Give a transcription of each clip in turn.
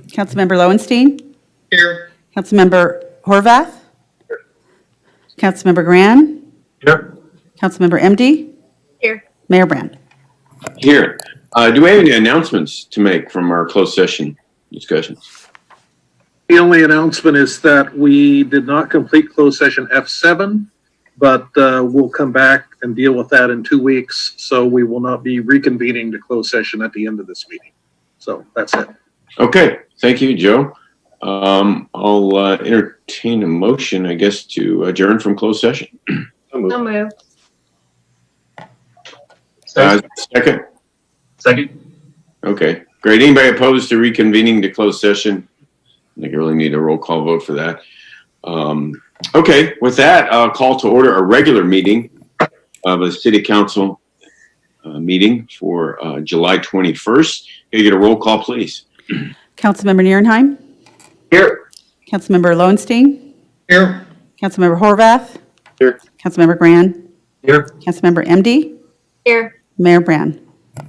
Councilmember Lowenstein. Here. Councilmember Horvath. Councilmember Gran. Here. Councilmember MD. Here. Mayor Brand. Here. Do we have any announcements to make from our closed session discussions? The only announcement is that we did not complete closed session F7, but we'll come back and deal with that in 2 weeks. So we will not be reconvening the closed session at the end of this meeting. So that's it. Okay. Thank you, Joe. I'll entertain a motion, I guess, to adjourn from closed session. So moved. Second? Second. Okay, great. Anybody opposed to reconvening to closed session? I think I really need a roll call vote for that. Okay, with that, I'll call to order a regular meeting of a city council meeting for July 21st. Can you get a roll call, please? Councilmember Nierenheim. Here. Councilmember Lowenstein. Here. Councilmember Horvath. Here. Councilmember Gran. Here. Councilmember MD. Here. Mayor Brand.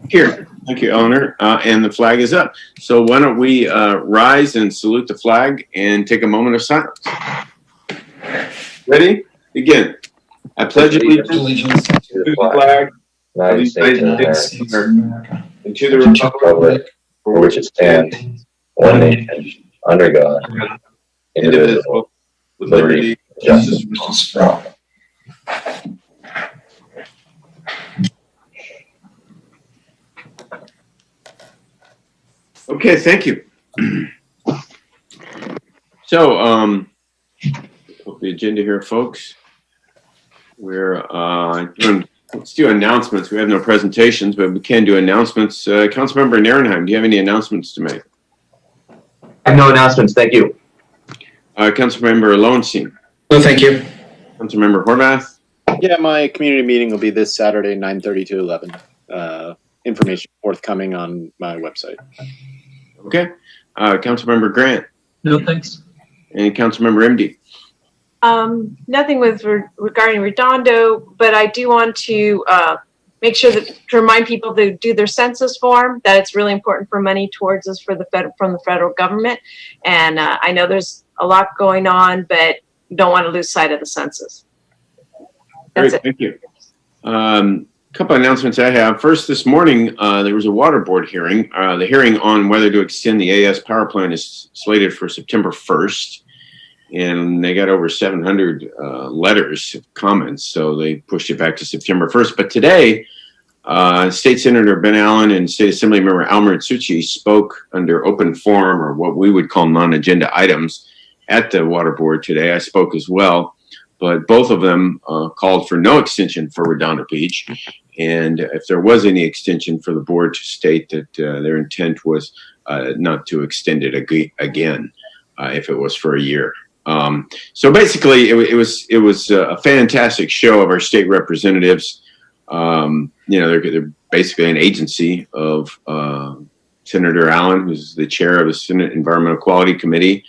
Here. Thank you, Eleanor. And the flag is up. So why don't we rise and salute the flag and take a moment of silence. Ready? Begin. I pledge allegiance to the flag of the United States of America and to the republic for which it stands, one nation, under God, indivisible, with liberty and justice for all. Okay, thank you. So, the agenda here, folks. We're let's do announcements. We have no presentations, but we can do announcements. Councilmember Nierenheim, do you have any announcements to make? I have no announcements. Thank you. Councilmember Lowenstein. No, thank you. Councilmember Horvath. Yeah, my community meeting will be this Saturday, 9:30 to 11. Information forthcoming on my website. Okay. Councilmember Grant. No, thanks. And Councilmember MD. Nothing with regarding Redondo, but I do want to make sure that to remind people to do their census form, that it's really important for money towards us from the federal government. And I know there's a lot going on, but you don't want to lose sight of the census. That's Great, it. thank you. Couple of announcements I have. First, this morning, there was a water board hearing. The hearing on whether to extend the AS power plant is slated for September 1st. And they got over 700 letters of comments, so they pushed it back to September 1st. But today, State Senator Ben Allen and State Assembly Member Al Maritsucci spoke under open forum, or what we would call non-agenda items, at the water board today. I spoke as well. But both of them called for no extension for Redondo Beach. And if there was any extension, for the board to state that their intent was not to extend it again if it was for a year. So basically, it was a fantastic show of our state representatives. They're basically an agency of Senator Allen, who's the chair of the Senate Environmental Quality Committee,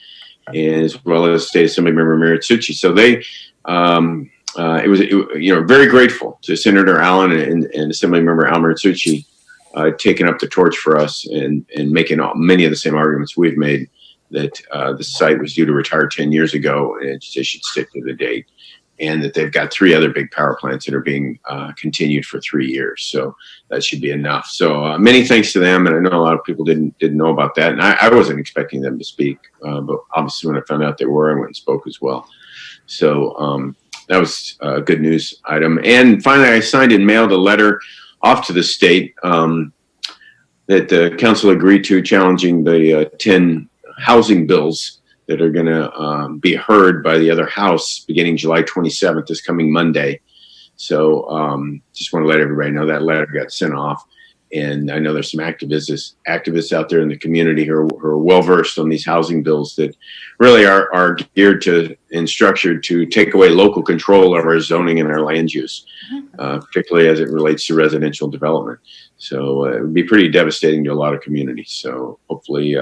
as well as State Assembly Member Maritsucci. So they very grateful to Senator Allen and Assembly Member Al Maritsucci taking up the torch for us and making many of the same arguments we've made, that the site was due to retire 10 years ago and they should stick to the date, and that they've got 3 other big power plants that are being continued for 3 years. So that should be enough. So many thanks to them. And I know a lot of people didn't know about that. And I wasn't expecting them to speak, but obviously when I found out they were, I went and spoke as well. So that was a good news item. And finally, I signed and mailed a letter off to the state that the council agreed to, challenging the 10 housing bills that are going to be heard by the other house beginning July 27th, this coming Monday. So just want to let everybody know that letter got sent off. And I know there's some activists out there in the community who are well-versed on these housing bills that really are geared to and structured to take away local control of our zoning and our land use, particularly as it relates to residential development. So it would be pretty devastating to a lot of communities. So hopefully,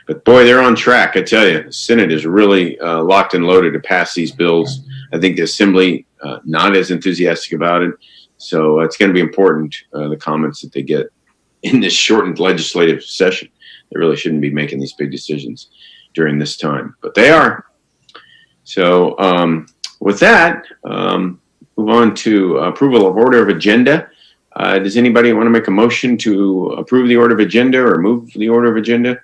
but boy, they're on track. I tell you, the Senate is really locked and loaded to pass these bills. I think the Assembly not as enthusiastic about it. So it's going to be important, the comments that they get in this shortened legislative session. they really shouldn't be making these big decisions during this time, but they are. So with that, move on to approval of order of agenda. Does anybody want to make a motion to approve the order of agenda or move the order of agenda?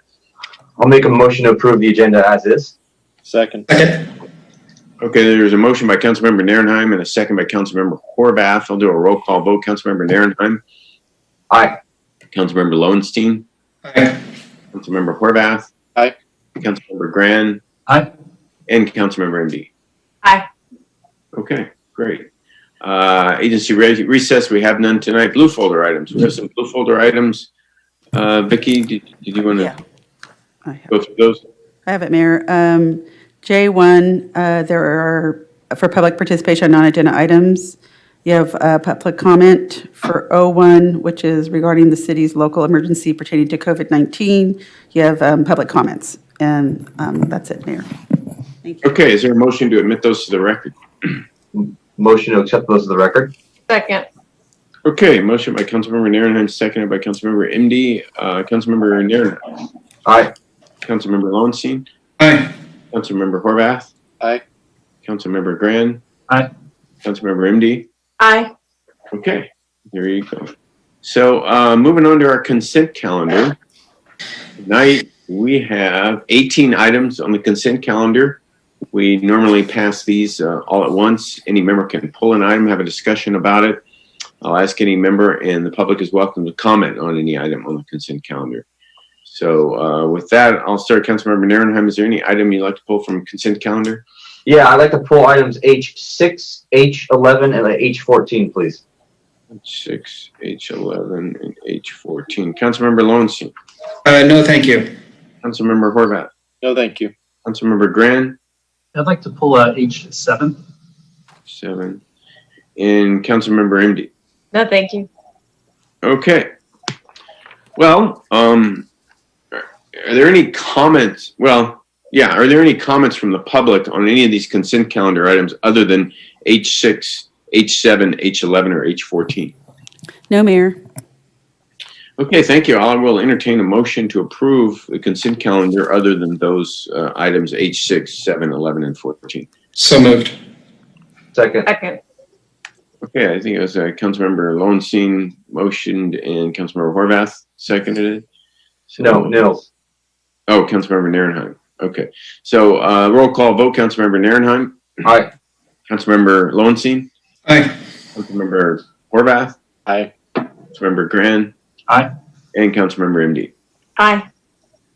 I'll make a motion to approve the agenda as is. Second. Okay, there's a motion by Councilmember Narenheim and a second by Councilmember Horvath. I'll do a roll call vote. Councilmember Narenheim. Aye. Councilmember Lowenstein. Aye. Councilmember Horvath. Aye. Councilmember Gran. Aye. And Councilmember MD. Aye. Okay, great. Agency recess, we have none tonight. Blue folder items. We have some blue folder items. Vicki, did you want to Yeah. go through those? I have it, Mayor. J1, there are, for public participation on non-agenda items, you have public comment for O1, which is regarding the city's local emergency pertaining to COVID-19. You have public comments, and that's it, Mayor. Thank you. Okay, is there a motion to admit those to the record? Motion to accept those to the record. Second. Okay, motion by Councilmember Narenheim, seconded by Councilmember MD. Councilmember Narenheim. Aye. Councilmember Lowenstein. Aye. Councilmember Horvath. Aye. Councilmember Gran. Aye. Councilmember MD. Aye. Okay, there you go. So moving on to our consent calendar. Tonight we have 18 items on the consent calendar. We normally pass these all at once. Any member can pull an item, have a discussion about it. I'll ask any member, and the public is welcome to comment on any item on the consent calendar. So with that, I'll start. Councilmember Narenheim, is there any item you'd like to pull from consent calendar? Yeah, I'd like to pull items H6, H11, and H14, please. H6, H11, and H14. Councilmember Lowenstein. No, thank you. Councilmember Horvath. No, thank you. Councilmember Gran. I'd like to pull H7. 7. And Councilmember MD. No, thank you. Okay. Well, are there any comments? Well, yeah, are there any comments from the public on any of these consent calendar items other than H6, H7, H11, or H14? No, Mayor. Okay, thank you. I will entertain a motion to approve the consent calendar other than those items H6, 7, 11, and 14. So moved. Second. Second. Okay, I think it was Councilmember Lowenstein motioned and Councilmember Horvath seconded it. So, No. Oh, Councilmember Narenheim. Okay. So roll call vote. Councilmember Narenheim. Aye. Councilmember Lowenstein. Aye. Councilmember Horvath. Aye. Councilmember Gran. Aye. And Councilmember MD. Aye.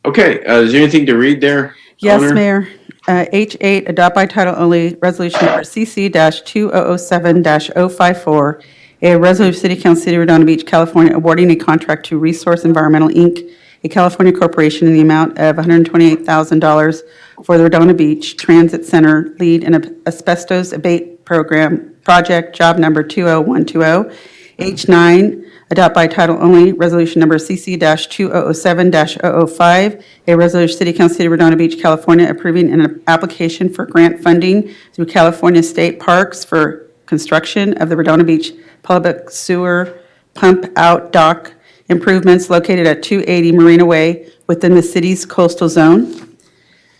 Okay. Is there anything to read there? Yes, Eleanor? Mayor. H8, adopt by title only, resolution number CC-2007-054, a resolution of City Council, City of Redondo Beach, California, awarding a contract to Resource Environmental, Inc., a California corporation in the amount of $128,000 for the Redondo Beach Transit Center Lead and Asbestos Abate Program Project, job number 20120. H9, adopt by title only, resolution number CC-2007-005, a resolution City Council, City of Redondo Beach, California, approving an application for grant funding through California State Parks for construction of the Redondo Beach Public Sewer Pump Out Dock improvements located at 280 Marina Way within the city's coastal zone.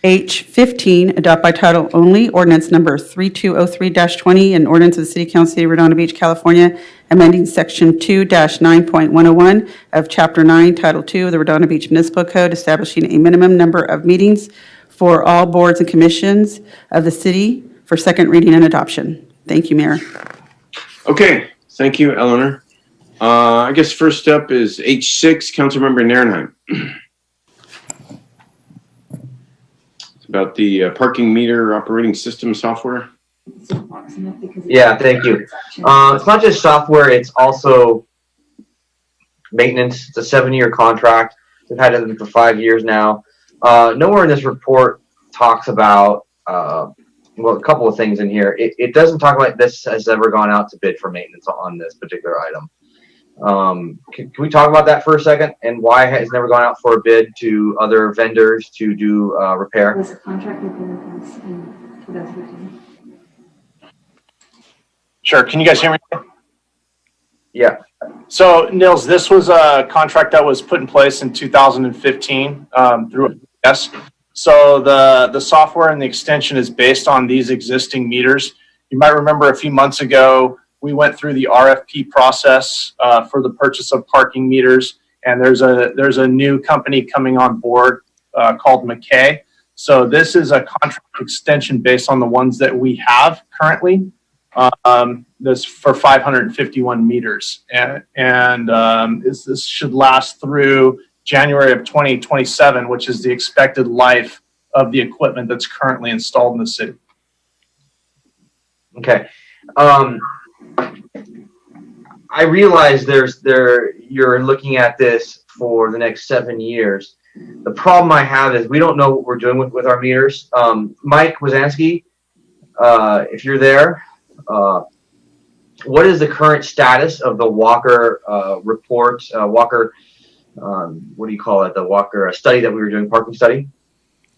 H15, adopt by title only, ordinance number 3203-20, an ordinance of the City Council, City of Redondo Beach, California, amending section 2-9.101 of chapter 9, title 2 of the Redondo Beach Municipal Code, establishing a minimum number of meetings for all boards and commissions of the city for second reading and adoption. Thank you, Mayor. Okay. Thank you, Eleanor. I guess first up is H6, Councilmember Narenheim. About the parking meter operating system software. Yeah, thank you. It's not just software, it's also maintenance. It's a 7-year contract. We've had it for 5 years now. Nowhere in this report talks about, well, a couple of things in here. It doesn't talk about this has ever gone out to bid for maintenance on this particular item. Can we talk about that for a second and why it has never gone out for a bid to other vendors to do repair? Was a contract with us in 2015. Sure. Can you guys hear me? Yeah. So, Nils, this was a contract that was put in place in 2015 through yes. So the software and the extension is based on these existing meters. You might remember a few months ago, we went through the RFP process for the purchase of parking meters, and there's a new company coming on board called McKay. So this is a contract extension based on the ones that we have currently. This for 551 meters, and this should last through January of 2027, which is the expected life of the equipment that's currently installed in the city. Okay. I realize you're looking at this for the next 7 years. The problem I have is we don't know what we're doing with our meters. Mike Wazanski, if you're there, what is the current status of the Walker report? Walker, what do you call it? The Walker study that we were doing, parking study?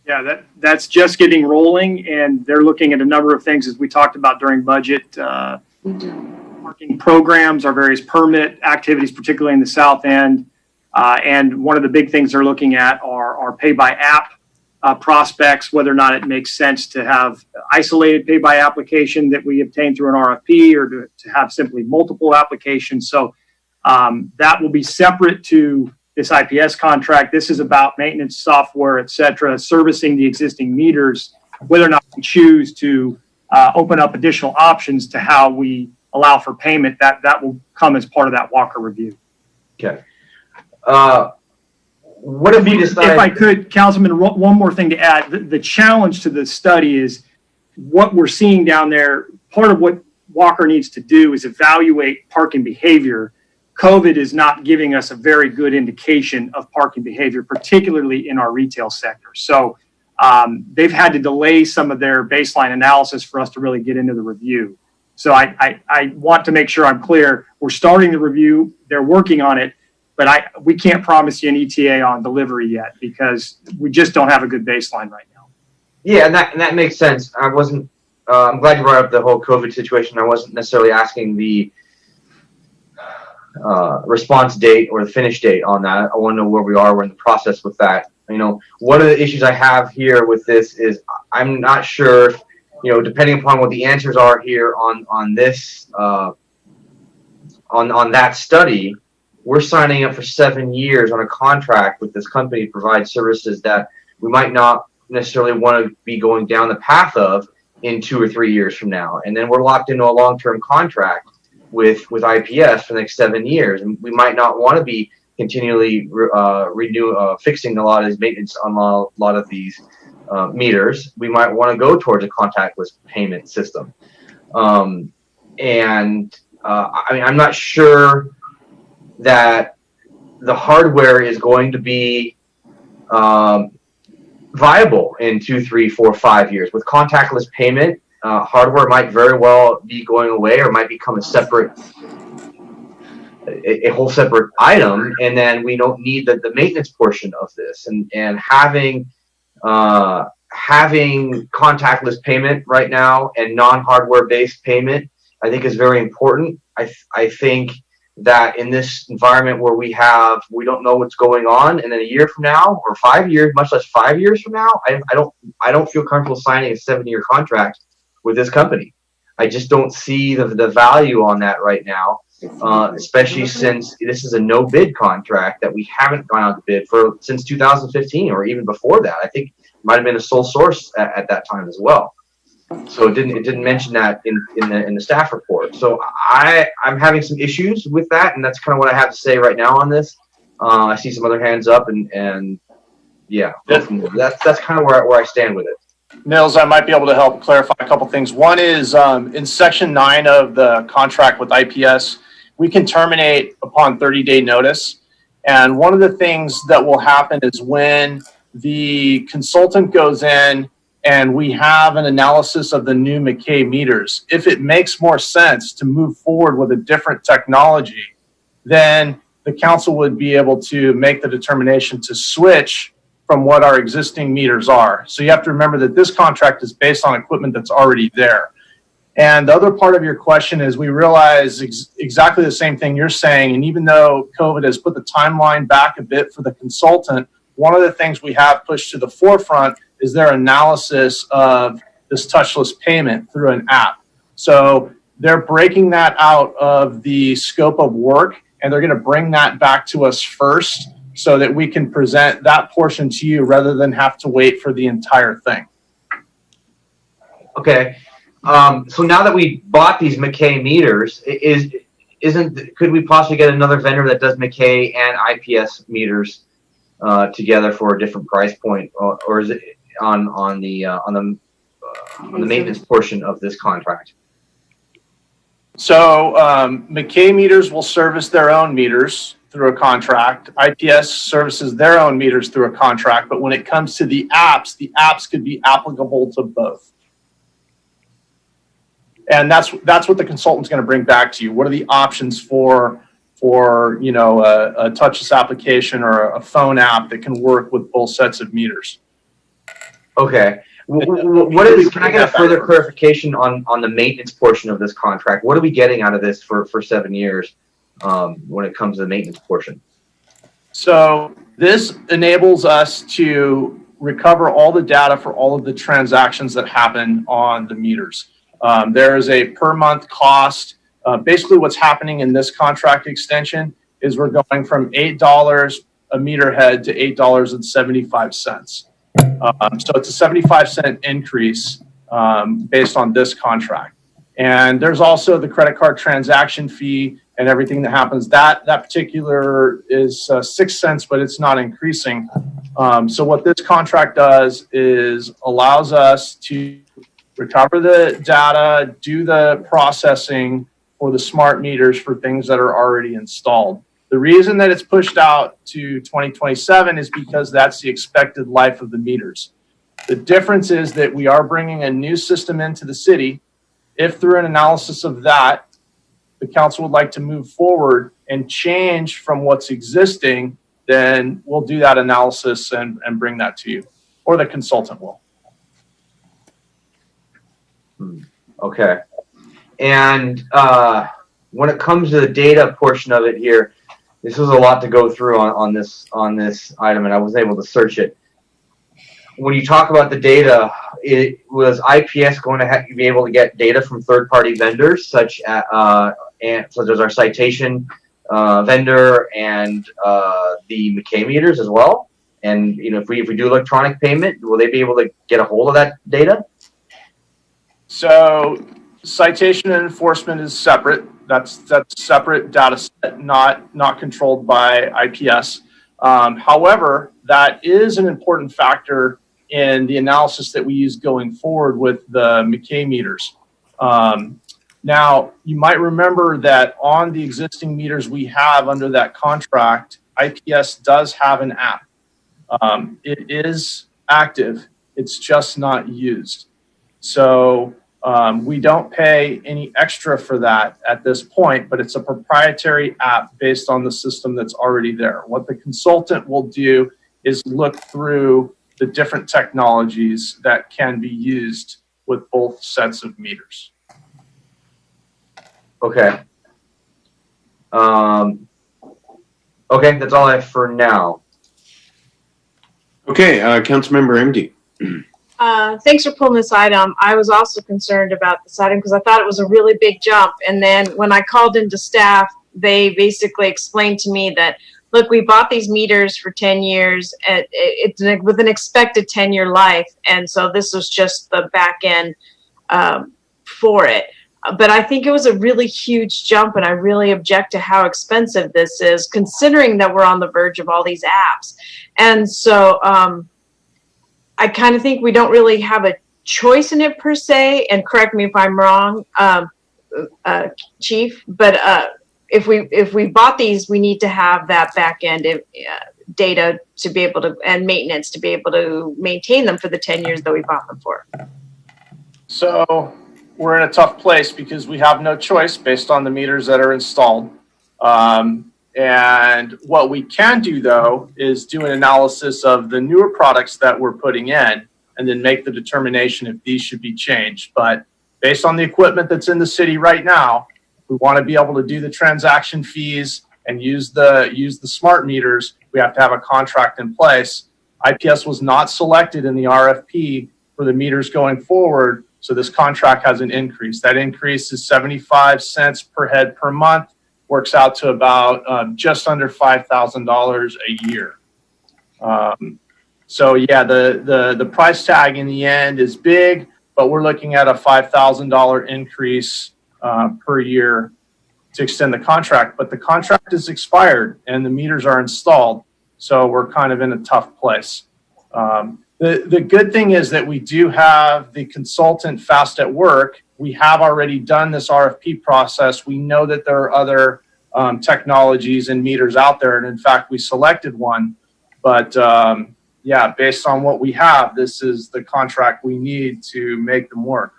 Yeah, that's just getting rolling, and they're looking at a number of things as we talked about during budget. Parking programs, our various permit activities, particularly in the south end. And one of the big things they're looking at are pay-by-app prospects, whether or not it makes sense to have isolated pay-by application that we obtain through an RFP or to have simply multiple applications. So that will be separate to this IPS contract. This is about maintenance software, et cetera, servicing the existing meters, whether or not we choose to open up additional options to how we allow for payment, that will come as part of that Walker review. Okay. What have you decided? If I could, Councilman, one more thing to add. The challenge to the study is what we're seeing down there. Part of what Walker needs to do is evaluate parking behavior. COVID is not giving us a very good indication of parking behavior, particularly in our retail sector. So they've had to delay some of their baseline analysis for us to really get into the review. So I want to make sure I'm clear. We're starting the review. They're working on it. But we can't promise you an ETA on delivery yet because we just don't have a good baseline right now. Yeah, and that makes sense. I wasn't. I'm glad you brought up the whole COVID situation. I wasn't necessarily asking the response date or the finish date on that. I want to know where we are. We're in the process with that. You know, one of the issues I have here with this is I'm not sure. You know, depending upon what the answers are here on this on that study. We're signing up for 7 years on a contract with this company to provide services that we might not necessarily want to be going down the path of in 2 or 3 years from now. And then we're locked into a long-term contract with IPS for the next 7 years. And we might not want to be continually fixing a lot of these maintenance on a lot of these meters. We might want to go towards a contactless payment system. I mean, I'm not sure that the hardware is going to be viable in 2, 3, 4, 5 years. With contactless payment, hardware might very well be going away or might become a whole separate item, and then we don't need the maintenance portion of this. And having contactless payment right now and non-hardware based payment, I think is very important. I think that in this environment where we don't know what's going on, and then a year from now or 5 years, much less 5 years from now, I don't feel comfortable signing a 7-year contract with this company. I just don't see the value on that right now, especially since this is a no bid contract that we haven't gone out to bid for since 2015 or even before that. I think it might have been a sole source at that time as well. So it didn't mention that in the staff report. So I'm having some issues with that, and that's kind of what I have to say right now on this. I see some other hands up, and yeah, that's kind of where I stand with it. Nils, I might be able to help clarify a couple things. One is in Section 9 of the contract with IPS, we can terminate upon 30-day notice. And one of the things that will happen is when the consultant goes in and we have an analysis of the new McKay meters, if it makes more sense to move forward with a different technology, then the council would be able to make the determination to switch from what our existing meters are. So you have to remember that this contract is based on equipment that's already there. And the other part of your question is we realize exactly the same thing you're saying. And even though COVID has put the timeline back a bit for the consultant, one of the things we have pushed to the forefront is their analysis of this touchless payment through an app. So they're breaking that out of the scope of work, and they're going to bring that back to us first so that we can present that portion to you rather than have to wait for the entire thing. Okay. So now that we bought these McKay meters, could we possibly get another vendor that does McKay and IPS meters together for a different price point, or is it on the maintenance portion of this contract? So McKay meters will service their own meters through a contract. IPS services their own meters through a contract. But when it comes to the apps could be applicable to both. And that's what the consultant's going to bring back to you. What are the options for you know, a touchless application or a phone app that can work with both sets of meters? Okay. Can I get a further clarification on the maintenance portion of this contract? What are we getting out of this for 7 years when it comes to the maintenance portion? So this enables us to recover all the data for all of the transactions that happen on the meters. There is a per month cost. Basically what's happening in this contract extension is we're going from $8 a meter head to $8.75. So it's a 75-cent increase based on this contract. And there's also the credit card transaction fee and everything that happens. That particular is 6 cents, but it's not increasing. So what this contract does is allows us to recover the data, do the processing for the smart meters for things that are already installed. The reason that it's pushed out to 2027 is because that's the expected life of the meters. The difference is that we are bringing a new system into the city. If through an analysis of that, the council would like to move forward and change from what's existing, then we'll do that analysis and bring that to you, or the consultant will. Okay. And when it comes to the data portion of it here, this was a lot to go through on this item, and I wasn't able to search it. When you talk about the data, was IPS going to be able to get data from third-party vendors such as our citation vendor and the McKay meters as well? And you know, if we do electronic payment, will they be able to get a hold of that data? So citation and enforcement is separate. That's separate data set, not controlled by IPS. However, that is an important factor in the analysis that we use going forward with the McKay meters. Now, you might remember that on the existing meters we have under that contract, IPS does have an app. It is active. It's just not used. So we don't pay any extra for that at this point, but it's a proprietary app based on the system that's already there. What the consultant will do is look through the different technologies that can be used with both sets of meters. Okay. Okay, that's all I have for now. Okay, Councilmember MD. Thanks for pulling this item. I was also concerned about this item because I thought it was a really big jump. And then when I called into staff, they basically explained to me that, look, we bought these meters for 10 years and it's with an expected 10-year life. And so this was just the back end for it. But I think it was a really huge jump, and I really object to how expensive this is, considering that we're on the verge of all these apps. And so I kind of think we don't really have a choice in it per se, and correct me if I'm wrong, Chief, but if we bought these, we need to have that back end data to be able to, and maintenance to be able to maintain them for the 10 years that we bought them for. So we're in a tough place because we have no choice based on the meters that are installed. And what we can do, though, is do an analysis of the newer products that we're putting in and then make the determination if these should be changed. But based on the equipment that's in the city right now, we want to be able to do the transaction fees and use the smart meters. We have to have a contract in place. IPS was not selected in the RFP for the meters going forward, so this contract has an increase. That increase is 75 cents per head per month, works out to about just under $5,000 a year. So yeah, the price tag in the end is big, but we're looking at a $5,000 increase per year to extend the contract. But the contract is expired and the meters are installed, so we're kind of in a tough place. The good thing is that we do have the consultant fast at work. We have already done this RFP process. We know that there are other technologies and meters out there, and in fact, we selected one. But yeah, based on what we have, this is the contract we need to make them work.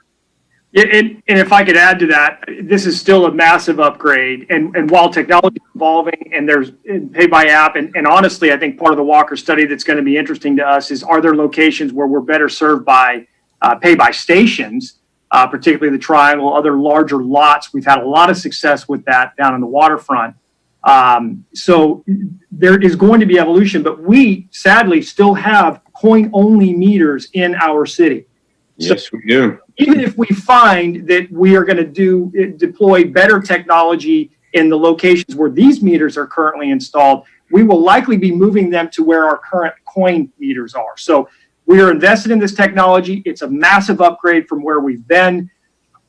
And if I could add to that, this is still a massive upgrade. And while technology is evolving and there's pay by app, and honestly, I think part of the Walker study that's going to be interesting to us is, are there locations where we're better served by pay by stations, particularly the Triangle, other larger lots. We've had a lot of success with that down in the waterfront. So there is going to be evolution, but we sadly still have coin-only meters in our city. Yes, we do. Even if we find that we are going to deploy better technology in the locations where these meters are currently installed, we will likely be moving them to where our current coin meters are. So we are invested in this technology. It's a massive upgrade from where we've been.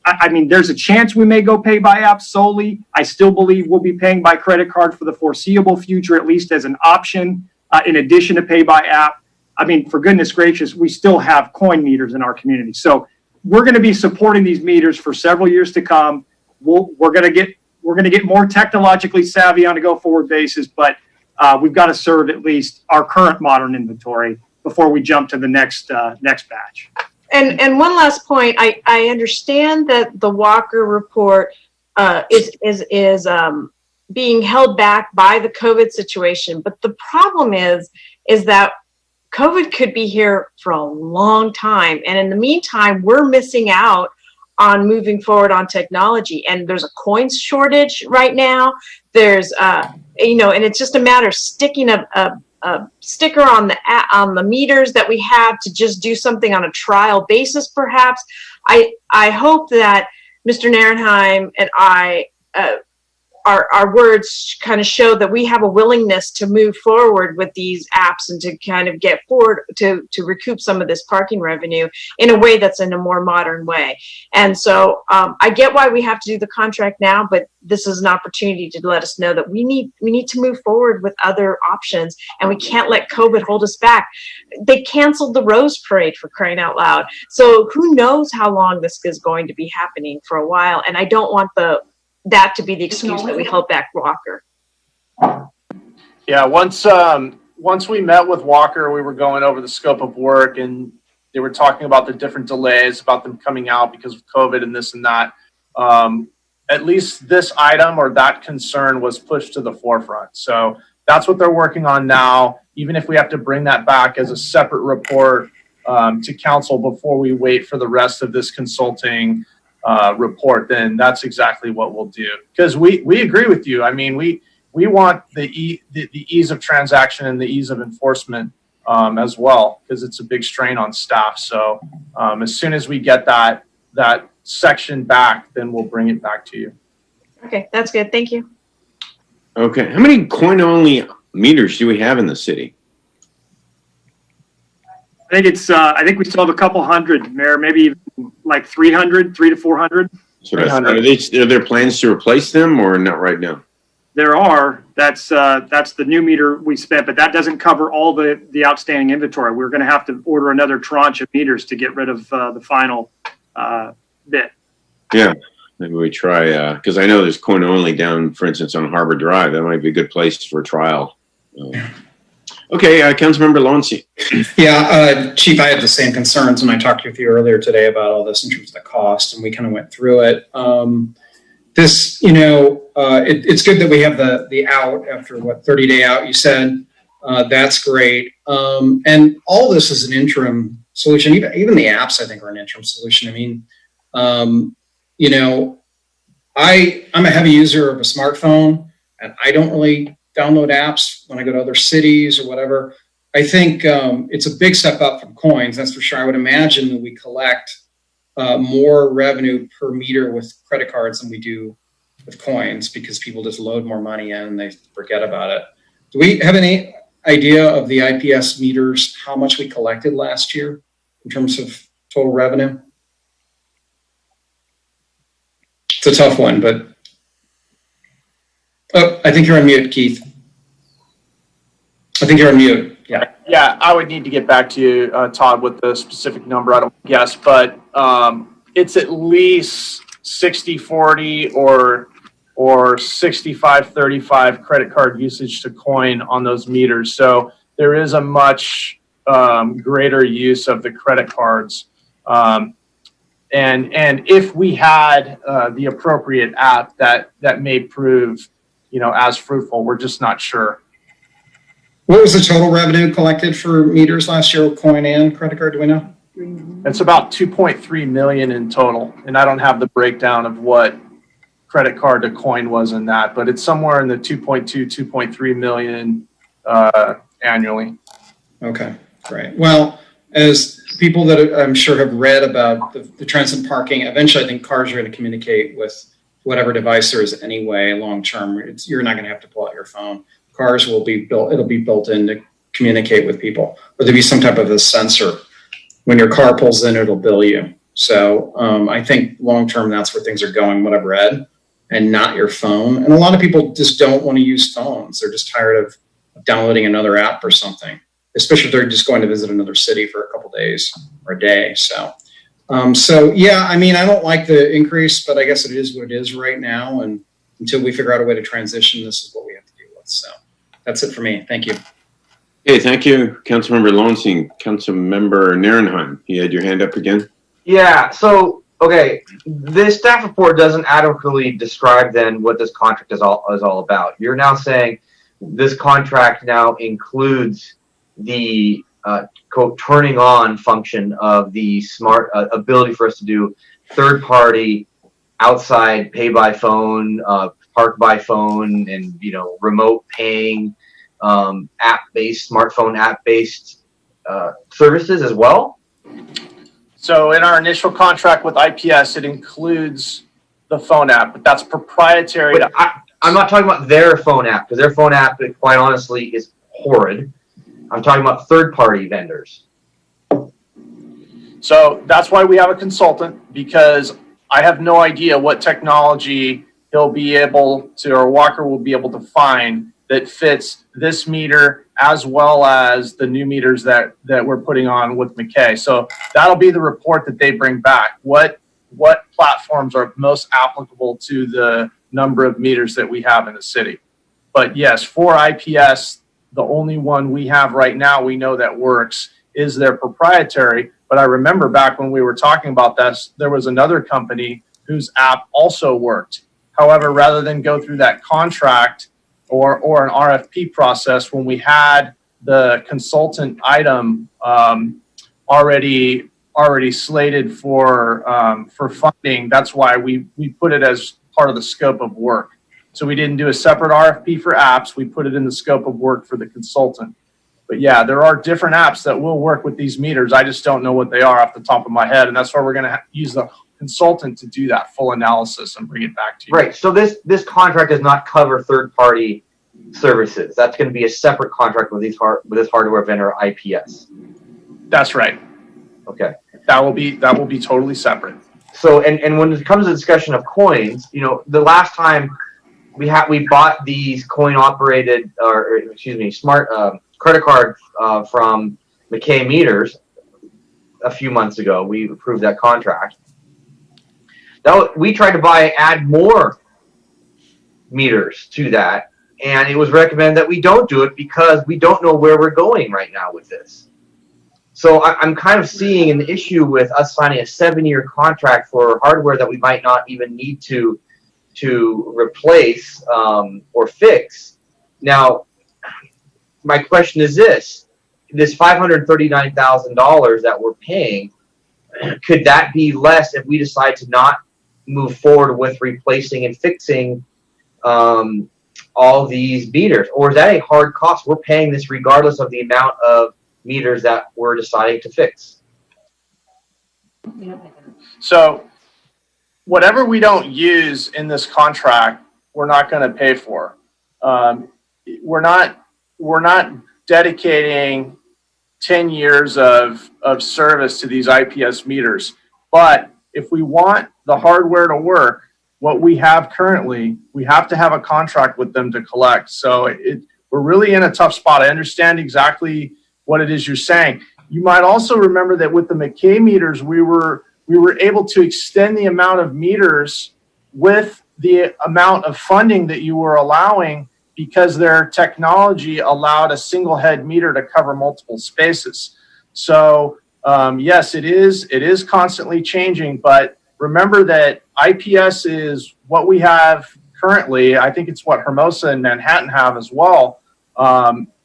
I mean, there's a chance we may go pay by app solely. I still believe we'll be paying by credit card for the foreseeable future, at least as an option, in addition to pay by app. I mean, for goodness gracious, we still have coin meters in our community. So we're going to be supporting these meters for several years to come. We're going to get more technologically savvy on a go-forward basis, but we've got to serve at least our current modern inventory before we jump to the next batch. And one last point, I understand that the Walker report is being held back by the COVID situation, but the problem is that COVID could be here for a long time. And in the meantime, we're missing out on moving forward on technology. And there's a coins shortage right now. There's, and it's just a matter of sticking a sticker on the meters that we have to just do something on a trial basis, perhaps. I hope that Mr. Narenheim and I, our words kind of show that we have a willingness to move forward with these apps and to kind of get forward to recoup some of this parking revenue in a way that's in a more modern way. And so I get why we have to do the contract now, but this is an opportunity to let us know that we need to move forward with other options, and we can't let COVID hold us back. They canceled the Rose Parade, for crying out loud. So who knows how long this is going to be happening for a while, and I don't want that to be the excuse that we held back Walker. Yeah, once we met with Walker, we were going over the scope of work, and they were talking about the different delays, about them coming out because of COVID and this and that. At least this item or that concern was pushed to the forefront. So that's what they're working on now, even if we have to bring that back as a separate report to council before we wait for the rest of this consulting report, then that's exactly what we'll do. Because we agree with you. I mean, we want the ease of transaction and the ease of enforcement as well, because it's a big strain on staff. So as soon as we get that section back, then we'll bring it back to you. Okay, that's good. Thank you. Okay. How many coin-only meters do we have in the city? I think we still have a couple hundred, Mayor, maybe even like 300 to 400. So are there plans to replace them or not right now? There are. That's the new meter we spent, but that doesn't cover all the outstanding inventory. We're going to have to order another tranche of meters to get rid of the final bit. Yeah, maybe we try, because I know there's coin only down, for instance, on Harbor Drive. That might be a good place for a trial. Okay, Councilmember Lawrence. Yeah, Chief, I have the same concerns, and I talked with you earlier today about all this in terms of the cost, and we kind of went through it. It's good that we have the out after 30-day out, you said. That's great. And all this is an interim solution. Even the apps, I think, are an interim solution. I mean, You know, I'm a heavy user of a smartphone, and I don't really download apps when I go to other cities or whatever. I think it's a big step up from coins, that's for sure. I would imagine that we collect more revenue per meter with credit cards than we do with coins, because people just load more money in and they forget about it. Do we have any idea of the IPS meters, how much we collected last year in terms of total revenue? It's a tough one, but I think you're on mute, Keith. I think you're on mute. Yeah. Yeah, I would need to get back to you, Todd, with the specific number. I don't guess, but it's at least 60-40 or 65-35 credit card usage to coin on those meters. So there is a much greater use of the credit cards. And if we had the appropriate app, that may prove, as fruitful. We're just not sure. What was the total revenue collected for meters last year, coin and credit card? Do we know? It's about 2.3 million in total, and I don't have the breakdown of what credit card to coin was in that, but it's somewhere in the 2.3 million annually. Okay, great. Well, as people that I'm sure have read about the trends in parking, eventually I think cars are going to communicate with whatever device there is anyway, long term. You're not going to have to pull out your phone. Cars will be built, it'll be built in to communicate with people. Or there'll be some type of a sensor. When your car pulls in, it'll bill you. So I think long term, that's where things are going, what I've read, and not your phone. And a lot of people just don't want to use phones. They're just tired of downloading another app or something, especially if they're just going to visit another city for a couple days or a day. So yeah, I mean, I don't like the increase, but I guess it is what it is right now. And until we figure out a way to transition, this is what we have to deal with. So that's it for me. Thank you. Okay, thank you, Councilmember Lowenstein. Councilmember Narenheim, you had your hand up again? Yeah, so, okay, this staff report doesn't adequately describe then what this contract is all about. You're now saying this contract now includes the quote turning on function of the smart ability for us to do third-party outside pay by phone, park by phone, and remote paying, smartphone app-based services as well. So in our initial contract with IPS, it includes the phone app, but that's proprietary. But I'm not talking about their phone app, because their phone app, quite honestly, is horrid. I'm talking about third-party vendors. So that's why we have a consultant, because I have no idea what technology he'll be able to, or Walker will be able to find that fits this meter as well as the new meters that we're putting on with McKay. So that'll be the report that they bring back. What platforms are most applicable to the number of meters that we have in the city? But yes, for IPS, the only one we have right now we know that works is their proprietary. But I remember back when we were talking about this, there was another company whose app also worked. However, rather than go through that contract or an RFP process, when we had the consultant item already slated for funding, that's why we put it as part of the scope of work. So we didn't do a separate RFP for apps. We put it in the scope of work for the consultant. But yeah, there are different apps that will work with these meters. I just don't know what they are off the top of my head. And that's why we're going to use the consultant to do that full analysis and bring it back to you. Right. So this contract does not cover third-party services. That's going to be a separate contract with this hardware vendor, IPS. That's right. Okay. That will be totally separate. So and when it comes to the discussion of coins, the last time we bought these coin-operated smart credit card from McKay Meters a few months ago. We approved that contract. We tried to add more meters to that, and it was recommended that we don't do it because we don't know where we're going right now with this. So I'm kind of seeing an issue with us signing a 7-year contract for hardware that we might not even need to replace or fix. Now, my question is this $539,000 that we're paying, could that be less if we decide to not move forward with replacing and fixing all these meters? Or is that a hard cost? We're paying this regardless of the amount of meters that we're deciding to fix. So whatever we don't use in this contract, we're not going to pay for. We're not dedicating 10 years of service to these IPS meters. But if we want the hardware to work, what we have currently, we have to have a contract with them to collect. So we're really in a tough spot. I understand exactly what it is you're saying. You might also remember that with the McKay meters, we were able to extend the amount of meters with the amount of funding that you were allowing, because their technology allowed a single head meter to cover multiple spaces. So yes, it is constantly changing, but remember that IPS is what we have currently. I think it's what Hermosa and Manhattan have as well.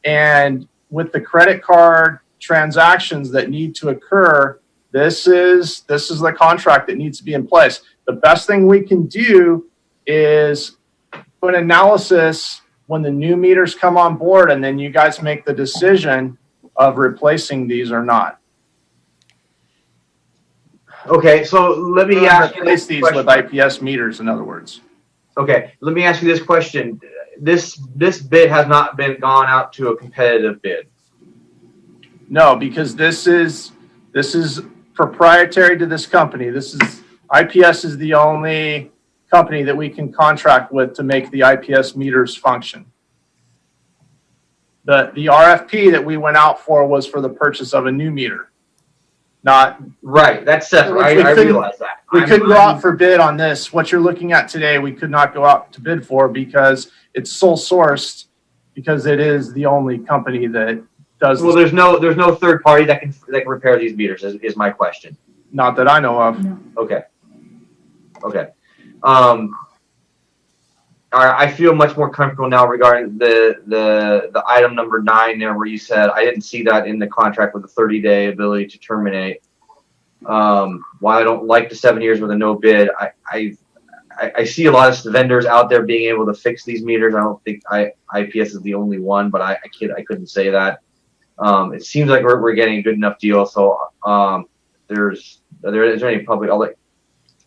And with the credit card transactions that need to occur, this is the contract that needs to be in place. The best thing we can do is do an analysis when the new meters come on board, and then you guys make the decision of replacing these or not. Okay, so let me ask you Replace this these question. with IPS meters, in other words. Okay, let me ask you this question. This bid has not been gone out to a competitive bid. No, because this is proprietary to this company. IPS is the only company that we can contract with to make the IPS meters function. The RFP that we went out for was for the purchase of a new meter, not. Right, that's separate. I realize that. We couldn't go out for bid on this. What you're looking at today, we could not go out to bid for because it's sole sourced, because it is the only company that does. Well, there's no third party that can repair these meters. Is my question. Not that I know of. No. Okay. I feel much more comfortable now regarding the item number 9 there, where you said I didn't see that in the contract with the 30-day ability to terminate. While I don't like the 7 years with a no bid, I see a lot of vendors out there being able to fix these meters. I don't think IPS is the only one, but I couldn't say that. It seems like we're getting a good enough deal. So is there any public? I'll let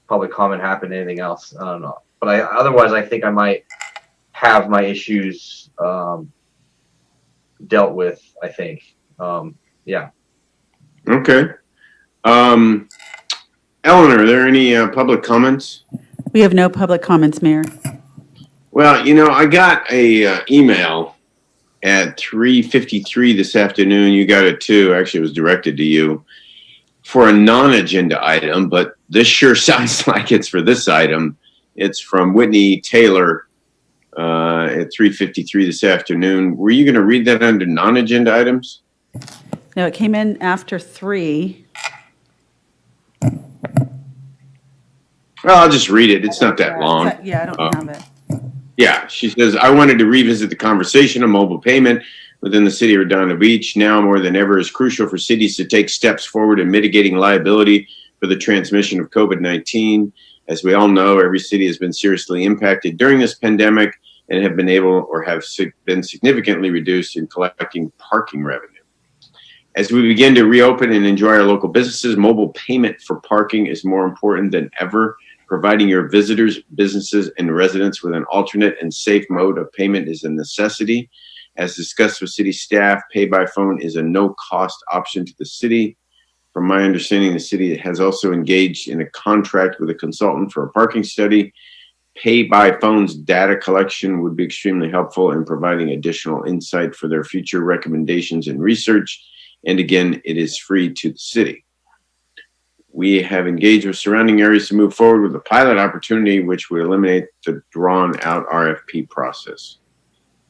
public comment happen. Anything else? I don't know. But otherwise, I think I might have my issues dealt with. I think. Yeah. Okay. Eleanor, are there any public comments? We have no public comments, Mayor. Well, I got a email at 3:53 this afternoon. You got it too. Actually, it was directed to you for a non-agenda item, but this sure sounds like it's for this item. It's from Whitney Taylor at 3:53 this afternoon. Were you going to read that under non-agenda items? No, it came in after 3. Well, I'll just read it. It's not that long. Yeah, I don't have it. Yeah, she says, I wanted to revisit the conversation of mobile payment within the city of Redondo Beach. Now more than ever is crucial for cities to take steps forward in mitigating liability for the transmission of COVID-19. As we all know, every city has been seriously impacted during this pandemic and have been able or have been significantly reduced in collecting parking revenue. As we begin to reopen and enjoy our local businesses, mobile payment for parking is more important than ever. Providing your visitors, businesses, and residents with an alternate and safe mode of payment is a necessity. As discussed with city staff, pay by phone is a no-cost option to the city. From my understanding, the city has also engaged in a contract with a consultant for a parking study. Pay by phone's data collection would be extremely helpful in providing additional insight for their future recommendations and research. And again, it is free to the city. We have engaged with surrounding areas to move forward with a pilot opportunity, which would eliminate the drawn-out RFP process.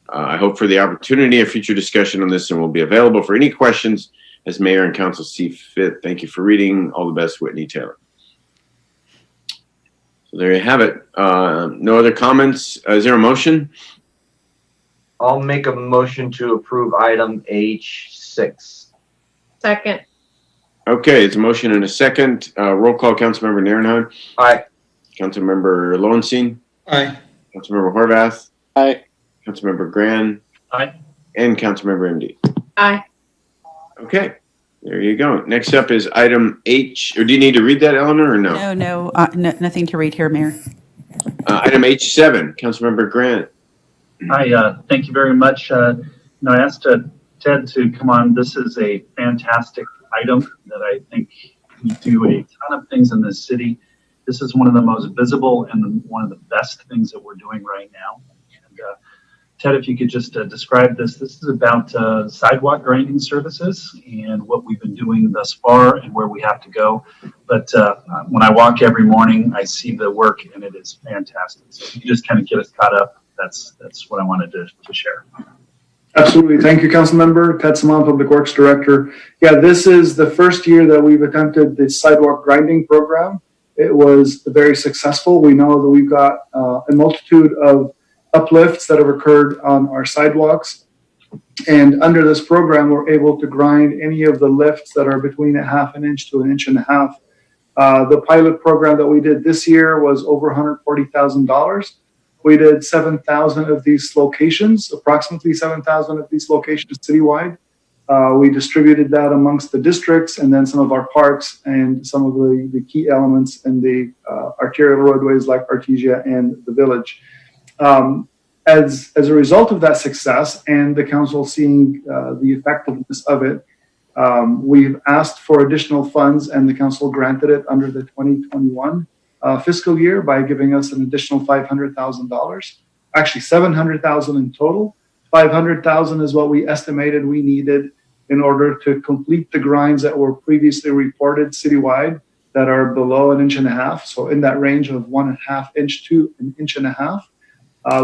I hope for the opportunity of future discussion on this, and will be available for any questions as mayor and council see fit. Thank you for reading. All the best, Whitney Taylor. So there you have it. No other comments. Is there a motion? I'll make a motion to approve item H6. Second. Okay, it's a motion and a second. Roll call, Councilmember Nierenheim. Aye. Councilmember Lowenstein. Aye. Councilmember Horvath. Aye. Councilmember Gran. Aye. And Councilmember MD. Aye. Okay, there you go. Next up is item H, or do you need to read that, Eleanor, or no? No, nothing to read here, Mayor. Item H7, Councilmember Grant. Hi, thank you very much. I asked Ted to come on. This is a fantastic item that I think we do a ton of things in this city. This is one of the most visible and one of the best things that we're doing right now. And Ted, if you could just describe this. This is about sidewalk grinding services and what we've been doing thus far and where we have to go. But when I walk every morning, I see the work and it is fantastic. So if you just kind of get us caught up, that's what I wanted to share. Absolutely. Thank you, Councilmember. Ted Saman, Public Works Director. Yeah, this is the first year that we've attempted the sidewalk grinding program. It was very successful. We know that we've got a multitude of uplifts that have occurred on our sidewalks. And under this program, we're able to grind any of the lifts that are between a half an inch to an inch and a half. The pilot program that we did this year was over $140,000. We did 7,000 of these locations, approximately 7,000 of these locations citywide. We distributed that amongst the districts and then some of our parks and some of the key elements in the arterial roadways like Artesia and the Village. As a result of that success and the council seeing the effectiveness of it, we've asked for additional funds and the council granted it under the 2021 fiscal year by giving us an additional $500,000, actually $700,000 in total. $500,000 is what we estimated we needed in order to complete the grinds that were previously reported citywide that are below an inch and a half. So in that range of 1.5 inch to an inch and a half,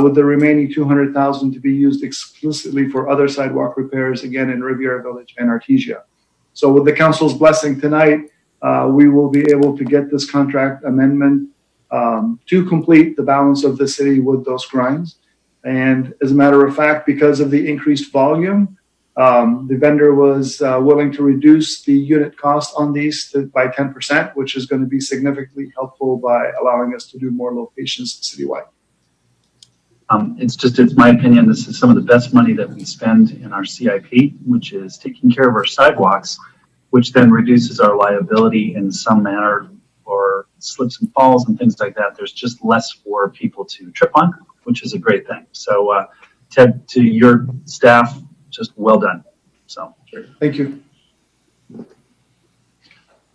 with the remaining $200,000 to be used exclusively for other sidewalk repairs, again in Riviera Village and Artesia. So with the council's blessing tonight, we will be able to get this contract amendment to complete the balance of the city with those grinds. And as a matter of fact, because of the increased volume, the vendor was willing to reduce the unit cost on these by 10%, which is going to be significantly helpful by allowing us to do more locations citywide. It's my opinion, this is some of the best money that we spend in our CIP, which is taking care of our sidewalks, which then reduces our liability in some manner for slips and falls and things like that. There's just less for people to trip on, which is a great thing. So Ted, to your staff, just well done. So thank you.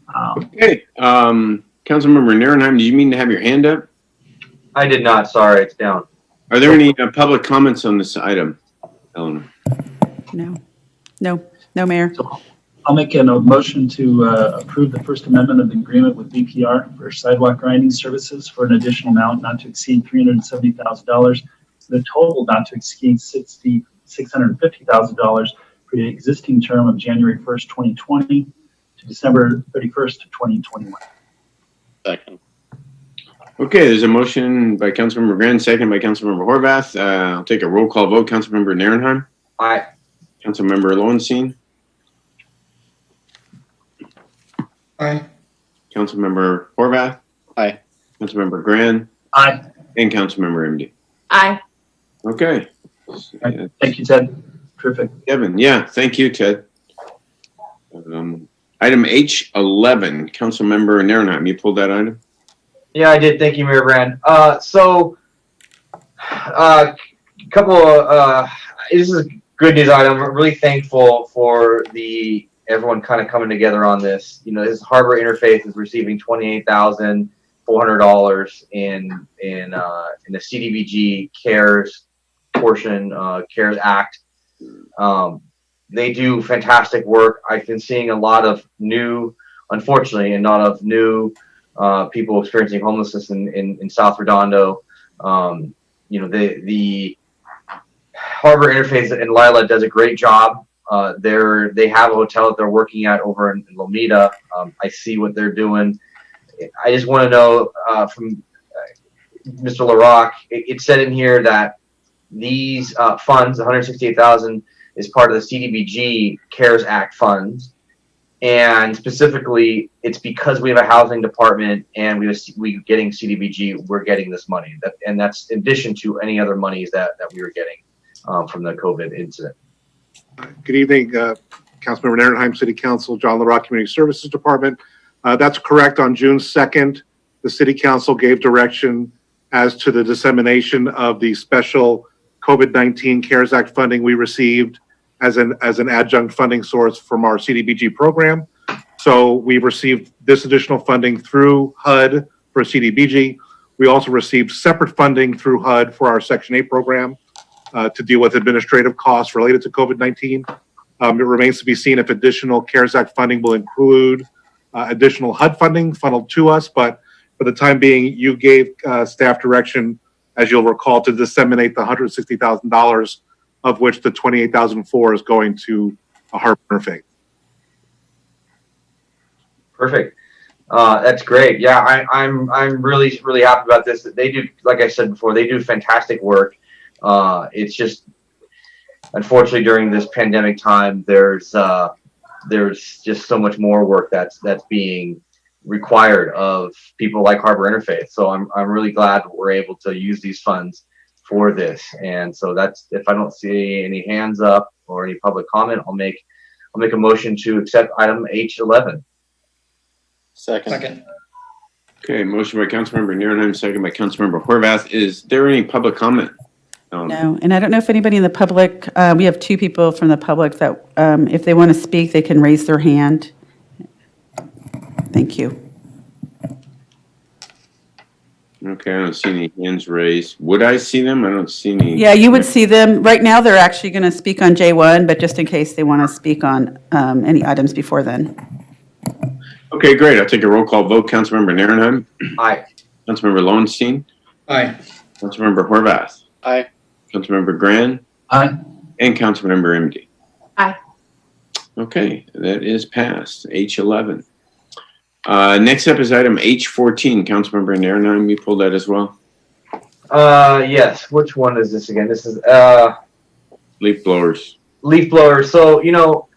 Okay, Councilmember Nierenheim, do you mean to have your hand up? I did not. Sorry, it's down. Are there any public comments on this item, Eleanor? No, Mayor. So I'll make a motion to approve the First Amendment of the agreement with BPR for sidewalk grinding services for an additional amount not to exceed $370,000. The total not to exceed $650,000 for the existing term of January 1st, 2020 to December 31st, 2021. Second. Okay, there's a motion by Councilmember Grand, second by Councilmember Horvath. I'll take a roll call vote. Councilmember Nierenheim. Aye. Councilmember Lowenstein. Aye. Councilmember Horvath. Aye. Councilmember Grand. Aye. And Councilmember MD. Aye. Okay. Thank you, Ted. Terrific. Kevin, yeah, thank you, Ted. Item H11, Councilmember Nierenheim, you pulled that item? Yeah, I did. Thank you, Mayor Brand. This is a good news item. I'm really thankful for everyone kind of coming together on this. You know, this harbor interface is receiving $28,400 in the CDBG CARES portion, CARES Act. They do fantastic work. I've been seeing a lot of unfortunately, people experiencing homelessness in South Redondo. The harbor interface in Lila does a great job. They have a hotel that they're working at over in Lomita. I see what they're doing. I just want to know from Mr. LaRock, it said in here that these funds, $168,000, is part of the CDBG CARES Act funds. And specifically, it's because we have a housing department and we getting CDBG, we're getting this money. And that's in addition to any other monies that we were getting from the COVID incident. Good evening, Councilmember Narenheim, City Council, John LaRock, Community Services Department. That's correct. On June 2nd, the City Council gave direction as to the dissemination of the special COVID-19 CARES Act funding we received as an adjunct funding source from our CDBG program. So we've received this additional funding through HUD for CDBG. We also received separate funding through HUD for our Section 8 program to deal with administrative costs related to COVID-19. It remains to be seen if additional CARES Act funding will include additional HUD funding funneled to us, but for the time being, you gave staff direction, as you'll recall, to disseminate the $160,000, of which the $28,004 is going to Harbor Interfaith. Perfect. That's great. Yeah, I'm really happy about this. They do, like I said before, they do fantastic work. It's just, unfortunately, during this pandemic time, there's just so much more work that's being required of people like Harbor Interfaith. So I'm really glad we're able to use these funds for this. And so that's, if I don't see any hands up or any public comment, I'll make a motion to accept item H11. Second. Okay, motion by Councilmember Narenheim, second by Councilmember Horvath. Is there any public comment? No, and I don't know if anybody in the public, we have two people from the public that, if they want to speak, they can raise their hand. Thank you. Okay, I don't see any hands raised. Would I see them? I don't see any. Yeah, you would see them. Right now, they're actually going to speak on J1, but just in case they want to speak on any items before then. Okay, great. I'll take a roll call vote. Councilmember Narenheim. Aye. Councilmember Lowenstein. Aye. Councilmember Horvath. Aye. Councilmember Gran. Aye. And Councilmember MD. Aye. Okay, that is passed. H11. Next up is item H14. Councilmember Narenheim, you pulled that as well? Yes. Which one is this again? This is Leaf blowers. leaf blowers. So, you know,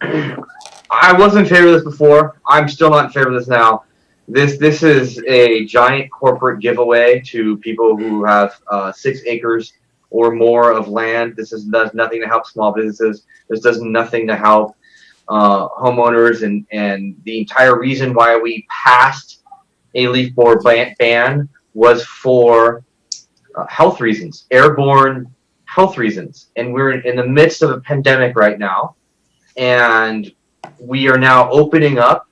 I wasn't in favor of this before. I'm still not in favor of this now. This is a giant corporate giveaway to people who have 6 acres or more of land. This does nothing to help small businesses. This does nothing to help homeowners, and the entire reason why we passed a leaf blower ban was for health reasons, airborne health reasons. And we're in the midst of a pandemic right now, and we are now opening up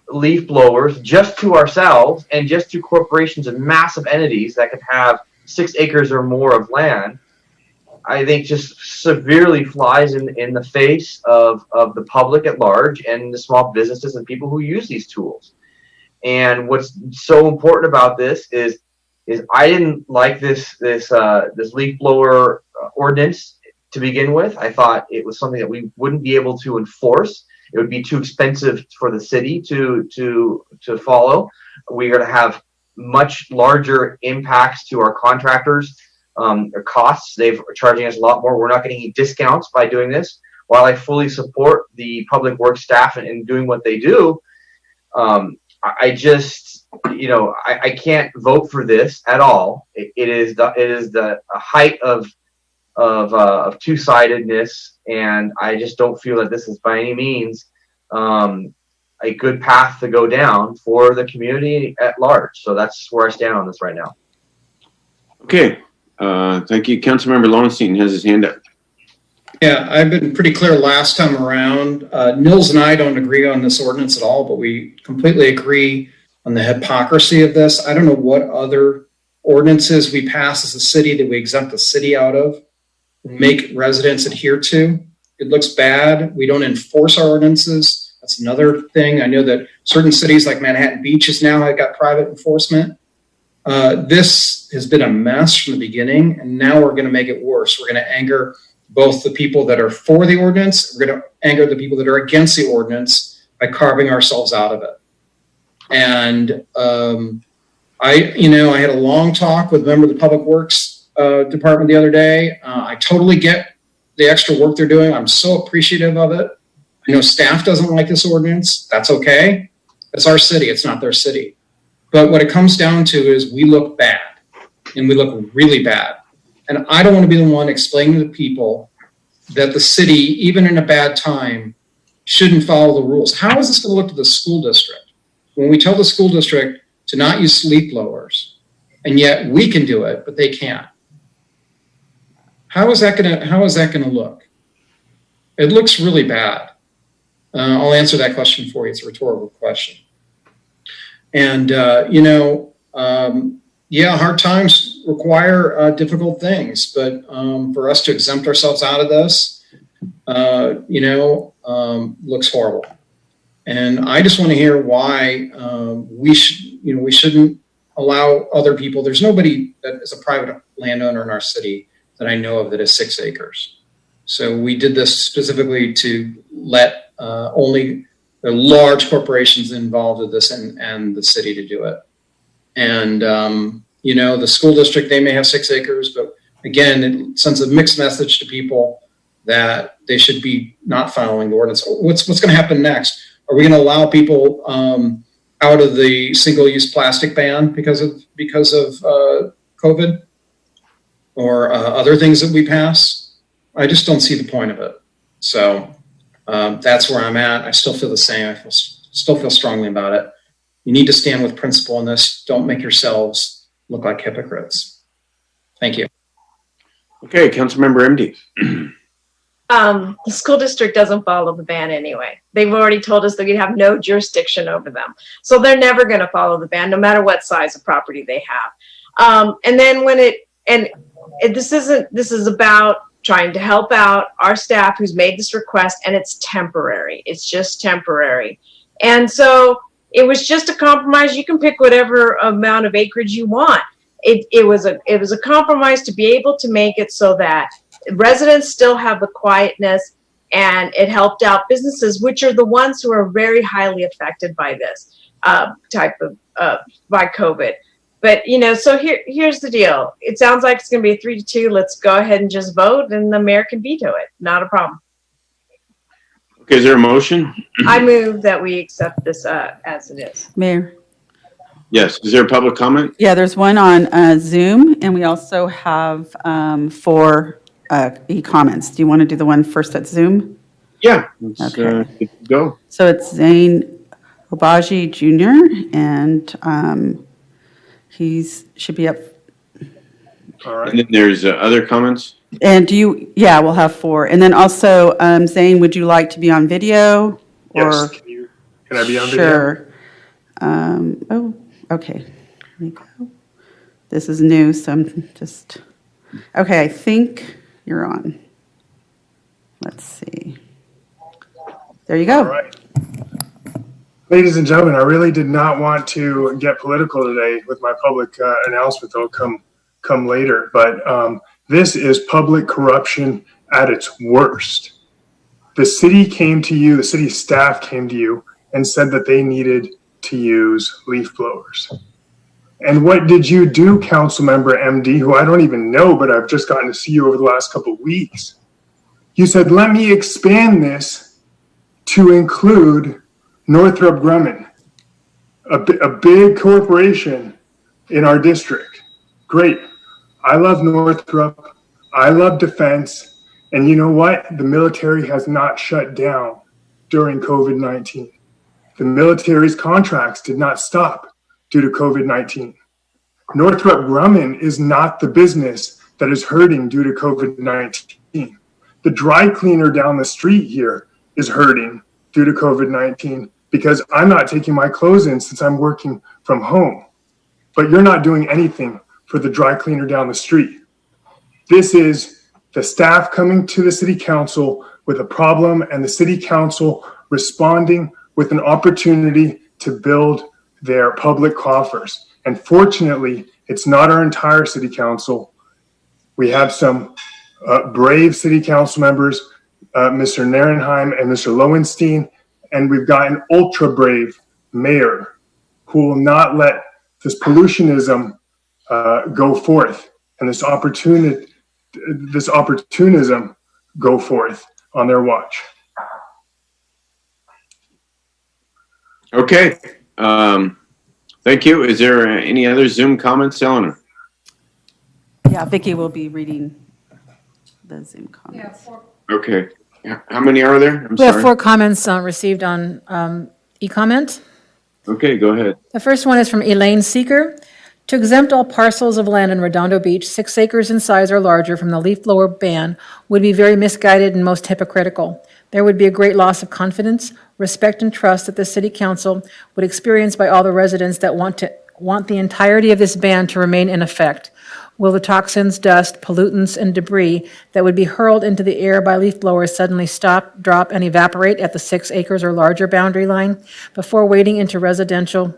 leaf blowers just to ourselves and just to corporations and massive entities that could have 6 acres or more of land. I think just severely flies in the face of the public at large and the small businesses and people who use these tools. And what's so important about this is I didn't like this leaf blower ordinance to begin with. I thought it was something that we wouldn't be able to enforce. It would be too expensive for the city to follow. We're going to have much larger impacts to our contractors. Their costs, they're charging us a lot more. We're not getting any discounts by doing this. While I fully support the public works staff in doing what they do, I just, you know, I can't vote for this at all. It is the height of two-sidedness, and I just don't feel that this is by any means a good path to go down for the community at large. So that's where I stand on this right now. Okay. Thank you. Councilmember Lowenstein has his hand up. Yeah, I've been pretty clear last time around. Nils and I don't agree on this ordinance at all, but we completely agree on the hypocrisy of this. I don't know what other ordinances we pass as a city that we exempt the city out of, make residents adhere to. It looks bad. We don't enforce our ordinances. That's another thing. I know that certain cities like Manhattan Beach has now got private enforcement. This has been a mess from the beginning, and now we're going to make it worse. We're going to anger both the people that are for the ordinance. We're going to anger the people that are against the ordinance by carving ourselves out of it. And I had a long talk with a member of the Public Works Department the other day. I totally get the extra work they're doing. I'm so appreciative of it. I know staff doesn't like this ordinance. That's okay. It's our city. It's not their city. But what it comes down to is we look bad, and we look really bad. And I don't want to be the one explaining to the people that the city, even in a bad time, shouldn't follow the rules. How is this going to look to the school district when we tell the school district to not use sleep blowers, and yet we can do it, but they can't? How is that going to look? It looks really bad. I'll answer that question for you. It's a rhetorical question. And, hard times require difficult things, but for us to exempt ourselves out of this, looks horrible. And I just want to hear why we shouldn't allow other people. There's nobody that is a private landowner in our city that I know of that is 6 acres. So we did this specifically to let only the large corporations involved with this and the city to do it. And, the school district, they may have 6 acres, but again, it sends a mixed message to people that they should be not following the ordinance. What's going to happen next? Are we going to allow people out of the single-use plastic ban because of COVID or other things that we pass? I just don't see the point of it. So that's where I'm at. I still feel the same. I still feel strongly about it. You need to stand with principle in this. Don't make yourselves look like hypocrites. Thank you. Okay, Councilmember MD. The school district doesn't follow the ban anyway. They've already told us that we have no jurisdiction over them. So they're never going to follow the ban, no matter what size of property they have. And then this is about trying to help out our staff who's made this request, and it's temporary. It's just temporary. And so it was just a compromise. You can pick whatever amount of acreage you want. It was a compromise to be able to make it so that residents still have the quietness, and it helped out businesses, which are the ones who are very highly affected by this type of by COVID. But so here's the deal. It sounds like it's going to be a 3-2. Let's go ahead and just vote, and the mayor can veto it. Not a problem. Okay, is there a motion? I move that we accept this as it is. Mayor? Yes. Is there a public comment? Yeah, there's one on Zoom, and we also have 4 e-comments. Do you want to do the one first at Zoom? Yeah. Okay. Go. So it's Zane Obaji Jr., and he should be up. All right. And then there's other comments? And we'll have 4. And then also, Zane, would you like to be on video? Yes. Can I be on video? Sure. Okay. Here we go. This is new, so I'm just, okay, I think you're on. Let's see. There you go. All right. Ladies and gentlemen, I really did not want to get political today with my public announcement. That'll come later. But this is public corruption at its worst. The city came to you, the city staff came to you and said that they needed to use leaf blowers. And what did you do, Councilmember MD, who I don't even know, but I've just gotten to see you over the last couple of weeks? You said, let me expand this to include Northrop Grumman, a big corporation in our district. Great. I love Northrop. I love defense. And you know what? The military has not shut down during COVID-19. The military's contracts did not stop due to COVID-19. Northrop Grumman is not the business that is hurting due to COVID-19. The dry cleaner down the street here is hurting due to COVID-19 because I'm not taking my clothes in since I'm working from home. But you're not doing anything for the dry cleaner down the street. This is the staff coming to the city council with a problem and the city council responding with an opportunity to build their public coffers. And fortunately, it's not our entire city council. We have some brave city council members, Mr. Narenheim and Mr. Lowenstein, and we've got an ultra brave mayor who will not let this pollutionism go forth and this opportunism go forth on their watch. Okay. Thank you. Is there any other Zoom comments, Eleanor? Yeah, Vicky will be reading the Zoom comments. Okay. How many are there? I'm We have sorry. 4 comments received on e-comment. Okay, go ahead. The first one is from Elaine Seeker. To exempt all parcels of land in Redondo Beach, 6 acres in size or larger from the leaf blower ban would be very misguided and most hypocritical. There would be a great loss of confidence, respect, and trust that the city council would experience by all the residents that want the entirety of this ban to remain in effect. Will the toxins, dust, pollutants, and debris that would be hurled into the air by leaf blowers suddenly stop, drop, and evaporate at the 6 acres or larger boundary line before wading into residential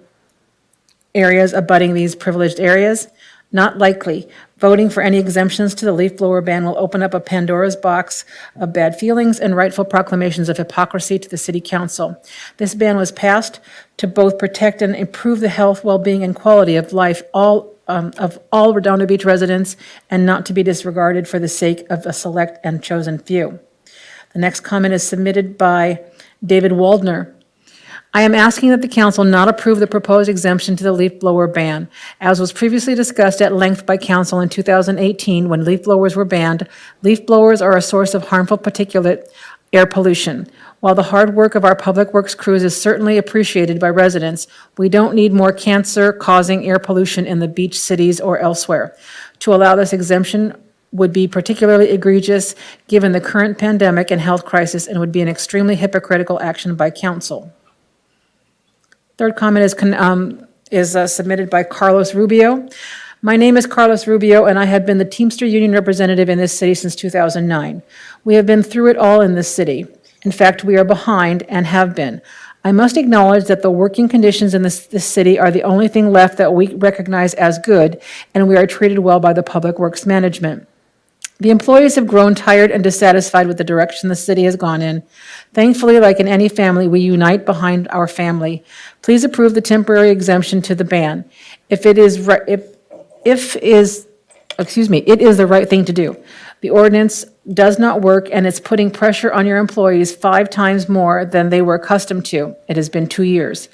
areas abutting these privileged areas? Not likely. Voting for any exemptions to the leaf blower ban will open up a Pandora's box of bad feelings and rightful proclamations of hypocrisy to the city council. This ban was passed to both protect and improve the health, well-being, and quality of life of all Redondo Beach residents, and not to be disregarded for the sake of a select and chosen few. The next comment is submitted by David Waldner. I am asking that the council not approve the proposed exemption to the leaf blower ban. As was previously discussed at length by council in 2018 when leaf blowers were banned, leaf blowers are a source of harmful particulate air pollution. While the hard work of our public works crews is certainly appreciated by residents, we don't need more cancer-causing air pollution in the beach cities or elsewhere. To allow this exemption would be particularly egregious given the current pandemic and health crisis and would be an extremely hypocritical action by council. Third comment is submitted by Carlos Rubio. My name is Carlos Rubio, and I have been the Teamster Union representative in this city since 2009. We have been through it all in this city. In fact, we are behind and have been. I must acknowledge that the working conditions in this city are the only thing left that we recognize as good, and we are treated well by the Public Works Management. The employees have grown tired and dissatisfied with the direction the city has gone in. Thankfully, like in any family, we unite behind our family. Please approve the temporary exemption to the ban. It is the right thing to do. The ordinance does not work, and it's putting pressure on your employees 5 times more than they were accustomed to. It has been 2 years.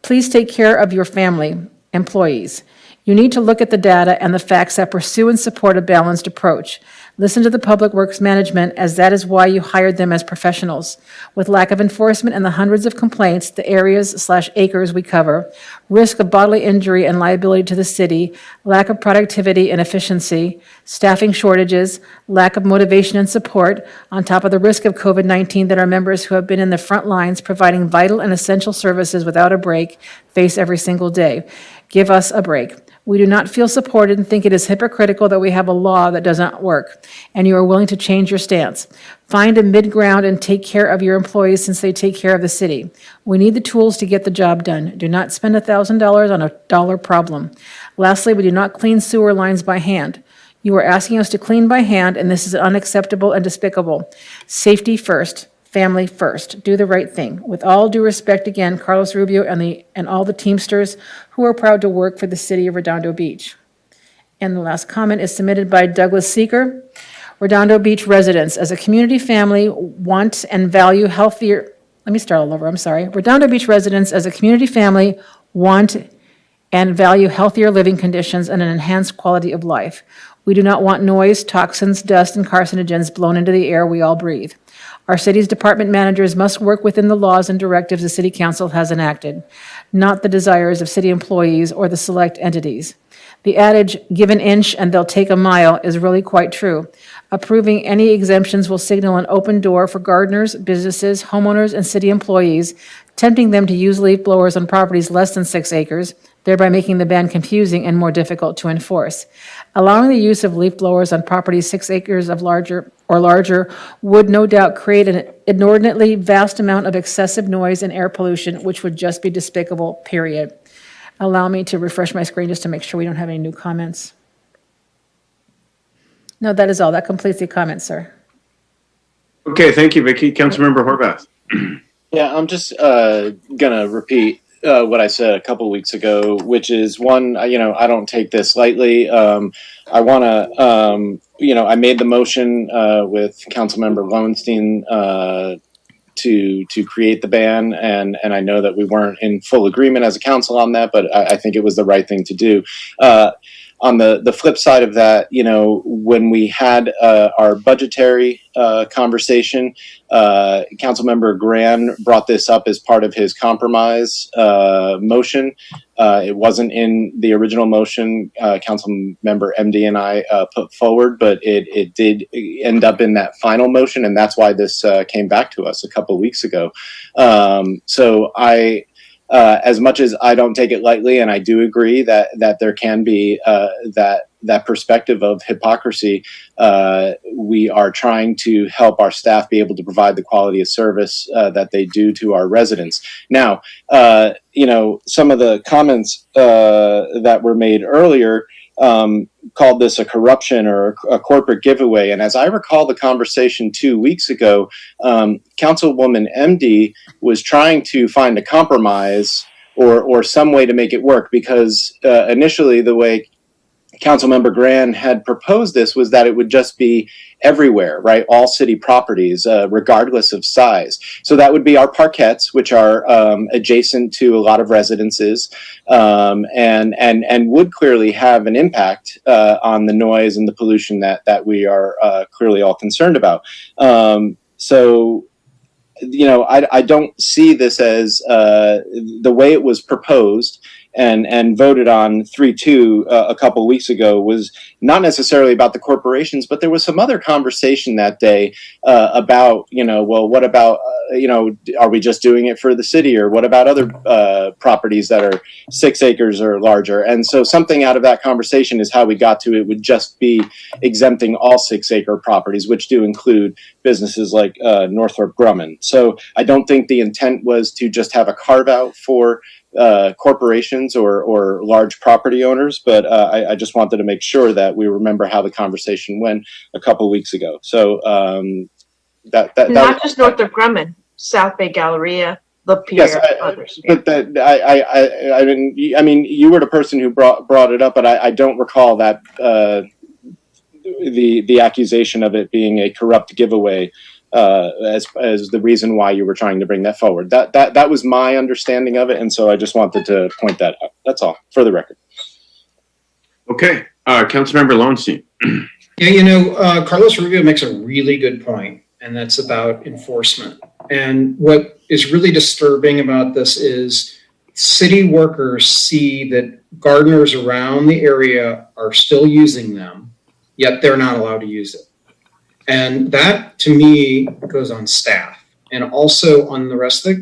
Please take care of your family, employees. You need to look at the data and the facts that pursue and support a balanced approach. Listen to the Public Works Management, as that is why you hired them as professionals. With lack of enforcement and the hundreds of complaints, the areas/acres we cover, risk of bodily injury and liability to the city, lack of productivity and efficiency, staffing shortages, lack of motivation and support, on top of the risk of COVID-19 that our members who have been in the front lines providing vital and essential services without a break face every single day. Give us a break. We do not feel supported and think it is hypocritical that we have a law that doesn't work, and you are willing to change your stance. Find a mid-ground and take care of your employees since they take care of the city. We need the tools to get the job done. Do not spend $1,000 on a dollar problem. Lastly, we do not clean sewer lines by hand. You are asking us to clean by hand, and this is unacceptable and despicable. Safety first. Family first. Do the right thing. With all due respect, again, Carlos Rubio and all the Teamsters who are proud to work for the city of Redondo Beach. And the last comment is submitted by Douglas Seeker. Redondo Beach residents, as a community family, want and value healthier. Let me start all over. I'm sorry. Redondo Beach residents, as a community family, want and value healthier living conditions and an enhanced quality of life. We do not want noise, toxins, dust, and carcinogens blown into the air we all breathe. Our city's department managers must work within the laws and directives the city council has enacted, not the desires of city employees or the select entities. The adage, give an inch and they'll take a mile, is really quite true. Approving any exemptions will signal an open door for gardeners, businesses, homeowners, and city employees, tempting them to use leaf blowers on properties less than 6 acres, thereby making the ban confusing and more difficult to enforce. Allowing the use of leaf blowers on properties 6 acres or larger would no doubt create an inordinately vast amount of excessive noise and air pollution, which would just be despicable, period. Allow me to refresh my screen just to make sure we don't have any new comments. No, that is all. That completes the comments, sir. Okay, thank you, Vicki. Councilmember Horvath. Yeah, I'm just gonna repeat what I said a couple weeks ago, which is one, I don't take this lightly. I want to, I made the motion with Councilmember Lowenstein to create the ban, and I know that we weren't in full agreement as a council on that, but I think it was the right thing to do. On the flip side of that, when we had our budgetary conversation, Councilmember Gran brought this up as part of his compromise motion. It wasn't in the original motion Councilmember MD and I put forward, but it did end up in that final motion, and that's why this came back to us a couple of weeks ago. So as much as I don't take it lightly, and I do agree that there can be that perspective of hypocrisy, we are trying to help our staff be able to provide the quality of service that they do to our residents. Now, some of the comments that were made earlier called this a corruption or a corporate giveaway. And as I recall the conversation 2 weeks ago, Councilwoman MD was trying to find a compromise or some way to make it work, because initially the way Councilmember Gran had proposed this was that it would just be everywhere, right? All city properties, regardless of size. So that would be our parkettes, which are adjacent to a lot of residences, and would clearly have an impact on the noise and the pollution that we are clearly all concerned about. I don't see this as the way it was proposed and voted on 3-2 a couple of weeks ago was not necessarily about the corporations, but there was some other conversation that day about, what about, are we just doing it for the city, or what about other properties that are 6 acres or larger? And so something out of that conversation is how we got to it would just be exempting all 6-acre properties, which do include businesses like Northrop Grumman. So I don't think the intent was to just have a carve out for corporations or large property owners, but I just wanted to make sure that we remember how the conversation went a couple of weeks ago. So that not just Northrop Grumman, South Bay Galleria, the Pier, yes, others. But that I mean, you were the person who brought it up, but I don't recall that the accusation of it being a corrupt giveaway as the reason why you were trying to bring that forward. That was my understanding of it, and so I just wanted to point that out. That's all, for the record. Okay, Councilmember Lowenstein. Yeah, Carlos Rubio makes a really good point, and that's about enforcement. And what is really disturbing about this is city workers see that gardeners around the area are still using them, yet they're not allowed to use it. And that, to me, goes on staff and also on the rest of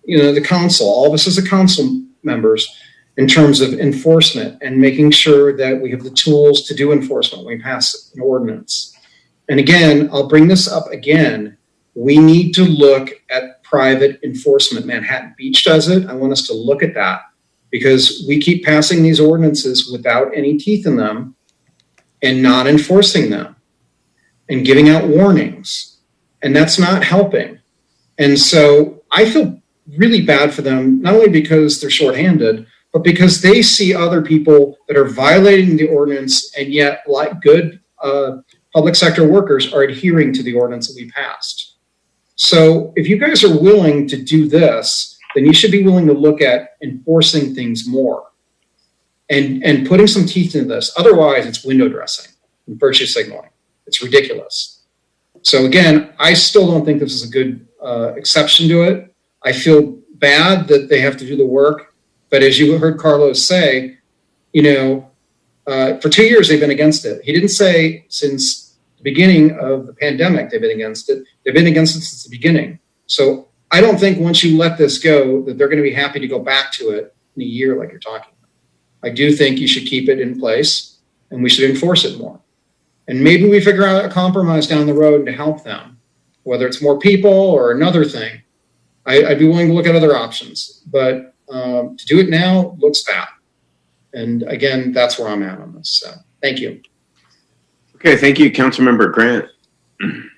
the council, all of us as a council members, in terms of enforcement and making sure that we have the tools to do enforcement when we pass an ordinance. And again, I'll bring this up again. We need to look at private enforcement. Manhattan Beach does it. I want us to look at that, because we keep passing these ordinances without any teeth in them and not enforcing them and giving out warnings, and that's not helping. And so I feel really bad for them, not only because they're shorthanded, but because they see other people that are violating the ordinance, and yet, like good public sector workers, are adhering to the ordinance that we passed. So if you guys are willing to do this, then you should be willing to look at enforcing things more and putting some teeth into this. Otherwise, it's window dressing and virtue signaling. It's ridiculous. So again, I still don't think this is a good exception to it. I feel bad that they have to do the work, but as you heard Carlos say, for 2 years they've been against it. He didn't say since the beginning of the pandemic they've been against it. They've been against it since the beginning. So I don't think once you let this go that they're going to be happy to go back to it in a year like you're talking about. I do think you should keep it in place and we should enforce it more. And maybe we figure out a compromise down the road to help them, whether it's more people or another thing. I'd be willing to look at other options, but to do it now looks bad. And again, that's where I'm at on this. So thank you. Okay, thank you, Councilmember Grant.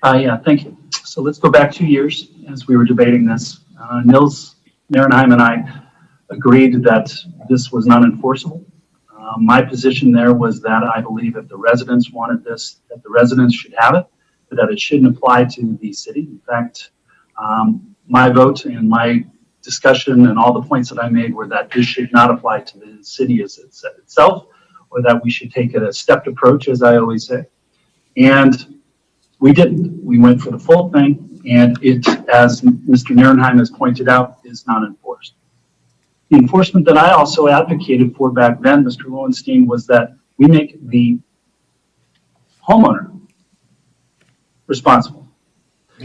Yeah, thank you. So let's go back 2 years as we were debating this. Nils Nierenheim and I agreed that this was not enforceable. My position there was that I believe if the residents wanted this, that the residents should have it, but that it shouldn't apply to the city. In fact, My vote and my discussion and all the points that I made were that this should not apply to the city as itself, or that we should take a stepped approach, as I always say. And we didn't. We went for the full thing, and it, as Mr. Nierenheim has pointed out, is not enforced. The enforcement that I also advocated for back then, Mr. Lowenstein, was that we make the homeowner responsible.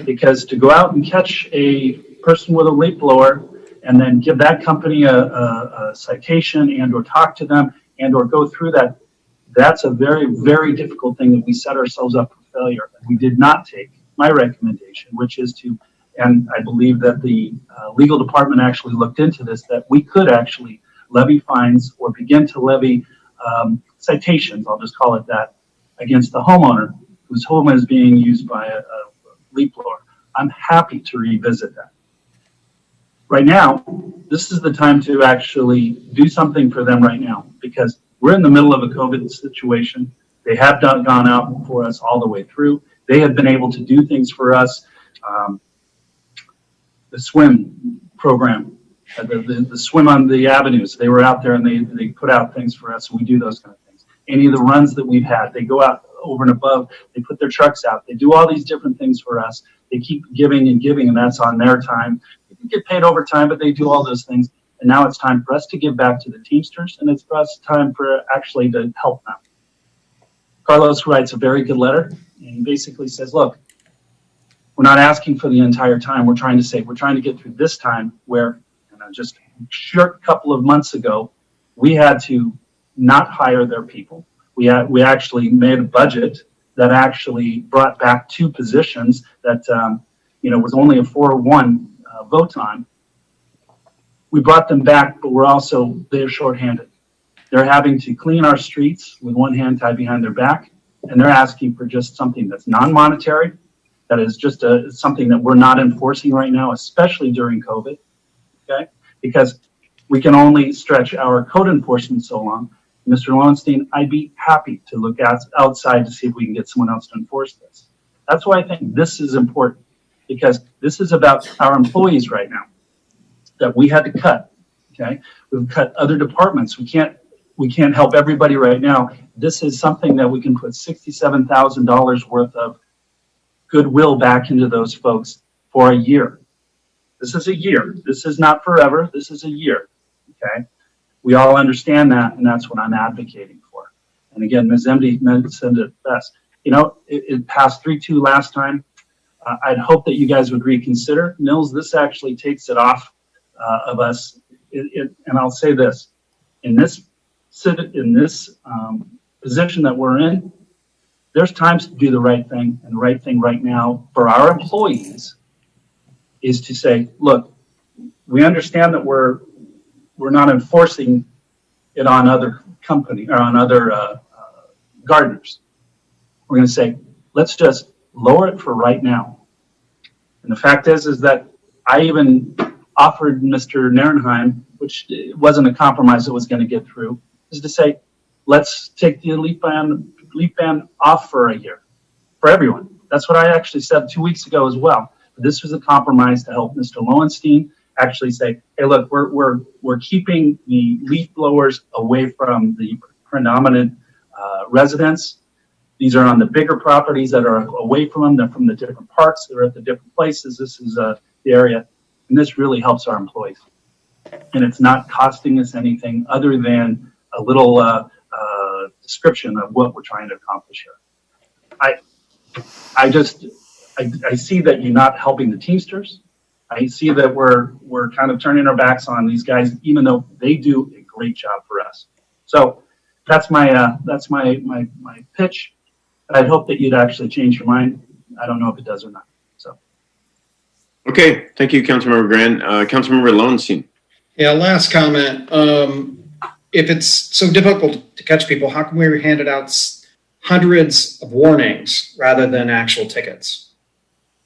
Because to go out and catch a person with a leaf blower and then give that company a citation and or talk to them and or go through that, that's a very, very difficult thing that we set ourselves up for failure. We did not take my recommendation, which is to, and I believe that the legal department actually looked into this, that we could actually levy fines or begin to levy citations, I'll just call it that, against the homeowner whose home is being used by a leaf blower. I'm happy to revisit that. Right now, this is the time to actually do something for them right now, because we're in the middle of a COVID situation. They have gone out for us all the way through. They have been able to do things for us. The swim program, the swim on the avenues, they were out there and they put out things for us. We do those kind of things. Any of the runs that we've had, they go out over and above. They put their trucks out. They do all these different things for us. They keep giving, and that's on their time. They can get paid overtime, but they do all those things. And now it's time for us to give back to the Teamsters, and it's for us time for actually to help them. Carlos writes a very good letter, and he basically says, look, we're not asking for the entire time. We're trying to get through this time where, just a short couple of months ago, we had to not hire their people. We actually made a budget that actually brought back 2 positions that, was only a 4-1 vote on. We brought them back, but they're shorthanded. They're having to clean our streets with one hand tied behind their back, and they're asking for just something that's non-monetary, that is just something that we're not enforcing right now, especially during COVID, okay? Because we can only stretch our code enforcement so long. Mr. Lowenstein, I'd be happy to look outside to see if we can get someone else to enforce this. That's why I think this is important, because this is about our employees right now that we had to cut, okay? We've cut other departments. We can't help everybody right now. This is something that we can put $67,000 worth of goodwill back into those folks for a year. This is a year. This is not forever. This is a year, okay? We all understand that, and that's what I'm advocating for. And again, Ms. MD said it best. It passed 3-2 last time. I'd hope that you guys would reconsider. Mills, this actually takes it off of us. And I'll say this: in this position that we're in, there's times to do the right thing, and the right thing right now for our employees is to say, look, we understand that we're not enforcing it on other company or on other gardeners. We're going to say, let's just lower it for right now. And the fact is that I even offered Mr. Nierenheim, which wasn't a compromise that was going to get through, is to say, let's take the leaf ban off for a year for everyone. That's what I actually said 2 weeks ago as well. But this was a compromise to help Mr. Lowenstein actually say, hey, look, we're keeping the leaf blowers away from the predominant residents. These are on the bigger properties that are away from them. They're from the different parks. They're at the different places. This is the area, and this really helps our employees. And it's not costing us anything other than a little description of what we're trying to accomplish here. I see that you're not helping the Teamsters. I see that we're kind of turning our backs on these guys, even though they do a great job for us. So that's my pitch. I'd hope that you'd actually change your mind. I don't know if it does or not. So. Okay, thank you, Councilmember Grand. Councilmember Lowenstein. Yeah, last comment. If it's so difficult to catch people, how come we handed out hundreds of warnings rather than actual tickets?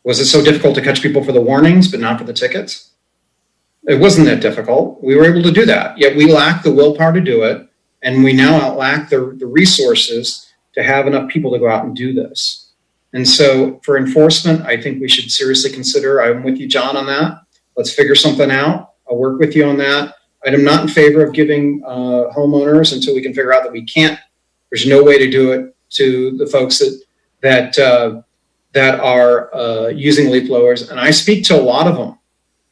Was it so difficult to catch people for the warnings but not for the tickets? It wasn't that difficult. We were able to do that, yet we lack the willpower to do it, and we now lack the resources to have enough people to go out and do this. And so for enforcement, I think we should seriously consider, I'm with you, John, on that. Let's figure something out. I'll work with you on that. I'm not in favor of giving homeowners until we can figure out that we can't. There's no way to do it to the folks that are using leaf blowers. And I speak to a lot of them,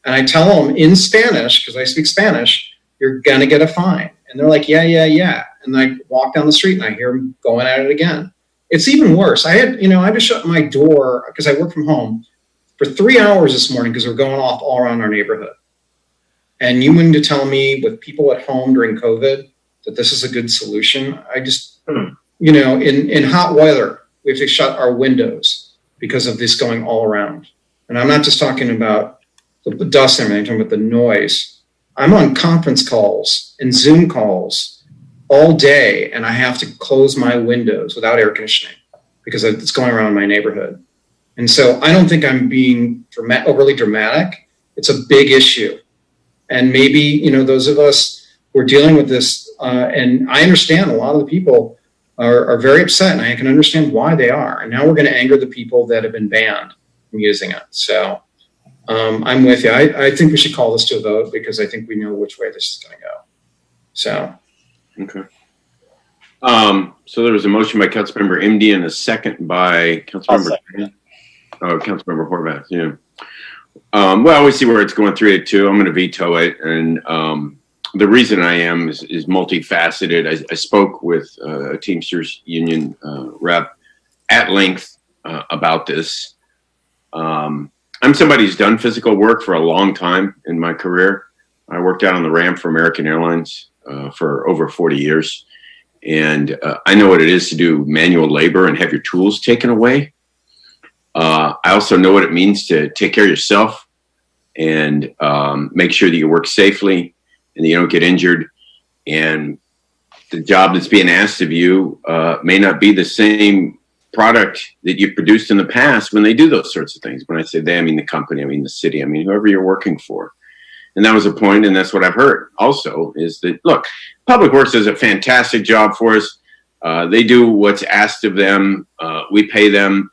and I tell them in Spanish, because I speak Spanish, you're gonna get a fine. And they're like, yeah, yeah, yeah. And I walk down the street and I hear them going at it again. It's even worse. I had to shut my door because I work from home for 3 hours this morning because they're going off all around our neighborhood. And you mean to tell me with people at home during COVID that this is a good solution? I just, in hot weather, we have to shut our windows because of this going all around. And I'm not just talking about the dust and everything, I'm talking about the noise. I'm on conference calls and Zoom calls all day, and I have to close my windows without air conditioning because it's going around my neighborhood. And so I don't think I'm being overly dramatic. It's a big issue. And maybe, those of us who are dealing with this, and I understand a lot of the people are very upset, and I can understand why they are. And now we're going to anger the people that have been banned from using it. So I'm with you. I think we should call this to a vote because I think we know which way this is going to go. So. Okay. So there was a motion by Councilmember MD and a second by Councilmember Horvath. Yeah. Well, we see where it's going through it too. I'm going to veto it, and the reason I am is multifaceted. I spoke with a Teamsters Union rep at length about this. I'm somebody who's done physical work for a long time in my career. I worked out on the ramp for American Airlines for over 40 years. And I know what it is to do manual labor and have your tools taken away. I also know what it means to take care of yourself and make sure that you work safely and that you don't get injured. And the job that's being asked of you may not be the same product that you produced in the past when they do those sorts of things. When I say they, I mean the company, I mean the city, I mean whoever you're working for. And that was a point, and that's what I've heard also, is that, look, Public Works does a fantastic job for us. They do what's asked of them. We pay them.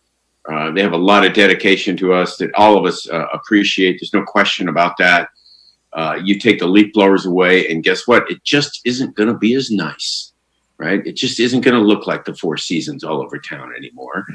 They have a lot of dedication to us that all of us appreciate. There's no question about that. You take the leaf blowers away, and guess what? It just isn't going to be as nice, right? It just isn't going to look like the Four Seasons all over town anymore.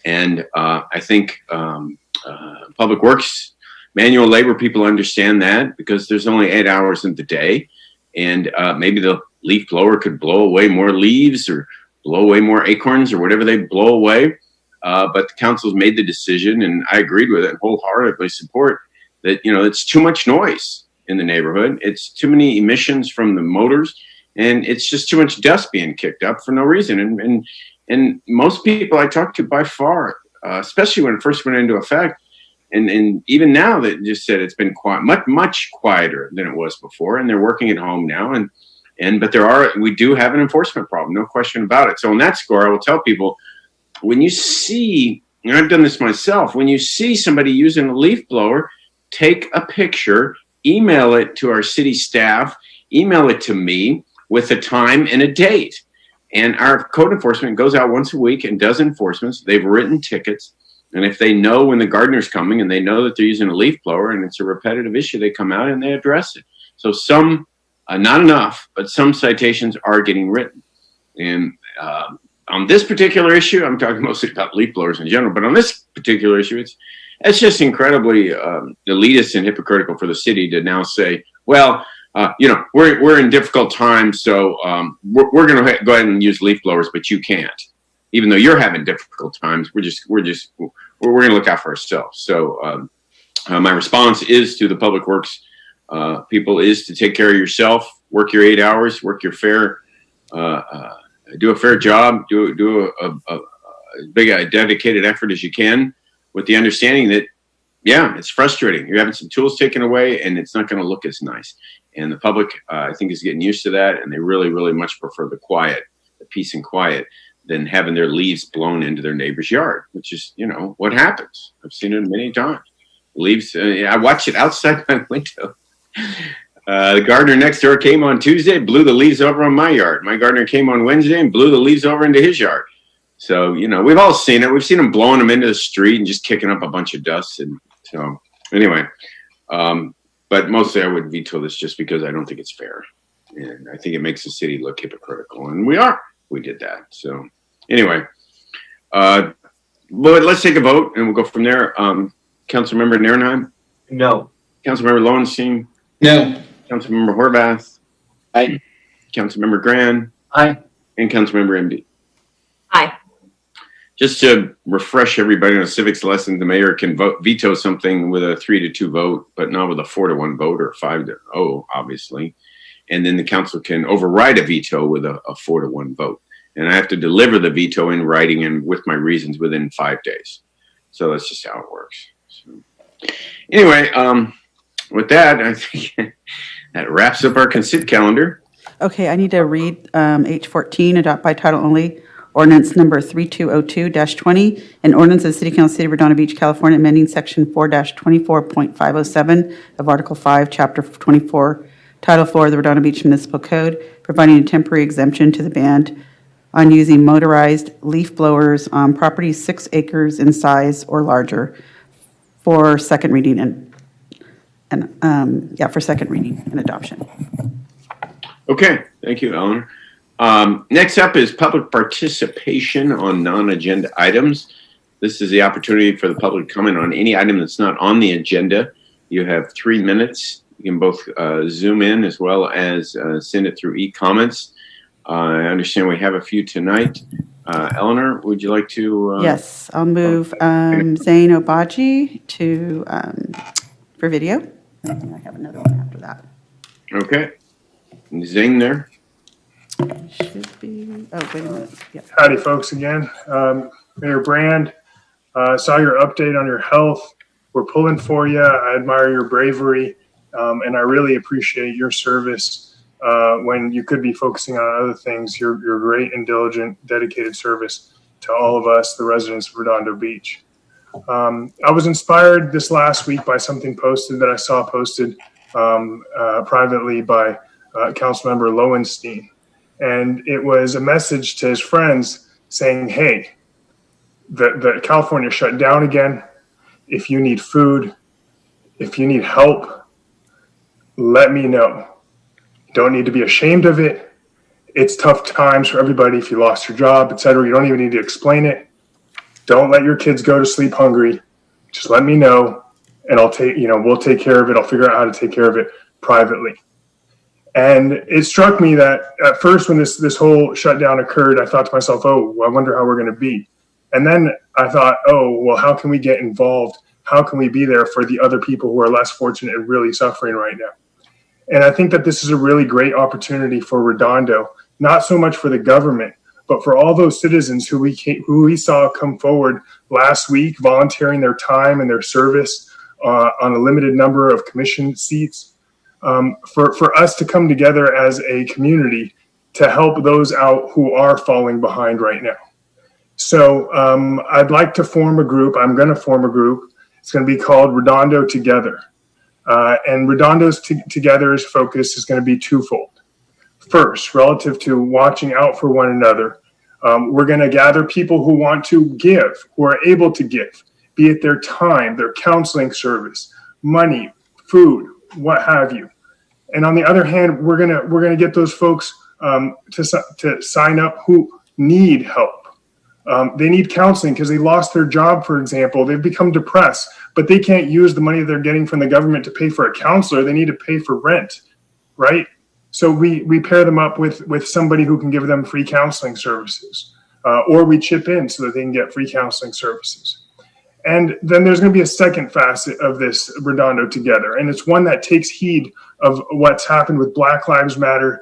And I think Public Works, manual labor people understand that because there's only 8 hours in the day, and maybe the leaf blower could blow away more leaves or blow away more acorns or whatever they blow away. But the council's made the decision, and I agreed with it and wholeheartedly support that, it's too much noise in the neighborhood. It's too many emissions from the motors, and it's just too much dust being kicked up for no reason. And most people I talked to by far, especially when it first went into effect, and even now that just said it's been quiet, much quieter than it was before, and they're working at home now. But we do have an enforcement problem, no question about it. So on that score, I will tell people, when you see, and I've done this myself, when you see somebody using a leaf blower, take a picture, email it to our city staff, email it to me with a time and a date. And our code enforcement goes out once a week and does enforcements. They've written tickets. And if they know when the gardener's coming and they know that they're using a leaf blower and it's a repetitive issue, they come out and they address it. So some, not enough, but some citations are getting written. And on this particular issue, I'm talking mostly about leaf blowers in general, but on this particular issue, it's just incredibly elitist and hypocritical for the city to now say, well, we're in difficult times, so we're going to go ahead and use leaf blowers, but you can't. Even though you're having difficult times, we're going to look out for ourselves. So my response is to the Public Works people is to take care of yourself, work your 8 hours, work your do a fair job, do a big dedicated effort as you can, with the understanding that, yeah, it's frustrating. You're having some tools taken away, and it's not going to look as nice. And the public, I think, is getting used to that, and they really, really much prefer the quiet, the peace and quiet, than having their leaves blown into their neighbor's yard, which is, what happens. I've seen it many times. Leaves, I watch it outside my window. The gardener next door came on Tuesday, blew the leaves over on my yard. My gardener came on Wednesday and blew the leaves over into his yard. So, we've all seen it. We've seen them blowing them into the street and just kicking up a bunch of dust. And so, anyway, but mostly I would veto this just because I don't think it's fair. And I think it makes the city look hypocritical. And we did that. So, anyway, but let's take a vote and we'll go from there. Councilmember Nierenheim? No. Councilmember Lowenstein? No. Councilmember Horvath? Aye. Councilmember Gran? Aye. And Councilmember MD? Aye. Just to refresh everybody on a civics lesson, the mayor can veto something with a 3-2 vote, but not with a 4-1 vote or 5-0, obviously. And then the council can override a veto with a 4-1 vote. And I have to deliver the veto in writing and with my reasons within 5 days. So that's just how it works. So, anyway, with that, I think that wraps up our consent calendar. Okay, I need to read H14, adopt by title only, ordinance number 3202-20, an ordinance of the City Council, City of Redondo Beach, California, amending section 4-24.507 of Article 5, Chapter 24, Title 4 of the Redondo Beach Municipal Code, providing a temporary exemption to the ban on using motorized leaf blowers on properties 6 acres in size or larger for second reading for second reading and adoption. Okay, thank you, Eleanor. Next up is public participation on non-agenda items. This is the opportunity for the public to comment on any item that's not on the agenda. You have 3 minutes. You can both zoom in as well as send it through e-comments. I understand we have a few tonight. Eleanor, would you like to? Yes, I'll move Zane Obaji to for video. And then I have another one after that. Okay. Zane there. Should be, oh, wait a minute. Yeah. Howdy, folks, again. Mayor Brand, saw your update on your health. We're pulling for you. I admire your bravery, and I really appreciate your service when you could be focusing on other things. Your great and diligent, dedicated service to all of us, the residents of Redondo Beach. I was inspired this last week by something posted that I saw posted privately by Councilmember Lowenstein. And it was a message to his friends saying, hey, the California shut down again. If you need food, if you need help, let me know. You don't need to be ashamed of it. It's tough times for everybody if you lost your job, etc. You don't even need to explain it. Don't let your kids go to sleep hungry. Just let me know and we'll take care of it. I'll figure out how to take care of it privately. And it struck me that at first when this whole shutdown occurred, I thought to myself, oh, I wonder how we're going to be. And then I thought, oh, well, how can we get involved? How can we be there for the other people who are less fortunate and really suffering right now? And I think that this is a really great opportunity for Redondo, not so much for the government, but for all those citizens who we saw come forward last week, volunteering their time and their service on a limited number of commission seats. For us to come together as a community to help those out who are falling behind right now. So I'd like to form a group. I'm going to form a group. It's going to be called Redondo Together. And Redondo's Together's focus is going to be twofold. First, relative to watching out for one another, we're going to gather people who want to give, who are able to give, be it their time, their counseling service, money, food, what have you. And on the other hand, we're gonna get those folks to sign up who need help. They need counseling because they lost their job, for example. They've become depressed, but they can't use the money they're getting from the government to pay for a counselor. They need to pay for rent, right? So we pair them up with somebody who can give them free counseling services, or we chip in so that they can get free counseling services. And then there's going to be a second facet of this Redondo Together, and it's one that takes heed of what's happened with Black Lives Matters,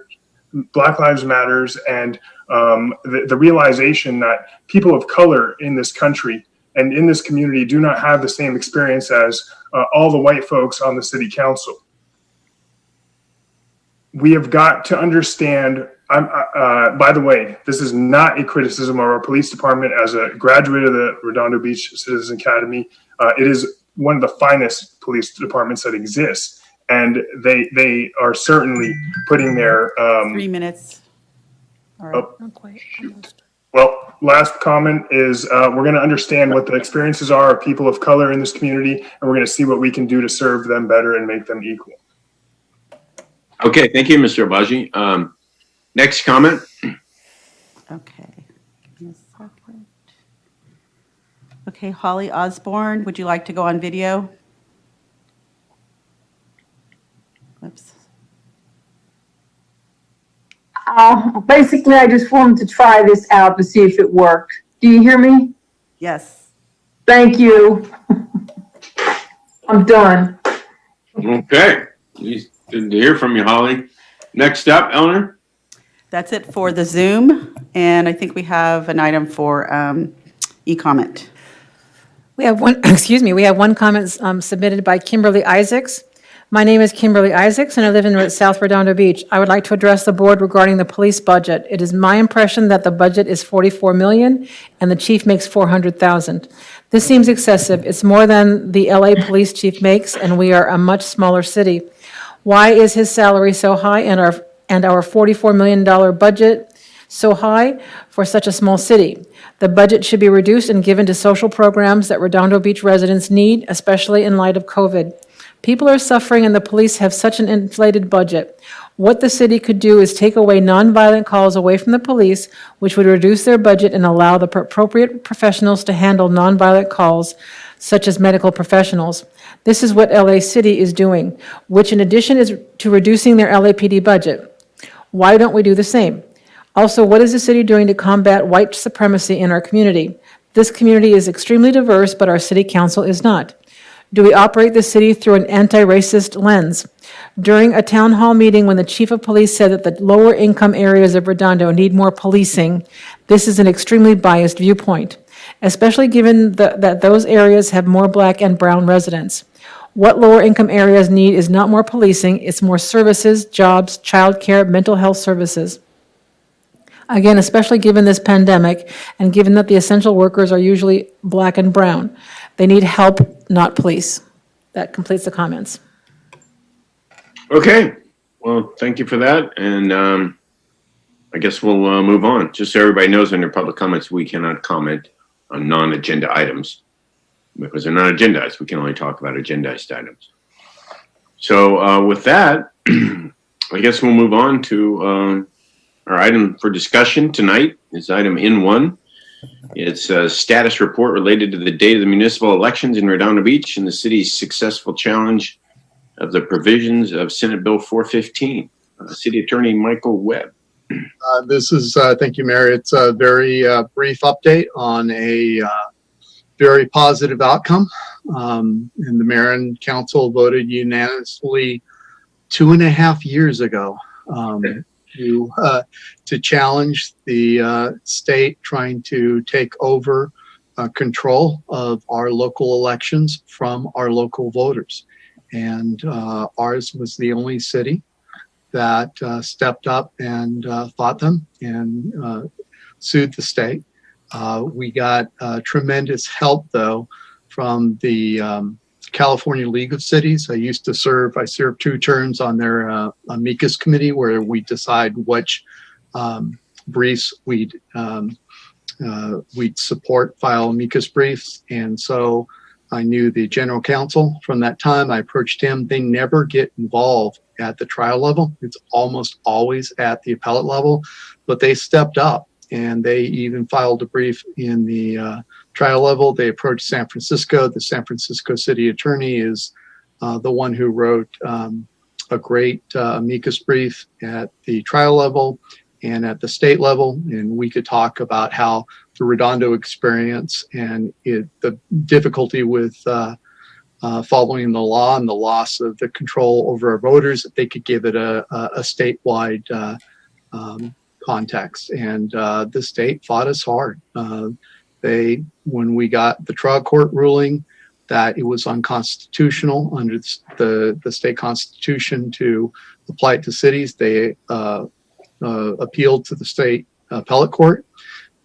and the realization that people of color in this country and in this community do not have the same experience as all the white folks on the city council. We have got to understand. By the way, this is not a criticism of our police department. As a graduate of the Redondo Beach Citizens Academy, it is one of the finest police departments that exists, and they are certainly putting their 3 minutes. All right. Not quite. Almost. Well, last comment is we're going to understand what the experiences are of people of color in this community, and we're going to see what we can do to serve them better and make them equal. Okay, thank you, Mr. Abaji. Next comment. Okay. Give me a second. Okay, Holly Osborne, would you like to go on video? Whoops. Basically, I just wanted to try this out to see if it worked. Do you hear me? Yes. Thank you. I'm done. Okay, good to hear from you, Holly. Next up, Eleanor. That's it for the Zoom, and I think we have an item for e-comment. We have one, excuse me, we have one comment submitted by Kimberly Isaacs. My name is Kimberly Isaacs, and I live in South Redondo Beach. I would like to address the board regarding the police budget. It is my impression that the budget is $44 million, and the chief makes $400,000. This seems excessive. It's more than the LA police chief makes, and we are a much smaller city. Why is his salary so high and our $44 million budget so high for such a small city? The budget should be reduced and given to social programs that Redondo Beach residents need, especially in light of COVID. People are suffering and the police have such an inflated budget. What the city could do is take away nonviolent calls away from the police, which would reduce their budget and allow the appropriate professionals to handle nonviolent calls, such as medical professionals. This is what LA City is doing, which in addition is to reducing their LAPD budget. Why don't we do the same? Also, what is the city doing to combat white supremacy in our community? This community is extremely diverse, but our city council is not. Do we operate the city through an anti-racist lens? During a town hall meeting when the chief of police said that the lower income areas of Redondo need more policing, this is an extremely biased viewpoint, especially given that those areas have more black and brown residents. What lower income areas need is not more policing, it's more services, jobs, childcare, mental health services. Again, especially given this pandemic and given that the essential workers are usually black and brown. They need help, not police. That completes the comments. Okay, well, thank you for that. And I guess we'll move on. Just so everybody knows, under public comments, we cannot comment on non-agenda items. Because they're not agendized, we can only talk about agendized items. So with that, I guess we'll move on to our item for discussion tonight. Is item N1. It's a status report related to the date of the municipal elections in Redondo Beach and the city's successful challenge of the provisions of Senate Bill 415. City Attorney Michael Webb. This is, thank you, Mayor. It's a very brief update on a very positive outcome. And the mayor and council voted unanimously 2.5 years ago to challenge the state trying to take over control of our local elections from our local voters. And ours was the only city that stepped up and fought them and sued the state. We got tremendous help, though, from the California League of Cities. I served 2 terms on their amicus committee where we decide which briefs we'd support, file amicus briefs. And so I knew the general counsel from that time. I approached him. They never get involved at the trial level. It's almost always at the appellate level, but they stepped up. And they even filed a brief in the trial level. They approached San Francisco. The San Francisco city attorney is the one who wrote a great amicus brief at the trial level and at the state level. And we could talk about how the Redondo experience and the difficulty with following the law and the loss of the control over our voters, that they could give it a statewide context. And the state fought us hard. When we got the trial court ruling that it was unconstitutional under the state constitution to apply it to cities, they appealed to the state appellate court.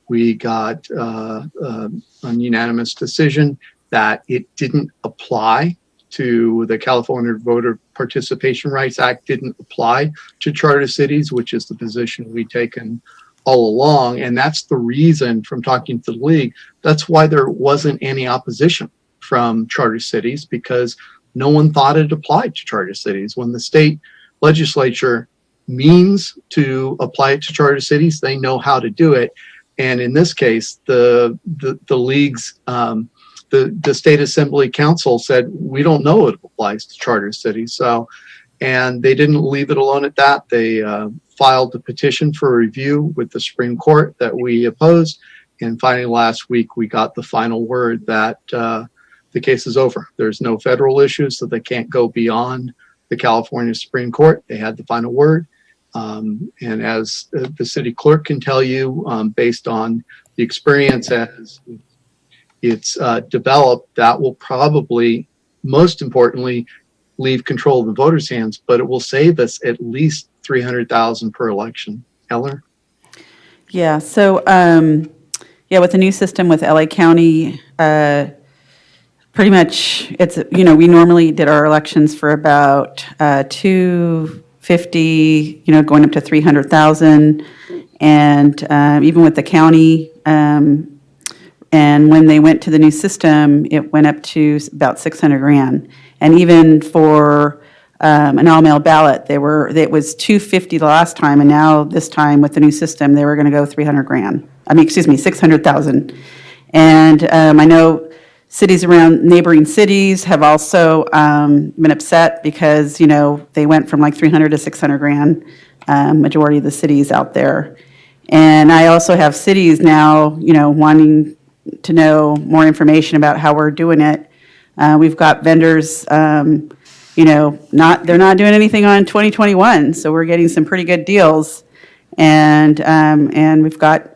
We got a unanimous decision that it didn't apply to the California Voter Participation Rights Act, didn't apply to charter cities, which is the position we'd taken all along. And that's the reason, from talking to the league, that's why there wasn't any opposition from charter cities, because no one thought it applied to charter cities. When the state legislature means to apply it to charter cities, they know how to do it. And in this case, the league's the state assembly council said, we don't know it applies to charter cities. So, and they didn't leave it alone at that. They filed the petition for review with the Supreme Court that we opposed. And finally, last week, we got the final word that the case is over. There's no federal issue, so they can't go beyond the California Supreme Court. They had the final word. And as the city clerk can tell you, based on the experience as it's developed, that will probably, most importantly, leave control of the voters' hands, but it will save us at least $300,000 per election. Eleanor? Yeah, so, with the new system with LA County, pretty much it's, we normally did our elections for about $250,000, going up to $300,000. And even with the county, and when they went to the new system, it went up to about $600,000. And even for an all-mail ballot, it was $250,000 the last time, and now this time with the new system, they were going to go $600,000. And I know cities around neighboring cities have also been upset because they went from like $300,000 to $600,000. Majority of the cities out there, and I also have cities now, wanting to know more information about how we're doing it. We've got vendors, they're not doing anything on 2021, so we're getting some pretty good deals, and we've got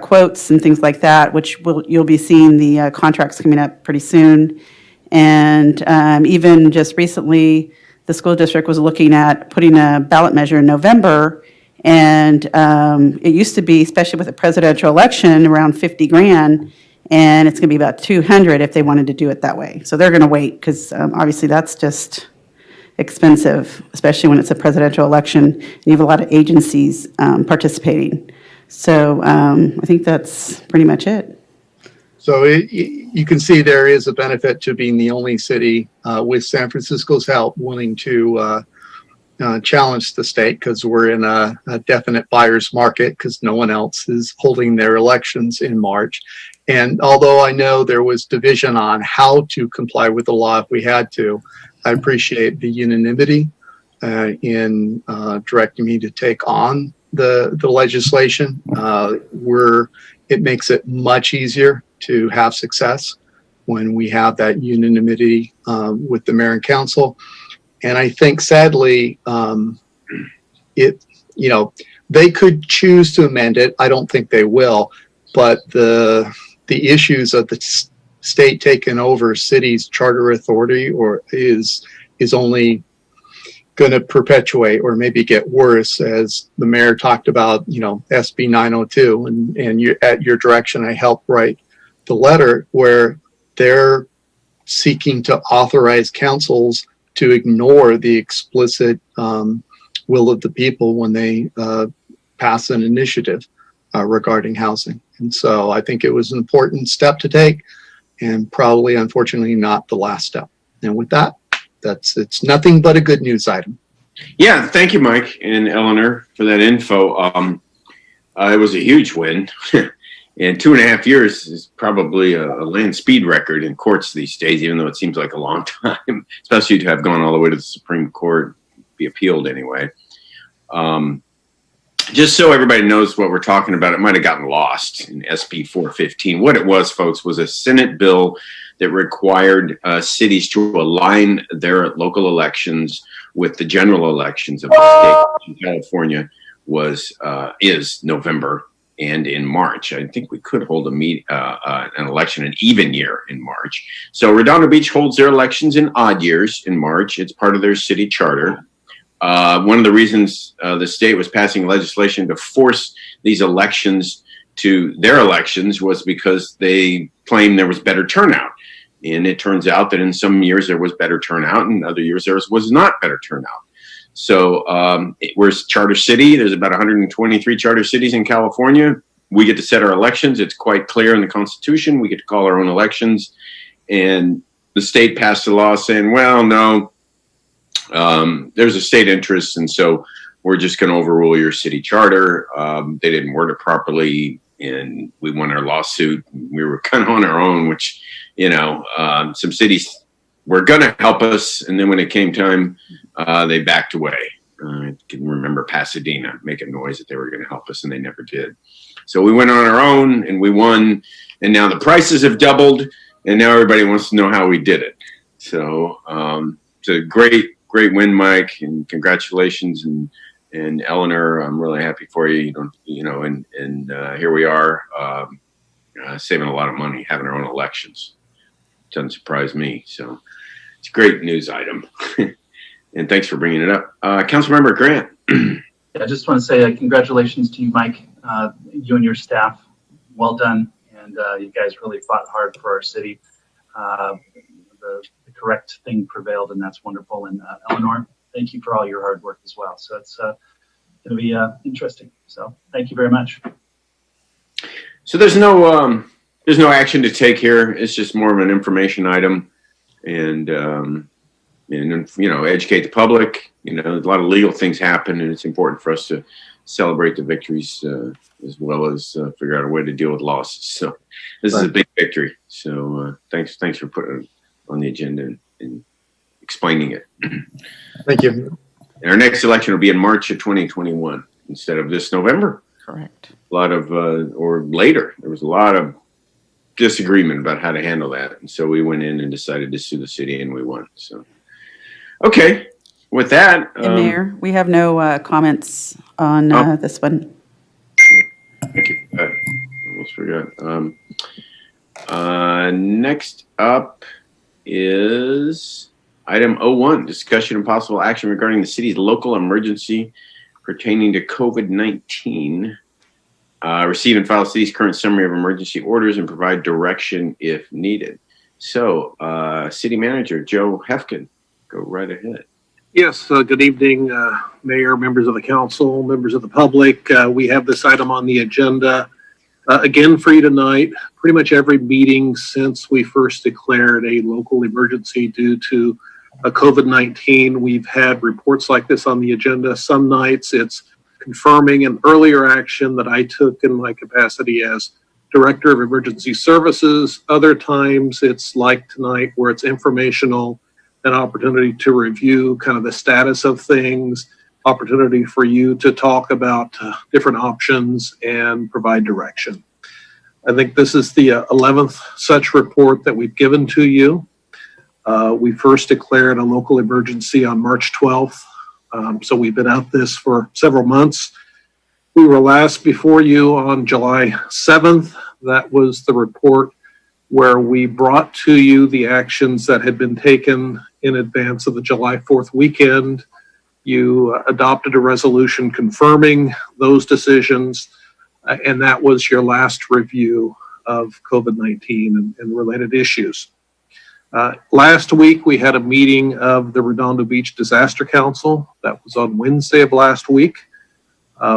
quotes and things like that, which you'll be seeing the contracts coming up pretty soon, and even just recently, the school district was looking at putting a ballot measure in November. And it used to be, especially with a presidential election, around $50,000, and it's going to be about $200,000 if they wanted to do it that way. So they're going to wait because obviously that's just expensive, especially when it's a presidential election and you have a lot of agencies participating. So I think that's pretty much it. So you can see there is a benefit to being the only city with San Francisco's help willing to challenge the state, because we're in a definite buyer's market because no one else is holding their elections in March. And although I know there was division on how to comply with the law if we had to, I appreciate the unanimity in directing me to take on the legislation. It makes it much easier to have success when we have that unanimity with the mayor and council. And I think, sadly, they could choose to amend it. I don't think they will, but the issues of the state taking over cities' charter authority is only going to perpetuate or maybe get worse, as the mayor talked about, SB 902, and at your direction, I helped write the letter where they're seeking to authorize councils to ignore the explicit will of the people when they pass an initiative regarding housing. And so I think it was an important step to take, and probably, unfortunately, not the last step. And with that, it's nothing but a good news item. Yeah, thank you, Mike and Eleanor, for that info. It was a huge win. And 2.5 years is probably a land speed record in courts these days, even though it seems like a long time, especially to have gone all the way to the Supreme Court, be appealed anyway. Just so everybody knows what we're talking about, it might have gotten lost in SB 415. What it was, folks, was a Senate bill that required cities to align their local elections with the general elections of the state. In California is November and in March. I think we could hold an election an even year in March. So Redondo Beach holds their elections in odd years in March. It's part of their city charter. One of the reasons the state was passing legislation to force these elections to their elections was because they claimed there was better turnout. And it turns out that in some years there was better turnout, and other years there was not better turnout. So we're a charter city. There's about 123 charter cities in California. We get to set our elections. It's quite clear in the Constitution. We get to call our own elections. And the state passed a law saying, well, no, there's a state interest, and so we're just going to overrule your city charter. They didn't word it properly, and we won our lawsuit. We were kind of on our own, which, some cities were going to help us, and then when it came time, they backed away. I can remember Pasadena making noise that they were going to help us, and they never did. So we went on our own, and we won, and now the prices have doubled, and now everybody wants to know how we did it. So it's a great win, Mike, and congratulations. And Eleanor, I'm really happy for you. And here we are, saving a lot of money, having our own elections. Doesn't surprise me. So it's a great news item. And thanks for bringing it up. Councilmember Grant. I just want to say congratulations to you, Mike, you and your staff. Well done. And you guys really fought hard for our city. The correct thing prevailed, and that's wonderful. And Eleanor, thank you for all your hard work as well. So it's going to be interesting. So thank you very much. So there's no action to take here. It's just more of an information item, and educate the public. A lot of legal things happen, and it's important for us to celebrate the victories as well as figure out a way to deal with losses. So this is a big victory. So thanks for putting it on the agenda and explaining it. Thank you. And our next election will be in March of 2021 instead of this November. Correct. A lot of, or later, there was a lot of disagreement about how to handle that. And so we went in and decided to sue the city, and we won. So, okay. With that. And Mayor, we have no comments on this one. Thank you. I almost forgot. Next up is item 01, discussion and possible action regarding the city's local emergency pertaining to COVID-19. Receive and file city's current summary of emergency orders and provide direction if needed. So, City Manager Joe Hefkin, go right ahead. Yes, good evening, Mayor, members of the council, members of the public. We have this item on the agenda again for you tonight. Pretty much every meeting since we first declared a local emergency due to COVID-19, we've had reports like this on the agenda. Some nights it's confirming an earlier action that I took in my capacity as Director of Emergency Services. Other times it's like tonight where it's informational, an opportunity to review kind of the status of things, opportunity for you to talk about different options and provide direction. I think this is the 11th such report that we've given to you. We first declared a local emergency on March 12th. So we've been at this for several months. We were last before you on July 7th. That was the report where we brought to you the actions that had been taken in advance of the July 4th weekend. You adopted a resolution confirming those decisions, and that was your last review of COVID-19 and related issues. Last week, we had a meeting of the Redondo Beach Disaster Council. That was on Wednesday of last week.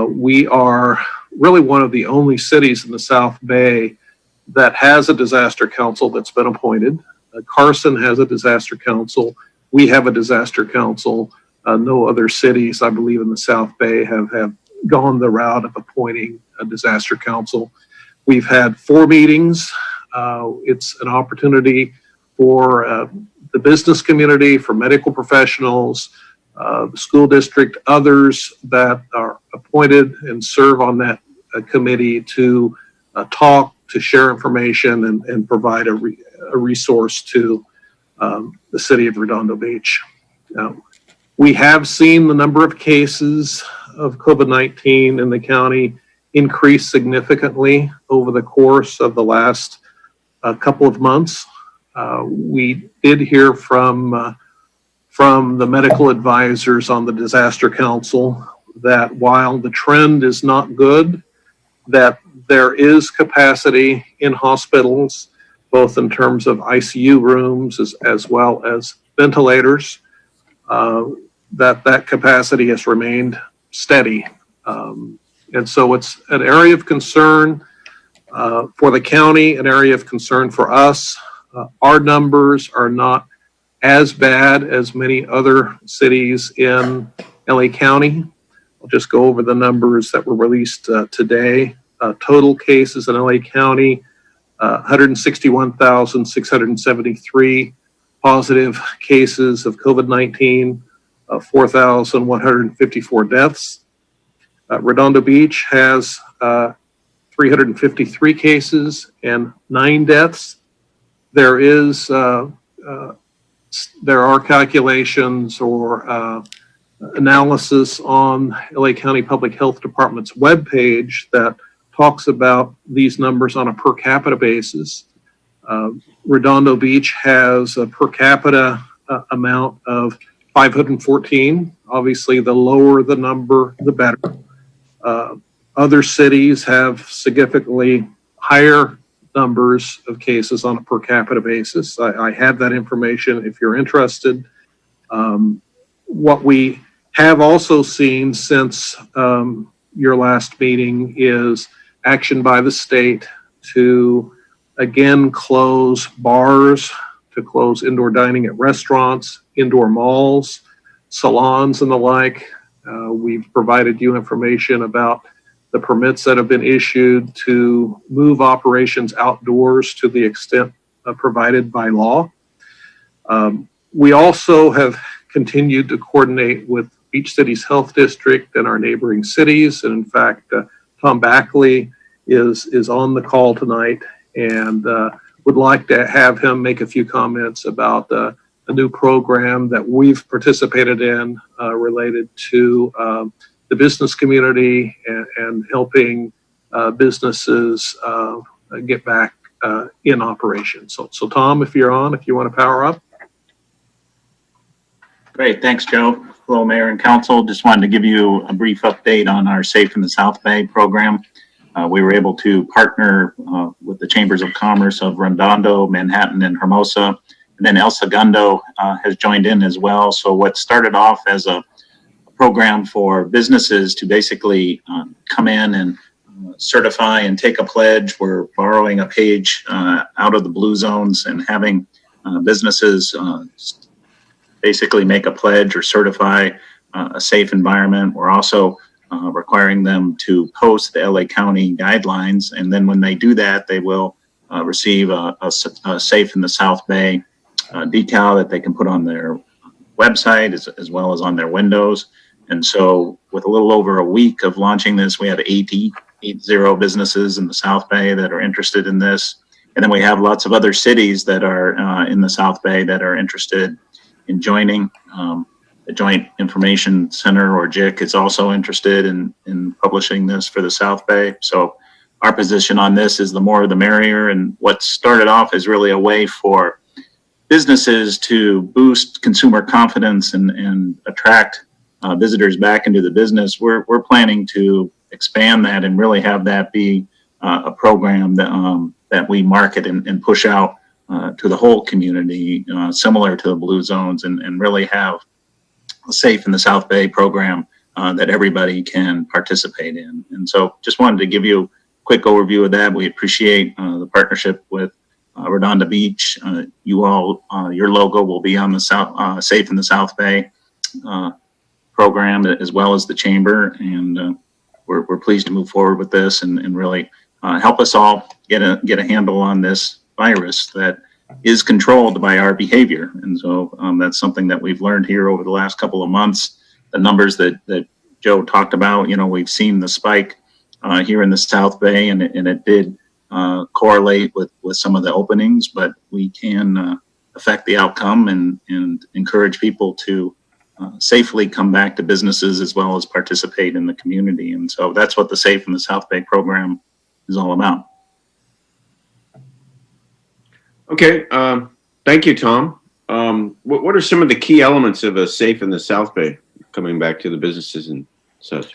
We are really one of the only cities in the South Bay that has a disaster council that's been appointed. Carson has a disaster council. We have a disaster council. No other cities, I believe, in the South Bay have gone the route of appointing a disaster council. We've had 4 meetings. It's an opportunity for the business community, for medical professionals, the school district, others that are appointed and serve on that committee to talk, to share information and provide a resource to the city of Redondo Beach. We have seen the number of cases of COVID-19 in the county increase significantly over the course of the last couple of months. We did hear from the medical advisors on the disaster council that while the trend is not good, that there is capacity in hospitals, both in terms of ICU rooms as well as ventilators. that capacity has remained steady. And so it's an area of concern for the county, an area of concern for us. Our numbers are not as bad as many other cities in LA County. I'll just go over the numbers that were released today. Total cases in LA County, 161,673 positive cases of COVID-19, 4,154 deaths. Redondo Beach has 353 cases and 9 deaths. There are calculations or analysis on LA County Public Health Department's webpage that talks about these numbers on a per capita basis. Redondo Beach has a per capita amount of 514. Obviously, the lower the number, the better. Other cities have significantly higher numbers of cases on a per capita basis. I have that information if you're interested. What we have also seen since your last meeting is action by the state to again close bars, to close indoor dining at restaurants, indoor malls, salons, and the like. We've provided you information about the permits that have been issued to move operations outdoors to the extent provided by law. We also have continued to coordinate with each city's health district and our neighboring cities. And in fact, Tom Backley is on the call tonight and would like to have him make a few comments about a new program that we've participated in related to the business community and helping businesses get back in operation. So Tom, if you're on, if you want to power up. Great, thanks, Joe. Hello, Mayor and Council. Just wanted to give you a brief update on our Safe in the South Bay program. We were able to partner with the Chambers of Commerce of Redondo, Manhattan, and Hermosa. And then El Segundo has joined in as well. So what started off as a program for businesses to basically come in and certify and take a pledge. We're borrowing a page out of the blue zones and having businesses basically make a pledge or certify a safe environment. We're also requiring them to post the LA County guidelines. And then when they do that, they will receive a Safe in the South Bay decal that they can put on their website as well as on their windows. And so with a little over a week of launching this, we have 80 businesses in the South Bay that are interested in this. And then we have lots of other cities that are in the South Bay that are interested in joining. The Joint Information Center, or JIC, is also interested in publishing this for the South Bay. So our position on this is the more the merrier. And what started off as really a way for businesses to boost consumer confidence and attract visitors back into the business, we're planning to expand that and really have that be a program that we market and push out to the whole community, similar to the Blue Zones, and really have a Safe in the South Bay program that everybody can participate in. And so just wanted to give you a quick overview of that. We appreciate the partnership with Redondo Beach. You all, your logo will be on the Safe in the South Bay program, as well as the chamber, and we're pleased to move forward with this and really help us all get a handle on this virus that is controlled by our behavior. And so that's something that we've learned here over the last couple of months. The numbers that Joe talked about, we've seen the spike here in the South Bay, and it did correlate with some of the openings, but we can affect the outcome and encourage people to safely come back to businesses as well as participate in the community. And so that's what the Safe in the South Bay program is all about. Okay, thank you, Tom. What are some of the key elements of a Safe in the South Bay, coming back to the businesses and such?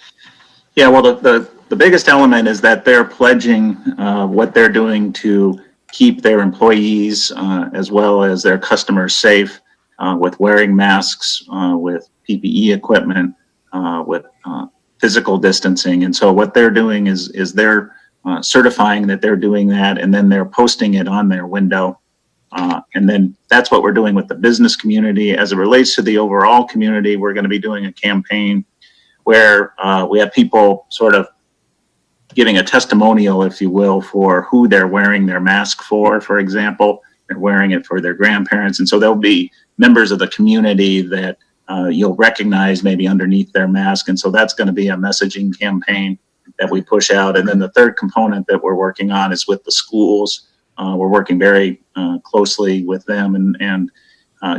Yeah, well, the biggest element is that they're pledging what they're doing to keep their employees as well as their customers safe. with wearing masks, with PPE equipment, with physical distancing. And so what they're doing is they're certifying that they're doing that, and then they're posting it on their window. And then that's what we're doing with the business community. As it relates to the overall community, we're going to be doing a campaign where we have people sort of giving a testimonial, if you will, for who they're wearing their mask for example. They're wearing it for their grandparents. And so there'll be members of the community that you'll recognize maybe underneath their mask. And so that's going to be a messaging campaign that we push out. And then the third component that we're working on is with the schools. We're working very closely with them, and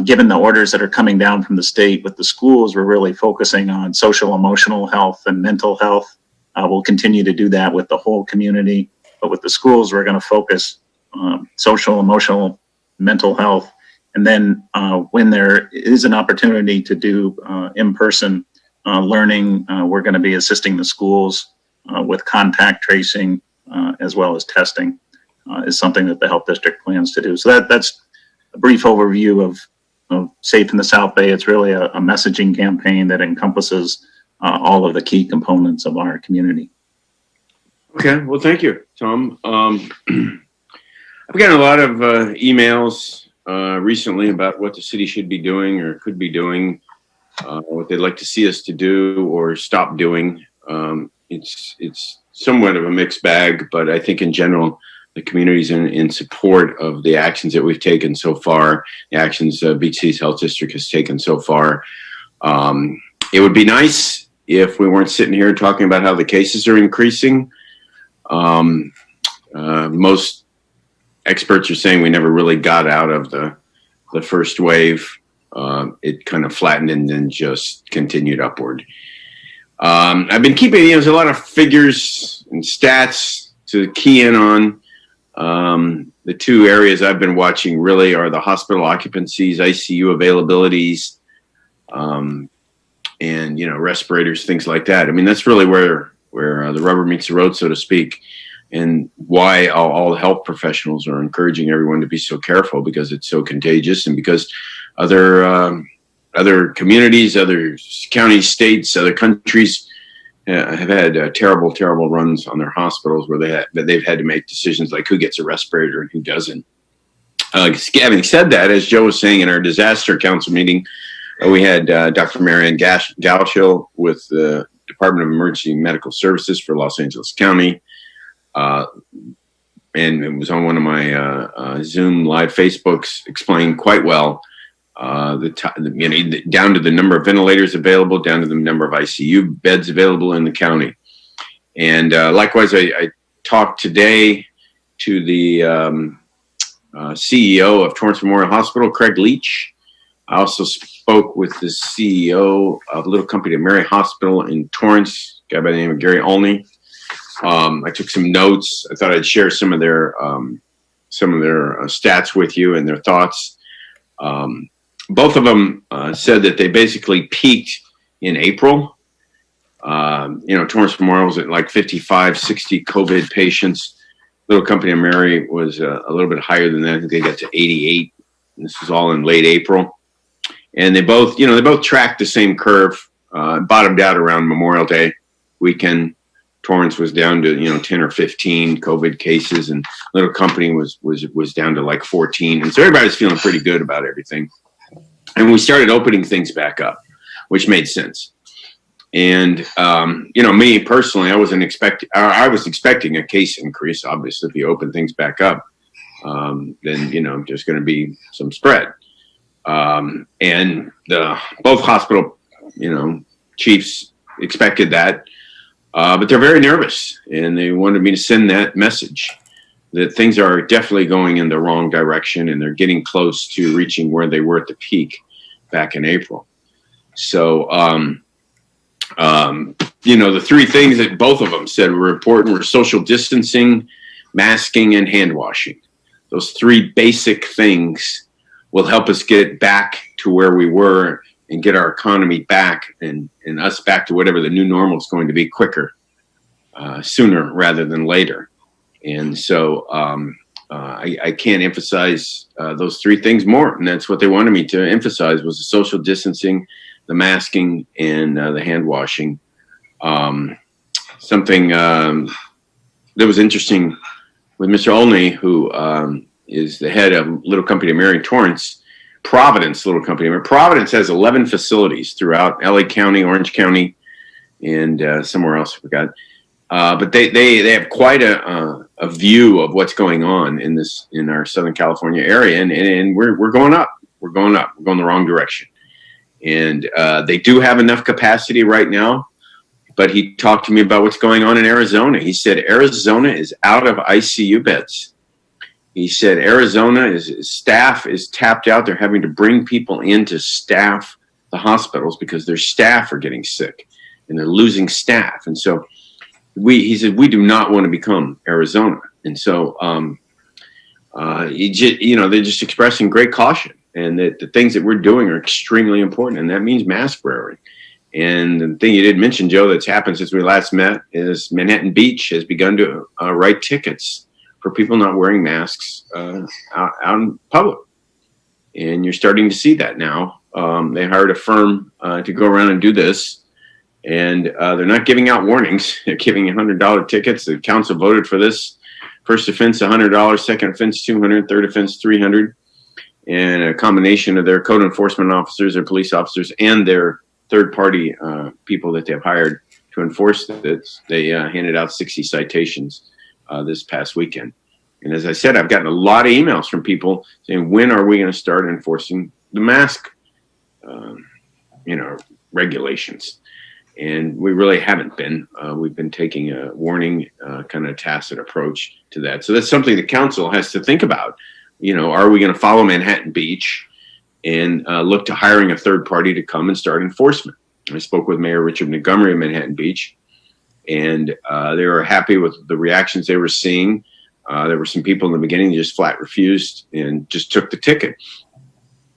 given the orders that are coming down from the state with the schools, we're really focusing on social emotional health and mental health. We'll continue to do that with the whole community, but with the schools, we're going to focus social, emotional, mental health. And then when there is an opportunity to do in-person learning, we're going to be assisting the schools with contact tracing as well as testing. Is something that the health district plans to do. So that's a brief overview of Safe in the South Bay. It's really a messaging campaign that encompasses all of the key components of our community. Okay, well, thank you, Tom. I've gotten a lot of emails recently about what the city should be doing or could be doing, what they'd like to see us to do or stop doing. It's somewhat of a mixed bag, but I think in general, the community's in support of the actions that we've taken so far, the actions Beach City's Health District has taken so far. It would be nice if we weren't sitting here talking about how the cases are increasing. Most experts are saying we never really got out of the first wave. It kind of flattened and then just continued upward. I've been keeping, there's a lot of figures and stats to key in on. The two areas I've been watching really are the hospital occupancies, ICU availabilities, and, respirators, things like that. I mean, that's really where the rubber meets the road, so to speak, and why all the health professionals are encouraging everyone to be so careful, because it's so contagious, and because other communities, other counties, states, other countries have had terrible, terrible runs on their hospitals where they've had to make decisions like who gets a respirator and who doesn't. Having said that, as Joe was saying in our disaster council meeting, we had Dr. Marianne Gaucho with the Department of Emergency Medical Services for Los Angeles County. And it was on one of my Zoom live Facebooks, explained quite well down to the number of ventilators available, down to the number of ICU beds available in the county. And likewise, I talked today to the CEO of Torrance Memorial Hospital, Craig Leach. I also spoke with the CEO of a little company, Mary Hospital in Torrance, a guy by the name of Gary Olney. I took some notes. I thought I'd share some of their stats with you and their thoughts. Both of them said that they basically peaked in April. Torrance Memorial was at like 55, 60 COVID patients. Little company of Mary was a little bit higher than that. I think they got to 88. And this was all in late April. And they both tracked the same curve, bottomed out around Memorial Day weekend. Torrance was down to 10 or 15 COVID cases, and little company was down to like 14. And so everybody's feeling pretty good about everything. And we started opening things back up, which made sense. And me personally, I was expecting a case increase. Obviously, if you open things back up, then there's going to be some spread. And both hospital chiefs expected that, but they're very nervous, and they wanted me to send that message that things are definitely going in the wrong direction, and they're getting close to reaching where they were at the peak back in April. So, the three things that both of them said were important were social distancing, masking, and hand washing. Those three basic things will help us get back to where we were and get our economy back and us back to whatever the new normal is going to be quicker, sooner rather than later. And so I can't emphasize those three things more, and that's what they wanted me to emphasize was the social distancing, the masking, and the hand washing. Something that was interesting with Mr. Olney, who is the head of Little Company of Mary Torrance, Providence Little Company. Providence has 11 facilities throughout LA County, Orange County, and somewhere else I forgot. But they have quite a view of what's going on in our Southern California area, and we're going up. We're going up. We're going the wrong direction. And they do have enough capacity right now. But he talked to me about what's going on in Arizona. He said Arizona is out of ICU beds. He said Arizona's staff is tapped out. They're having to bring people in to staff the hospitals because their staff are getting sick and they're losing staff. And so he said, we do not want to become Arizona. And so, they're just expressing great caution, and that the things that we're doing are extremely important. And that means mask wearing. And the thing you didn't mention, Joe, that's happened since we last met is Manhattan Beach has begun to write tickets for people not wearing masks out in public. And you're starting to see that now. They hired a firm to go around and do this. And they're not giving out warnings. They're giving $100 tickets. The council voted for this. First offense, $100. Second offense, $200. Third offense, $300. And a combination of their code enforcement officers, their police officers, and their third-party people that they've hired to enforce this. They handed out 60 citations this past weekend. And as I said, I've gotten a lot of emails from people saying, when are we going to start enforcing the mask, regulations? And we really haven't been. We've been taking a warning, kind of tacit approach to that. So that's something the council has to think about. Are we going to follow Manhattan Beach and look to hiring a third party to come and start enforcement? I spoke with Mayor Richard Montgomery of Manhattan Beach, and they were happy with the reactions they were seeing. There were some people in the beginning that just flat refused and just took the ticket.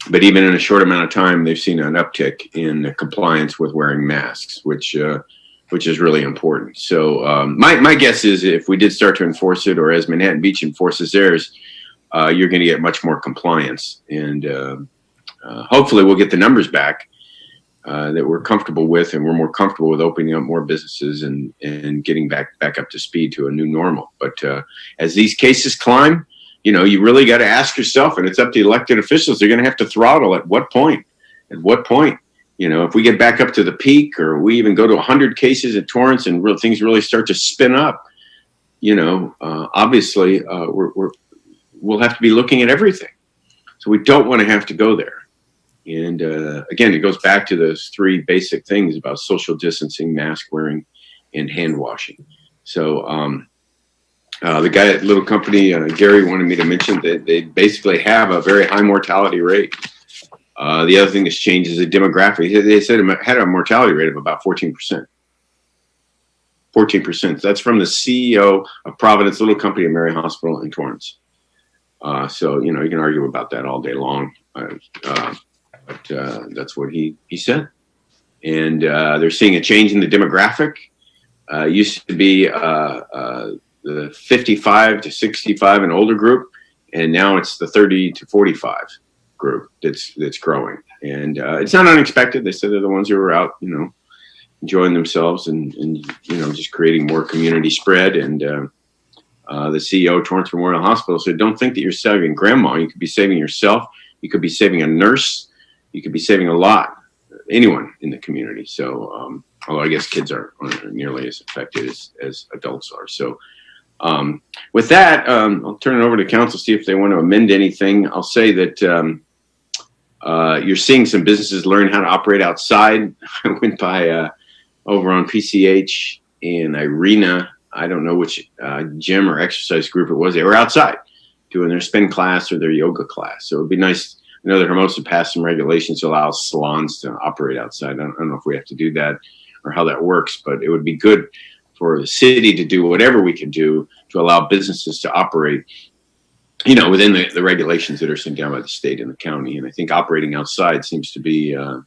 But even in a short amount of time, they've seen an uptick in the compliance with wearing masks, which is really important. So my guess is if we did start to enforce it, or as Manhattan Beach enforces theirs, you're going to get much more compliance. And hopefully we'll get the numbers back that we're comfortable with, and we're more comfortable with opening up more businesses and getting back up to speed to a new normal. But as these cases climb, you really got to ask yourself, and it's up to elected officials, they're going to have to throttle at what point? At what point? If we get back up to the peak, or we even go to 100 cases at Torrance and things really start to spin up, obviously we'll have to be looking at everything. So we don't want to have to go there. And again, it goes back to those three basic things about social distancing, mask wearing, and hand washing. So the guy at Little Company, Gary, wanted me to mention that they basically have a very high mortality rate. The other thing that's changed is the demographic. They said it had a mortality rate of about 14%. 14%. That's from the CEO of Providence Little Company of Mary Hospital in Torrance. So, you can argue about that all day long. But that's what he said. And they're seeing a change in the demographic. It used to be the 55 to 65 and older group, and now it's the 30 to 45 group that's growing. And it's not unexpected. They said they're the ones who are out, enjoying themselves and just creating more community spread. And the CEO of Torrance Memorial Hospital said, don't think that you're saving grandma. You could be saving yourself. You could be saving a nurse. You could be saving a lot, anyone in the community. So, although I guess kids aren't nearly as affected as adults are. So with that, I'll turn it over to council, see if they want to amend anything. I'll say that you're seeing some businesses learn how to operate outside. I went by over on PCH in Irina. I don't know which gym or exercise group it was. They were outside doing their spin class or their yoga class. So it'd be nice. I know that Hermosa passed some regulations to allow salons to operate outside. I don't know if we have to do that or how that works, but it would be good for the city to do whatever we can do to allow businesses to operate, within the regulations that are sent down by the state and the county. And I think operating outside seems to be a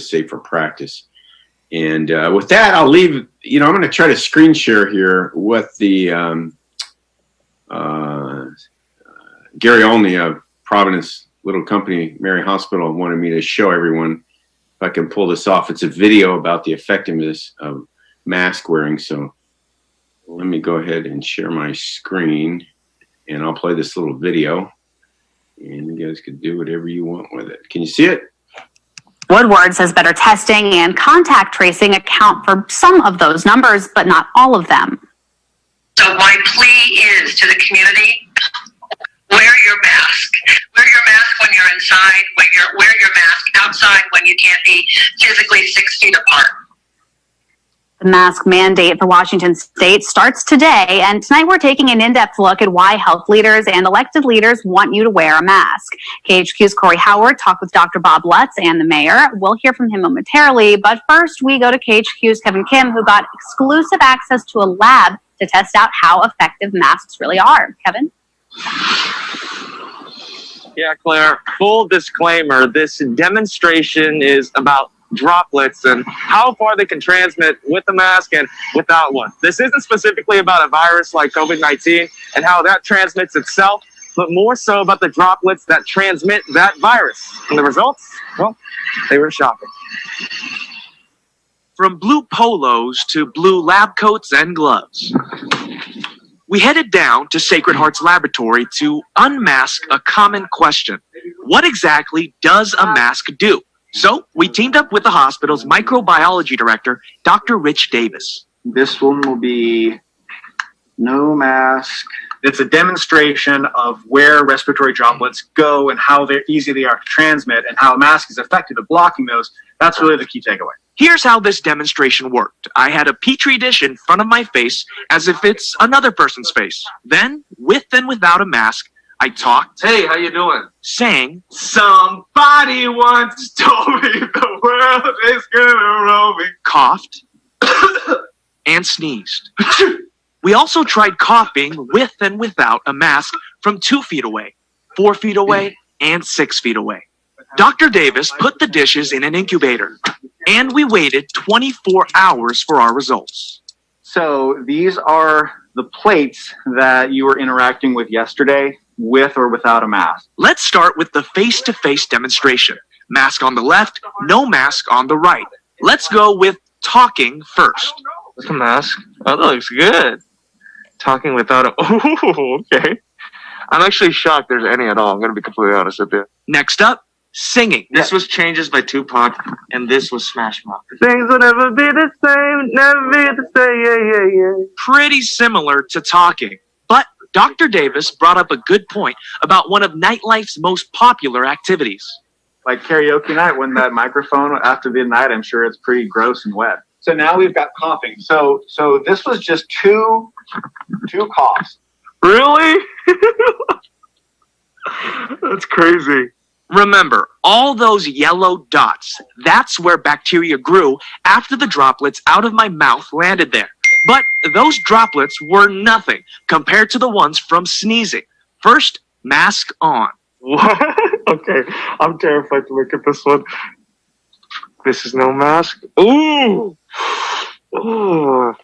safer practice. And with that, I'll leave. I'm going to try to screen share here what the Gary Olney of Providence Little Company, Mary Hospital, wanted me to show everyone if I can pull this off. It's a video about the effectiveness of mask wearing. So let me go ahead and share my screen, and I'll play this little video, and you guys can do whatever you want with it. Can you see it? Woodward says better testing and contact tracing account for some of those numbers, but not all of them. So my plea is to the community, wear your mask. Wear your mask when you're inside, wear your mask outside when you can't be physically 6 feet apart. The mask mandate for Washington State starts today, and tonight we're taking an in-depth look at why health leaders and elected leaders want you to wear a mask. KHQ's Corey Howard talked with Dr. Bob Lutz and the mayor. We'll hear from him momentarily, but first we go to KHQ's Kevin Kim, who got exclusive access to a lab to test out how effective masks really are. Kevin? Yeah, Claire, full disclaimer, this demonstration is about droplets and how far they can transmit with a mask and without one. This isn't specifically about a virus like COVID-19 and how that transmits itself, but more so about the droplets that transmit that virus. And the results, well, they were shocking. From blue polos to blue lab coats and gloves, we headed down to Sacred Heart's laboratory to unmask a common question. What exactly does a mask do? So we teamed up with the hospital's microbiology director, Dr. Rich Davis. This one will be no mask. It's a demonstration of where respiratory droplets go and how easy they are to transmit and how a mask is effective at blocking those. That's really the key takeaway. Here's how this demonstration worked. I had a petri dish in front of my face as if it's another person's face. Then, with and without a mask, I talked. Hey, how you doing? Sang. Somebody once told me the world is gonna roll me. Coughed. And sneezed. We also tried coughing with and without a mask from 2 feet away, 4 feet away, and 6 feet away. Dr. Davis put the dishes in an incubator, and we waited 24 hours for our results. So these are the plates that you were interacting with yesterday, with or without a mask. Let's start with the face-to-face demonstration. Mask on the left, no mask on the right. Let's go with talking first. What's a mask? Oh, that looks good. Talking without a... Oh, okay. I'm actually shocked there's any at all. I'm going to be completely honest with you. Next up, singing. This was Changes by Tupac, and this was Smash Mouth. Things will never be the same, never be the same, yeah. Pretty similar to talking. But Dr. Davis brought up a good point about one of nightlife's most popular activities. Like karaoke night, when that microphone after the night, I'm sure it's pretty gross and wet. So now we've got coughing. So this was just two coughs. Really? That's crazy. Remember, all those yellow dots, that's where bacteria grew after the droplets out of my mouth landed there. But those droplets were nothing compared to the ones from sneezing. First, mask on. What? Okay, I'm terrified to look at this one. This is no mask. Ooh! Oh,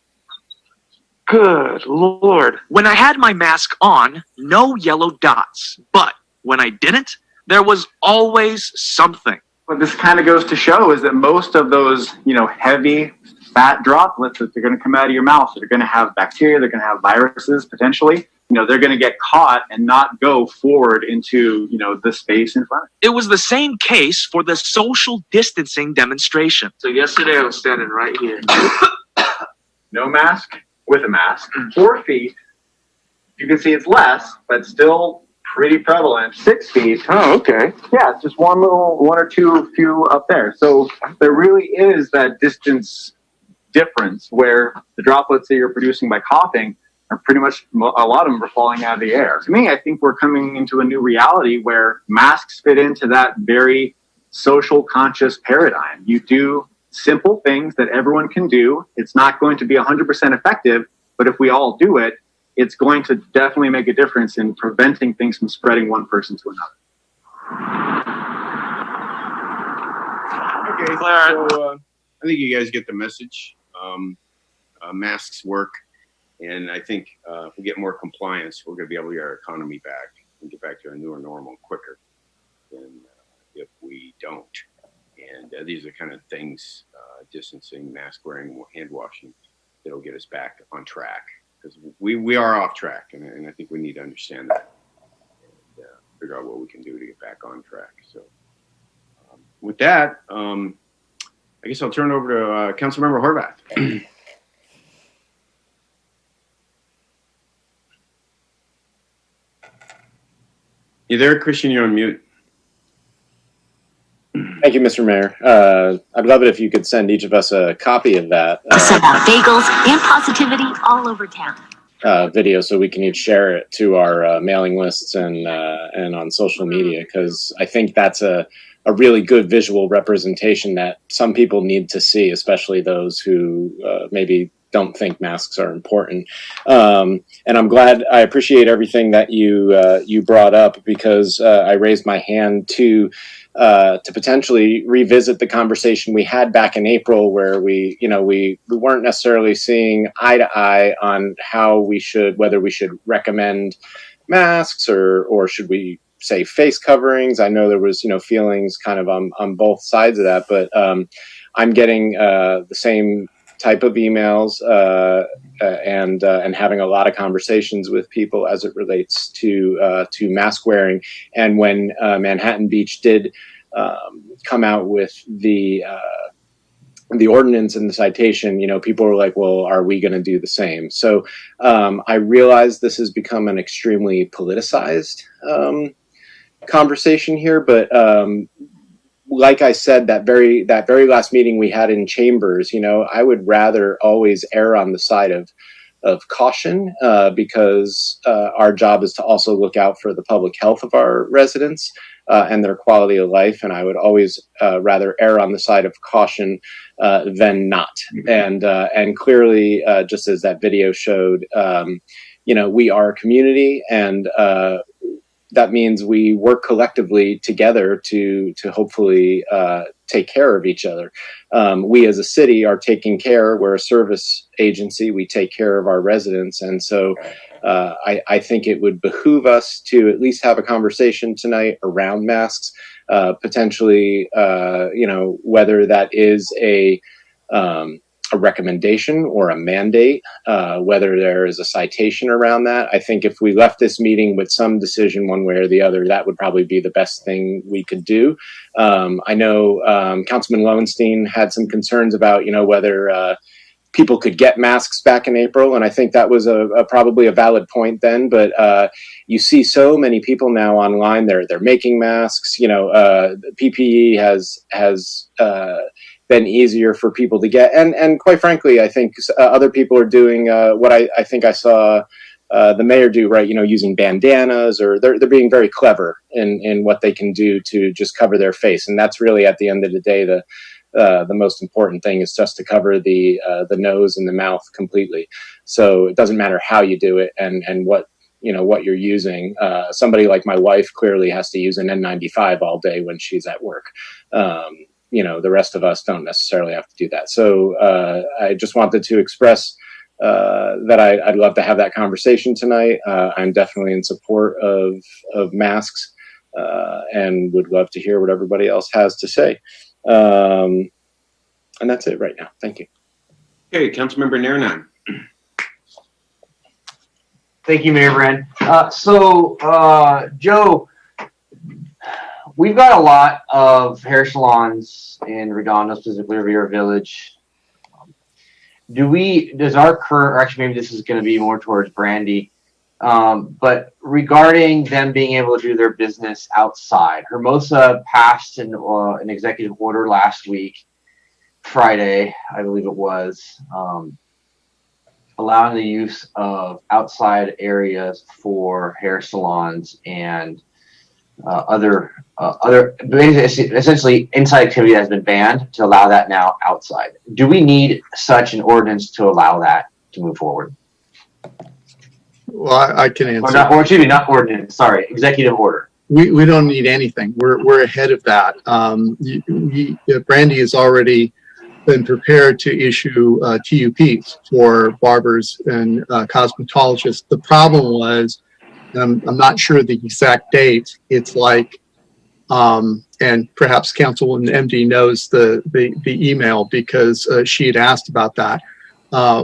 good Lord. When I had my mask on, no yellow dots. But when I didn't, there was always something. What this kind of goes to show is that most of those, heavy, fat droplets that are going to come out of your mouth, that are going to have bacteria, they're going to have viruses potentially, they're going to get caught and not go forward into, the space in front. It was the same case for the social distancing demonstration. So yesterday I was standing right here. No mask, with a mask, 4 feet. You can see it's less, but still pretty prevalent. 6 feet. Oh, okay. Yeah, it's just one or two few up there. So there really is that distance difference where the droplets that you're producing by coughing are pretty much, a lot of them are falling out of the air. To me, I think we're coming into a new reality where masks fit into that very social conscious paradigm. You do simple things that everyone can do. It's not going to be 100% effective, but if we all do it, it's going to definitely make a difference in preventing things from spreading one person to another. Okay, so I think you guys get the message. Masks work, and I think if we get more compliance, we're going to be able to get our economy back. and get back to a newer normal quicker than if we don't. And these are kind of things, distancing, mask wearing, hand washing, that'll get us back on track, because we are off track, and I think we need to understand that and figure out what we can do to get back on track. So with that, I guess I'll turn it over to Councilmember Horvath. You there, Christian? You're on mute. Thank you, Mr. Mayor. I'd love it if you could send each of us a copy of that Send out bagels and positivity all over town. video so we can each share it to our mailing lists and on social media, because I think that's a really good visual representation that some people need to see, especially those who maybe don't think masks are important. And I'm glad, I appreciate everything that you brought up, because I raised my hand to potentially revisit the conversation we had back in April, where we weren't necessarily seeing eye to eye on whether we should recommend masks or should we say face coverings. I know there was, feelings kind of on both sides of that, but I'm getting the same type of emails and having a lot of conversations with people as it relates to mask wearing. And when Manhattan Beach did come out with the ordinance and the citation, people were like, well, are we going to do the same? So I realize this has become an extremely politicized conversation here, but like I said, that very last meeting we had in chambers, I would rather always err on the side of caution, because our job is to also look out for the public health of our residents and their quality of life. And I would always rather err on the side of caution than not. And clearly, just as that video showed, we are a community, and that means we work collectively together to hopefully take care of each other. We as a city are taking care. We're a service agency. We take care of our residents. And so I think it would behoove us to at least have a conversation tonight around masks, potentially, whether that is a recommendation or a mandate, whether there is a citation around that. I think if we left this meeting with some decision one way or the other, that would probably be the best thing we could do. I know Councilman Lowenstein had some concerns about, whether people could get masks back in April, and I think that was probably a valid point then. But you see so many people now online; they're making masks. PPE has been easier for people to get, and quite frankly, I think other people are doing what I think I saw the mayor do, right? Using bandanas, or they're being very clever in what they can do to just cover their face, and that's really at the end of the day the most important thing is just to cover the nose and the mouth completely. So it doesn't matter how you do it and what what you're using. Somebody like my wife clearly has to use an N95 all day when she's at work. The rest of us don't necessarily have to do that. So I just wanted to express that I'd love to have that conversation tonight. I'm definitely in support of masks and would love to hear what everybody else has to say. And that's it right now. Thank you. Okay, Councilmember Nairnon. Thank you, Mayor Brand. Joe, we've got a lot of hair salons in Redondo, specifically Riviera Village. Does our current, or actually maybe this is going to be more towards Brandy, but regarding them being able to do their business outside, Hermosa passed an executive order last week, Friday, I believe it was, allowing the use of outside areas for hair salons and essentially inside activity has been banned, to allow that now outside. Do we need such an ordinance to allow that to move forward? Well, I can answer. Not ordinance. Sorry, executive order. We don't need anything. We're ahead of that. Brandy has already been prepared to issue TUPs for barbers and cosmetologists. The problem was and I'm not sure the exact date. It's like, and perhaps Councilwoman MD knows the email because she had asked about that.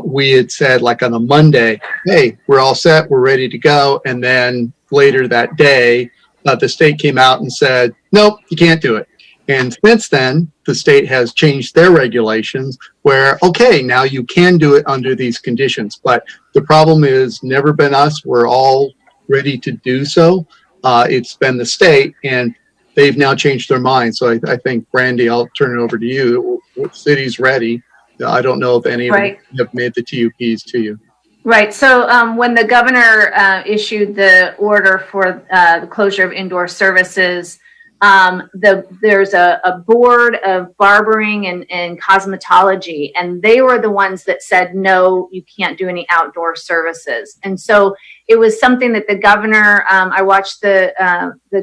We had said like on a Monday, hey, we're all set, we're ready to go. And then later that day, the state came out and said, nope, you can't do it. And since then, the state has changed their regulations where, okay, now you can do it under these conditions. But the problem is never been us. We're all ready to do so. It's been the state, and they've now changed their mind. So I think, Brandy, I'll turn it over to you. The city's ready. I don't know if any of them have made the TUPs to you. Right. So when the governor issued the order for the closure of indoor services, there's a board of barbering and cosmetology, and they were the ones that said, no, you can't do any outdoor services. And so it was something that the governor, I watched the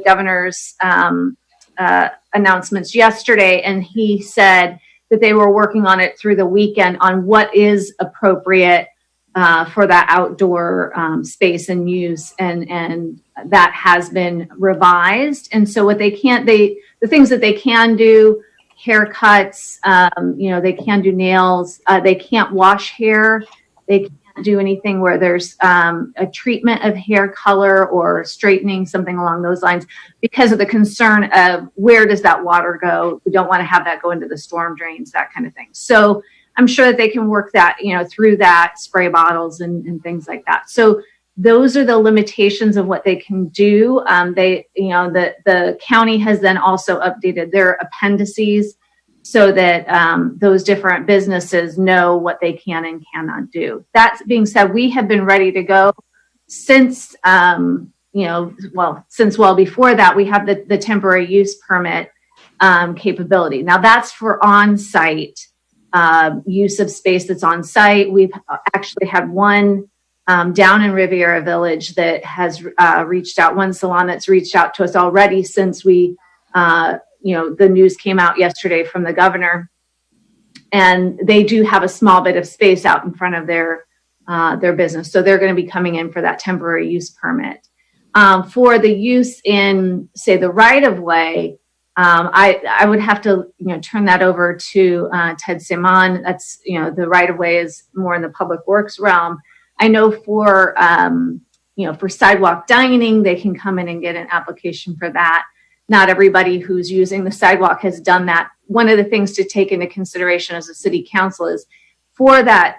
governor's announcements yesterday, and he said that they were working on it through the weekend on what is appropriate for that outdoor space and use, and that has been revised. And so what they can't, the things that they can do, haircuts, they can do nails, they can't wash hair, they can't do anything where there's a treatment of hair color or straightening, something along those lines, because of the concern of where does that water go? We don't want to have that go into the storm drains, that kind of thing. So I'm sure that they can work that, through that, spray bottles and things like that. So those are the limitations of what they can do. The county has then also updated their appendices so that those different businesses know what they can and cannot do. That being said, we have been ready to go since, since well before that. We have the temporary use permit capability. Now that's for on-site use of space that's on site. We've actually had one down in Riviera Village that has reached out, one salon that's reached out to us already since we, the news came out yesterday from the governor. And they do have a small bit of space out in front of their business. So they're going to be coming in for that temporary use permit. For the use in, say, the right-of-way, I would have to, turn that over to Ted Simon. That's, the right of way is more in the public works realm. I know for, for sidewalk dining, they can come in and get an application for that. Not everybody who's using the sidewalk has done that. One of the things to take into consideration as a city council is for that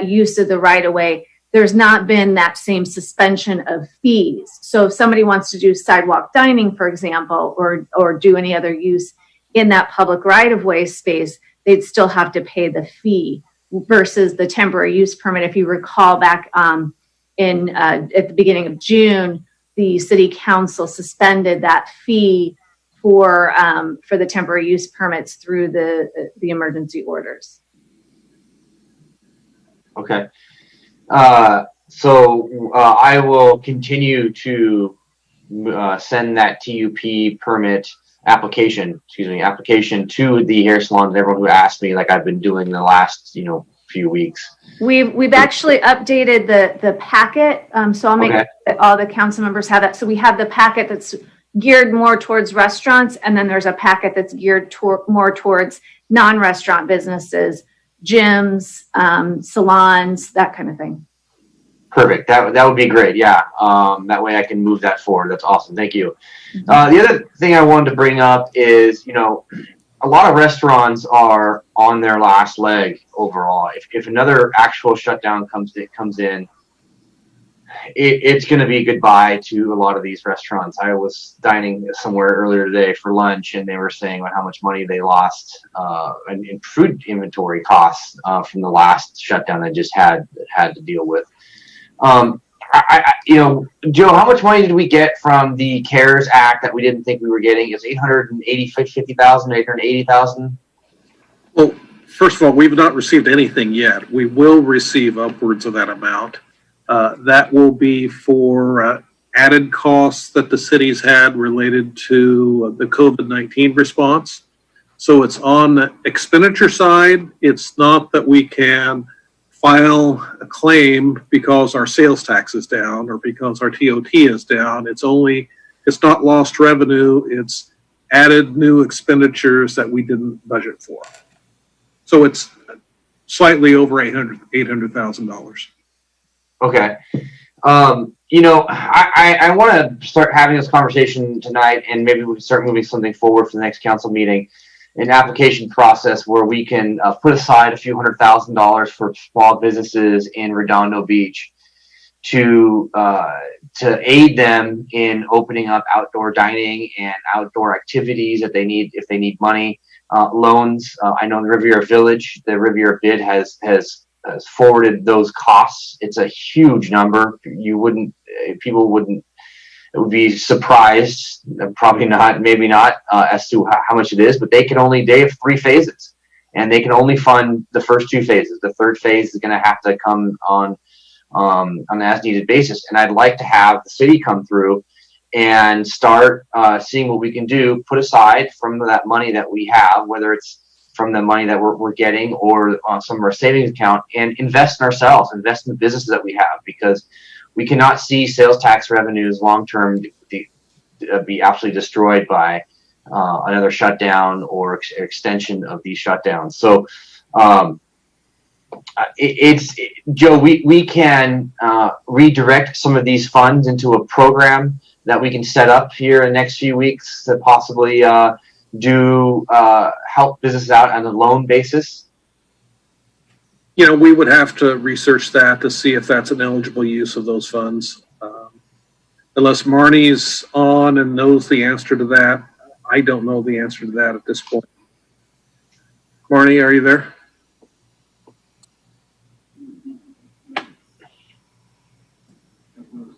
use of the right of way, there's not been that same suspension of fees. So if somebody wants to do sidewalk dining, for example, or do any other use in that public right-of-way space, they'd still have to pay the fee versus the temporary use permit. If you recall back at the beginning of June, the city council suspended that fee for the temporary use permits through the emergency orders. Okay. So I will continue to send that TUP permit application to the hair salons and everyone who asked me, like I've been doing the last, few weeks. We've actually updated the packet. So I'll make sure that all the council members have that. So we have the packet that's geared more towards restaurants, and then there's a packet that's geared more towards non-restaurant businesses, gyms, salons, that kind of thing. Perfect. That would be great. Yeah. That way I can move that forward. That's awesome. Thank you. The other thing I wanted to bring up is, a lot of restaurants are on their last leg overall. If another actual shutdown comes in, it's going to be goodbye to a lot of these restaurants. I was dining somewhere earlier today for lunch, and they were saying how much money they lost in food inventory costs from the last shutdown they just had to deal with. Joe, how much money did we get from the CARES Act that we didn't think we were getting? It's $880,000. Well, first of all, we've not received anything yet. We will receive upwards of that amount. That will be for added costs that the cities had related to the COVID-19 response. So it's on the expenditure side. It's not that we can file a claim because our sales tax is down or because our TOT is down. It's not lost revenue. It's added new expenditures that we didn't budget for. So it's slightly over $800,000. Okay. I want to start having this conversation tonight, and maybe we can start moving something forward for the next council meeting, an application process where we can put aside a few $100,000 for small businesses in Redondo Beach to aid them in opening up outdoor dining and outdoor activities that they need if they need money, loans. I know the Riviera Village, the Riviera bid has forwarded those costs. It's a huge number. People wouldn't be surprised, probably not, maybe not, as to how much it is, but they have 3 phases, and they can only fund the first 2 phases. The third phase is going to have to come on an as needed basis. And I'd like to have the city come through and start seeing what we can do, put aside from that money that we have, whether it's from the money that we're getting or on some of our savings account, and invest in ourselves, invest in the businesses that we have, because we cannot see sales tax revenues long-term be absolutely destroyed by another shutdown or extension of these shutdowns. So Joe, we can redirect some of these funds into a program that we can set up here in the next few weeks to possibly help businesses out on a loan basis. We would have to research that to see if that's an eligible use of those funds. Unless Marnie's on and knows the answer to that, I don't know the answer to that at this point. Marnie, are you there?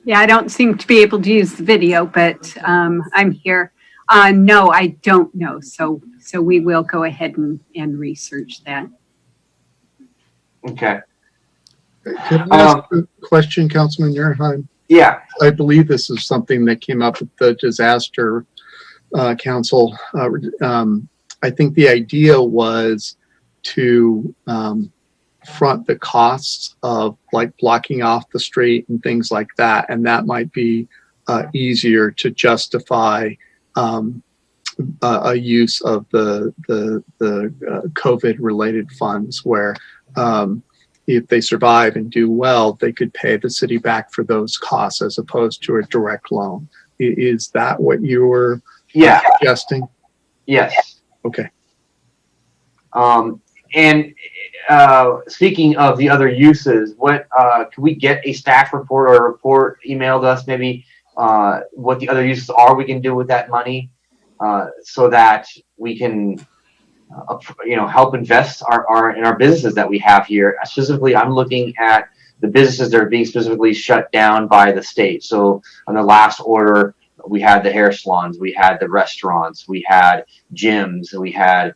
Yeah, I don't seem to be able to use the video, but I'm here. No, I don't know. So we will go ahead and research that. Okay. Can I ask a question, Councilman Ehrenheim? Yeah. I believe this is something that came up at the disaster council. I think the idea was to front the costs of like blocking off the street and things like that, and that might be easier to justify a use of the COVID related funds, where if they survive and do well, they could pay the city back for those costs as opposed to a direct loan. Is that what you were suggesting? Yes. Okay. And speaking of the other uses, what can we get a staff report or a report emailed us maybe what the other uses are we can do with that money, so that we can help invest in our businesses that we have here. Specifically, I'm looking at the businesses that are being specifically shut down by the state. So on the last order, we had the hair salons, we had the restaurants, we had gyms, and we had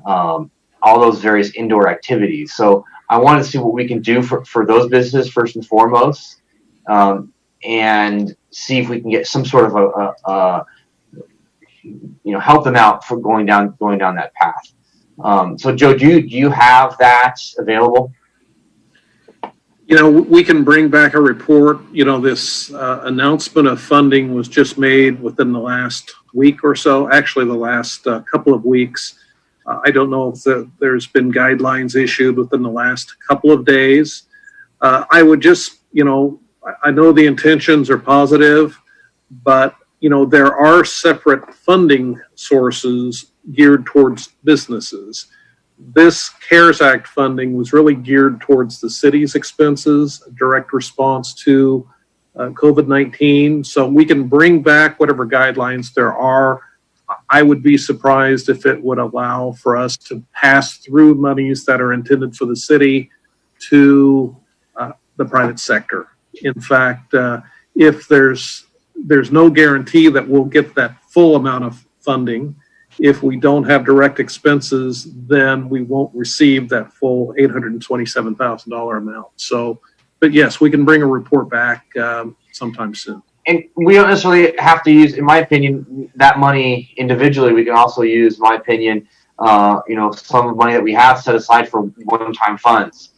all those various indoor activities. So I wanted to see what we can do for those businesses first and foremost, and see if we can get some sort of help them out for going down that path. So Joe, do you have that available? We can bring back a report. This announcement of funding was just made within the last week or so, actually the last couple of weeks. I don't know if there's been guidelines issued within the last couple of days. I would just, I know the intentions are positive, but, there are separate funding sources geared towards businesses. This CARES Act funding was really geared towards the city's expenses, a direct response to COVID-19. So we can bring back whatever guidelines there are. I would be surprised if it would allow for us to pass through monies that are intended for the city to the private sector. In fact, if there's no guarantee that we'll get that full amount of funding. If we don't have direct expenses, then we won't receive that full $827,000 amount. So, but yes, we can bring a report back sometime soon. And we don't necessarily have to use, in my opinion, that money individually. We can also use, in my opinion, some money that we have set aside for one-time funds.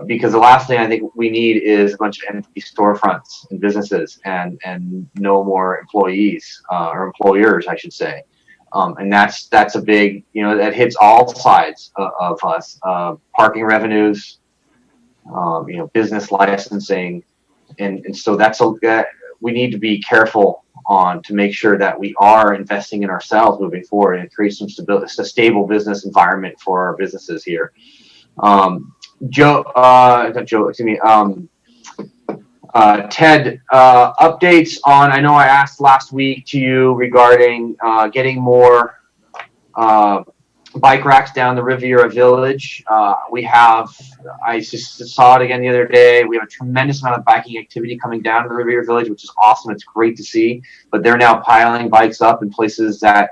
because the last thing I think we need is a bunch of empty storefronts and businesses and no more employees or employers, I should say. And that's a big, that hits all sides of us. Parking revenues, business licensing, and so that we need to be careful on to make sure that we are investing in ourselves moving forward and create some stability, a stable business environment for our businesses here. Ted, updates on, I know I asked last week to you regarding getting more bike racks down the Riviera Village. I just saw it again the other day. We have a tremendous amount of biking activity coming down to the Riviera Village, which is awesome. It's great to see, but they're now piling bikes up in places that,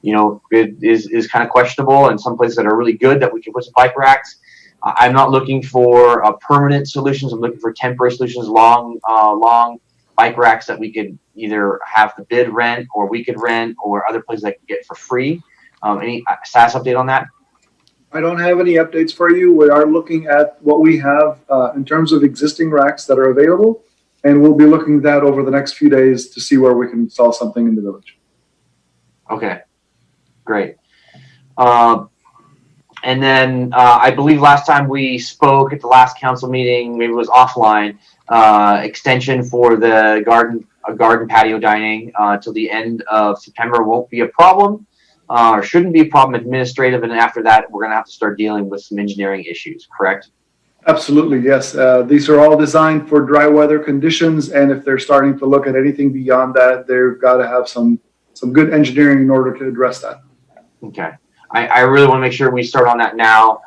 it is kind of questionable, and some places that are really good that we can put some bike racks. I'm not looking for permanent solutions. I'm looking for temporary solutions, long bike racks that we could either have the bid rent or we could rent or other places I can get for free. Any status update on that? I don't have any updates for you. We are looking at what we have in terms of existing racks that are available, and we'll be looking at that over the next few days to see where we can install something in the village. Okay, great. And then I believe last time we spoke at the last council meeting, maybe it was offline, extension for the garden patio dining till the end of September won't be a problem, or shouldn't be a problem administrative, and after that we're going to have to start dealing with some engineering issues, correct? Absolutely, yes. These are all designed for dry weather conditions, and if they're starting to look at anything beyond that, they've got to have some good engineering in order to address that. Okay. I really want to make sure we start on that now.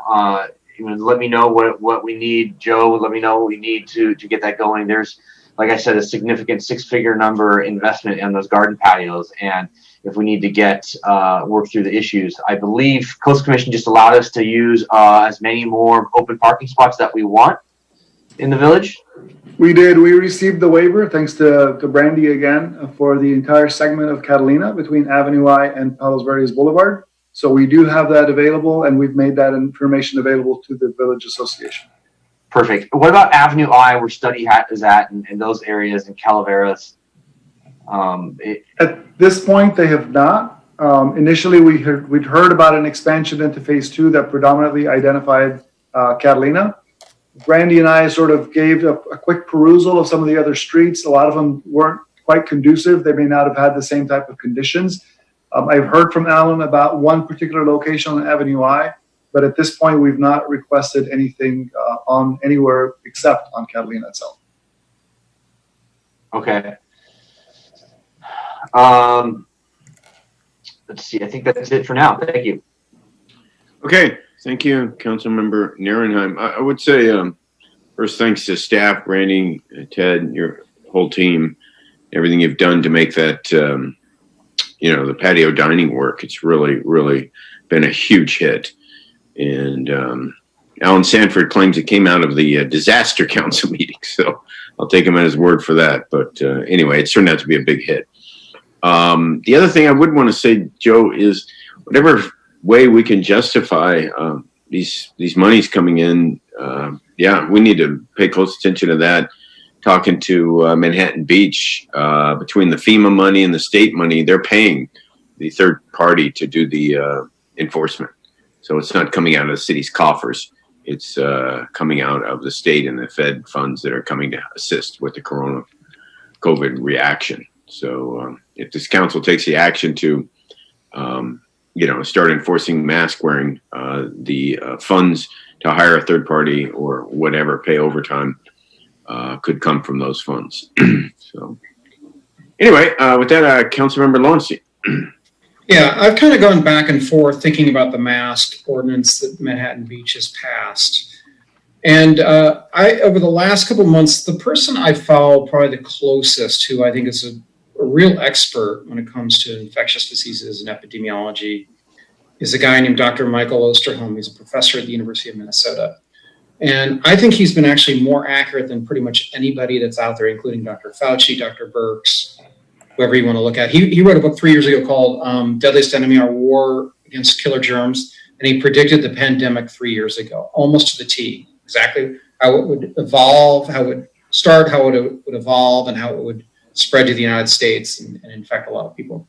Let me know what we need, Joe. Let me know what we need to get that going. There's, like I said, a significant 6-figure number investment in those garden patios. And if we need to work through the issues, I believe Coastal Commission just allowed us to use as many more open parking spots that we want in the village. We did. We received the waiver, thanks to Brandy again, for the entire segment of Catalina between Avenue I and Palos Verdes Boulevard. So we do have that available, and we've made that information available to the Village Association. Perfect. What about Avenue I, where Study Hat is at, in those areas in Calaveras? At this point, they have not. Initially, we'd heard about an expansion into Phase 2 that predominantly identified Catalina. Brandy and I sort of gave a quick perusal of some of the other streets. A lot of them weren't quite conducive. They may not have had the same type of conditions. I've heard from Alan about one particular location on Avenue I, but at this point, we've not requested anything on anywhere except on Catalina itself. Okay. Let's see. I think that's it for now. Thank you. Okay, thank you, Councilmember Nierenheim. I would say first thanks to staff, Brandy, Ted, your whole team, everything you've done to make that the patio dining work. It's really, really been a huge hit. And Alan Sanford claims it came out of the disaster council meeting, so I'll take him at his word for that. But anyway, it turned out to be a big hit. The other thing I would want to say, Joe, is whatever way we can justify these monies coming in, we need to pay close attention to that. Talking to Manhattan Beach, between the FEMA money and the state money, they're paying the third party to do the enforcement. So it's not coming out of the city's coffers. It's coming out of the state and the Fed funds that are coming to assist with the COVID reaction. So if this council takes the action to, start enforcing mask wearing, the funds to hire a third party or whatever, pay overtime, could come from those funds. So anyway, with that, Councilmember Lowenstein. Yeah, I've kind of gone back and forth thinking about the mask ordinance that Manhattan Beach has passed. And over the last couple of months, the person I followed probably the closest, who I think is a real expert when it comes to infectious diseases and epidemiology, is a guy named Dr. Michael Osterholm. He's a professor at the University of Minnesota. And I think he's been actually more accurate than pretty much anybody that's out there, including Dr. Fauci, Dr. Birx, whoever you want to look at. He wrote a book 3 years ago called Deadliest Enemy, Our War Against Killer Germs, and he predicted the pandemic 3 years ago, almost to the T. Exactly. how it would evolve, how it would start, how it would evolve, and how it would spread to the United States and infect a lot of people.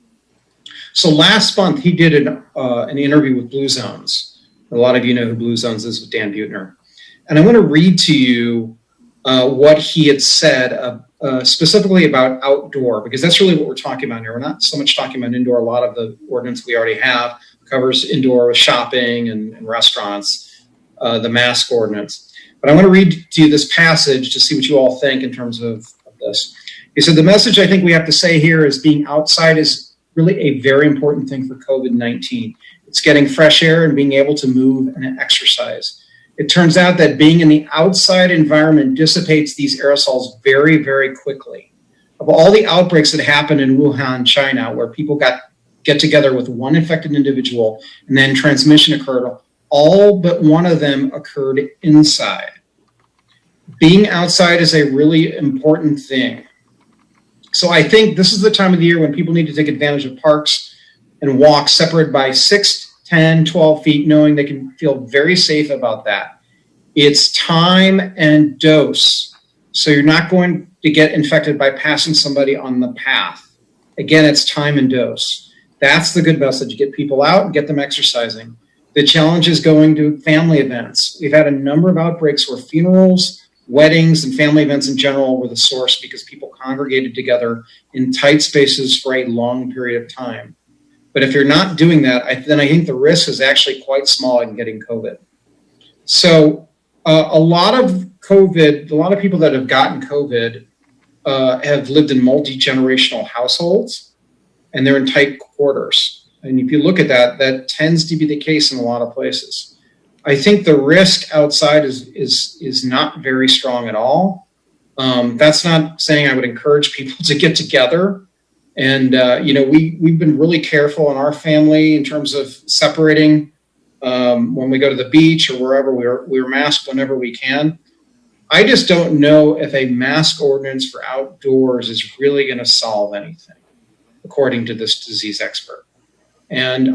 So last month, he did an interview with Blue Zones. A lot of you know who Blue Zones is with Dan Buettner. And I want to read to you what he had said specifically about outdoor, because that's really what we're talking about here. We're not so much talking about indoor. A lot of the ordinance we already have covers indoor shopping and restaurants, the mask ordinance. But I want to read to you this passage to see what you all think in terms of this. He said, the message I think we have to say here is being outside is really a very important thing for COVID-19. It's getting fresh air and being able to move and exercise. It turns out that being in the outside environment dissipates these aerosols very, very quickly. Of all the outbreaks that happened in Wuhan, China, where people get together with one infected individual and then transmission occurred, all but one of them occurred inside. Being outside is a really important thing. So I think this is the time of the year when people need to take advantage of parks and walks separated by 6, 10, 12 feet, knowing they can feel very safe about that. It's time and dose. So you're not going to get infected by passing somebody on the path. Again, it's time and dose. That's the good message. Get people out and get them exercising. The challenge is going to family events. We've had a number of outbreaks where funerals, weddings, and family events in general were the source because people congregated together in tight spaces for a long period of time. But if you're not doing that, then I think the risk is actually quite small in getting COVID. So a lot of people that have gotten COVID have lived in multi-generational households, and they're in tight quarters. And if you look at that, that tends to be the case in a lot of places. I think the risk outside is not very strong at all. That's not saying I would encourage people to get together. And, we've been really careful in our family in terms of separating when we go to the beach or wherever. We're masked whenever we can. I just don't know if a mask ordinance for outdoors is really going to solve anything, according to this disease expert. And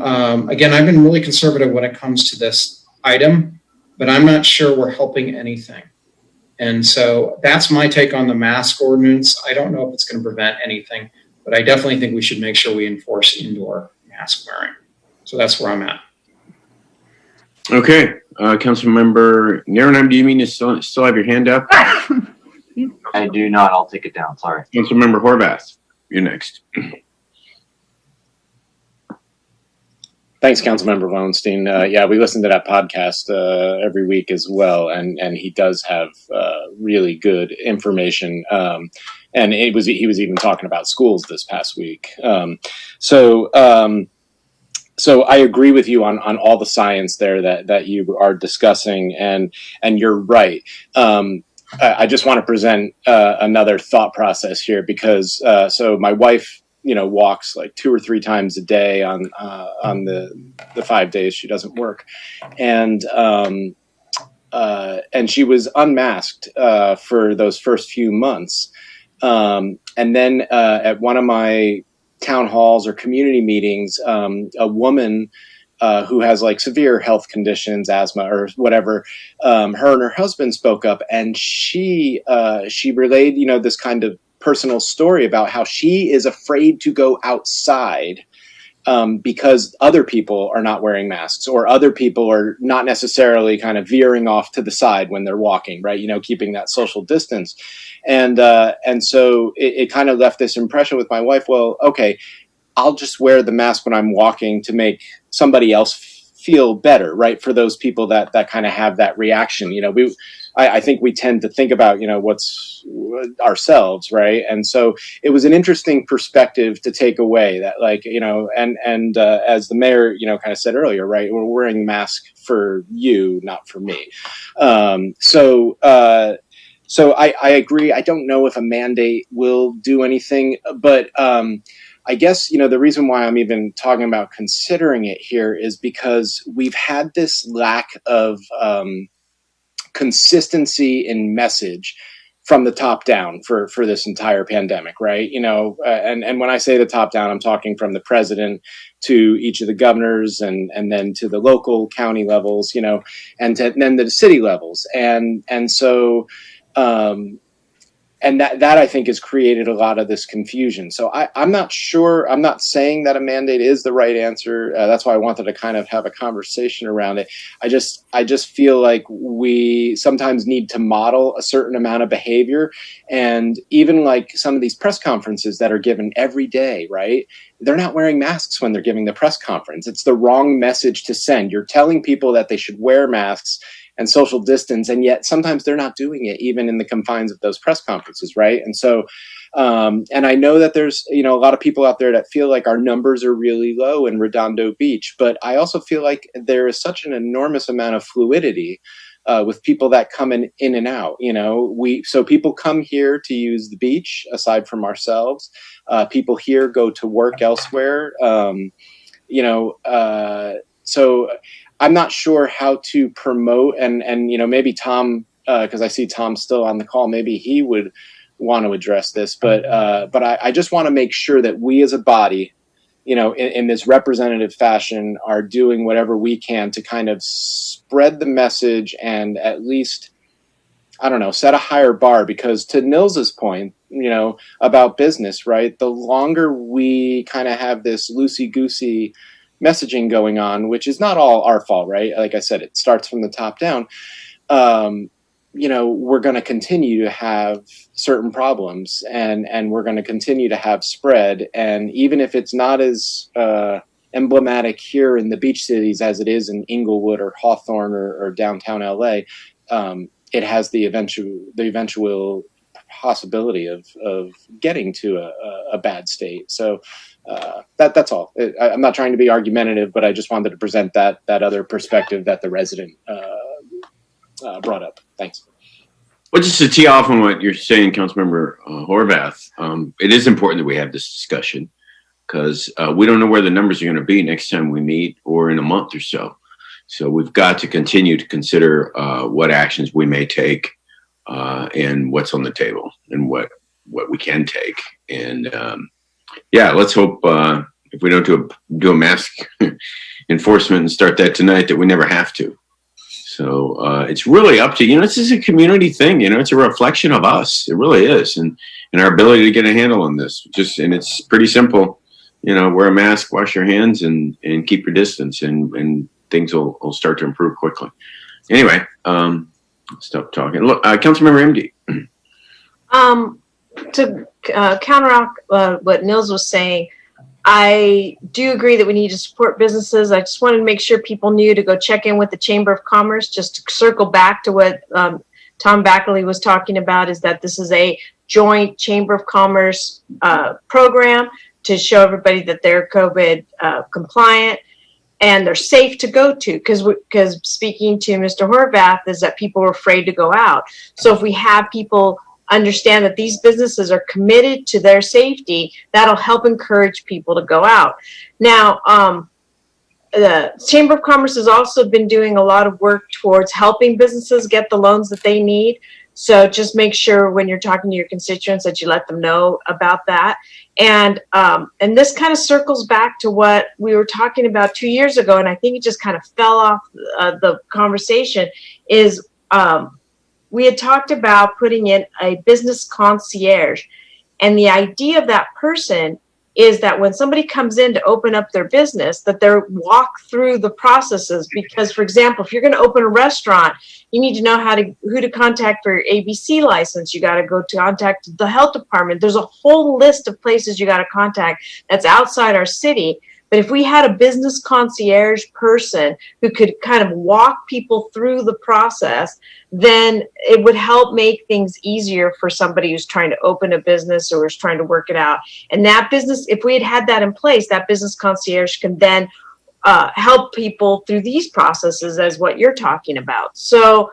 again, I've been really conservative when it comes to this item, but I'm not sure we're helping anything. And so that's my take on the mask ordinance. I don't know if it's going to prevent anything, but I definitely think we should make sure we enforce indoor mask wearing. So that's where I'm at. Okay, Councilmember Naranam, do you mean to still have your hand up? I do not. I'll take it down. Sorry. Councilmember Horvath, you're next. Thanks, Councilmember Wallenstein. Yeah, we listen to that podcast every week as well, and he does have really good information. And he was even talking about schools this past week. So I agree with you on all the science there that you are discussing, and you're right. I just want to present another thought process here because so my wife, walks like 2 or 3 times a day on the 5 days she doesn't work, and she was unmasked for those first few months, and then at one of my town halls or community meetings, a woman who has like severe health conditions, asthma or whatever, her and her husband spoke up, and she relayed this kind of personal story about how she is afraid to go outside because other people are not wearing masks, or other people are not necessarily kind of veering off to the side when they're walking, right? Keeping that social distance. And so it kind of left this impression with my wife, well, okay, I'll just wear the mask when I'm walking to make somebody else feel better, right? For those people that kind of have that reaction, I think we tend to think about, what's ourselves, right? And so it was an interesting perspective to take away that, like, and as the mayor, kind of said earlier, right? We're wearing masks for you, not for me. So I agree. I don't know if a mandate will do anything, but I guess, the reason why I'm even talking about considering it here is because we've had this lack of consistency in message from the top down for this entire pandemic, right? And when I say the top down, I'm talking from the president to each of the governors and then to the local county levels, and then the city levels. And so, and that I think has created a lot of this confusion. So I'm not sure. I'm not saying that a mandate is the right answer. That's why I wanted to kind of have a conversation around it. I just feel like we sometimes need to model a certain amount of behavior, and even like some of these press conferences that are given every day, right? They're not wearing masks when they're giving the press conference. It's the wrong message to send. You're telling people that they should wear masks and social distance, and yet sometimes they're not doing it even in the confines of those press conferences, right? And so, and I know that there's a lot of people out there that feel like our numbers are really low in Redondo Beach, but I also feel like there is such an enormous amount of fluidity with people that come in and out. So people come here to use the beach aside from ourselves. People here go to work elsewhere. So I'm not sure how to promote and maybe Tom, because I see Tom still on the call, maybe he would want to address this, but I just want to make sure that we as a body, in this representative fashion, are doing whatever we can to kind of spread the message and at least, I don't know, set a higher bar, because to Nils's point, about business, right? The longer we kind of have this loosey-goosey messaging going on, which is not all our fault, right? Like I said, it starts from the top down. We're going to continue to have certain problems, and we're going to continue to have spread. And even if it's not as emblematic here in the beach cities as it is in Inglewood or Hawthorne or downtown LA, it has the eventual possibility of getting to a bad state. So that's all. I'm not trying to be argumentative, but I just wanted to present that other perspective that the resident brought up. Thanks. Well, just to tee off on what you're saying, Councilmember Horvath, it is important that we have this discussion, because we don't know where the numbers are going to be next time we meet or in a month or so. So we've got to continue to consider what actions we may take and what's on the table and what we can take. And let's hope if we don't do a mask enforcement and start that tonight, that we never have to. So it's really up to, this is a community thing, it's a reflection of us. It really is. And our ability to get a handle on this. And it's pretty simple. Wear a mask, wash your hands, and keep your distance, and things will start to improve quickly. Anyway, stop talking. Look, Councilmember MD. To counteract what Nils was saying, I do agree that we need to support businesses. I just wanted to make sure people knew to go check in with the Chamber of Commerce. Just to circle back to what Tom Backley was talking about, is that this is a joint Chamber of Commerce program to show everybody that they're COVID compliant and they're safe to go to. Because speaking to Mr. Horvath, is that people are afraid to go out. So if we have people understand that these businesses are committed to their safety, that'll help encourage people to go out. Now, the Chamber of Commerce has also been doing a lot of work towards helping businesses get the loans that they need. So just make sure when you're talking to your constituents that you let them know about that. And this kind of circles back to what we were talking about 2 years ago, and I think it just kind of fell off the conversation, is we had talked about putting in a business concierge. And the idea of that person is that when somebody comes in to open up their business, that they're walk through the processes. Because, for example, if you're going to open a restaurant, you need to know who to contact for your ABC license. You got to go to contact the health department. There's a whole list of places you got to contact that's outside our city. But if we had a business concierge person who could kind of walk people through the process, then it would help make things easier for somebody who's trying to open a business or is trying to work it out. And that business, if we had that in place, that business concierge can then help people through these processes as what you're talking about. So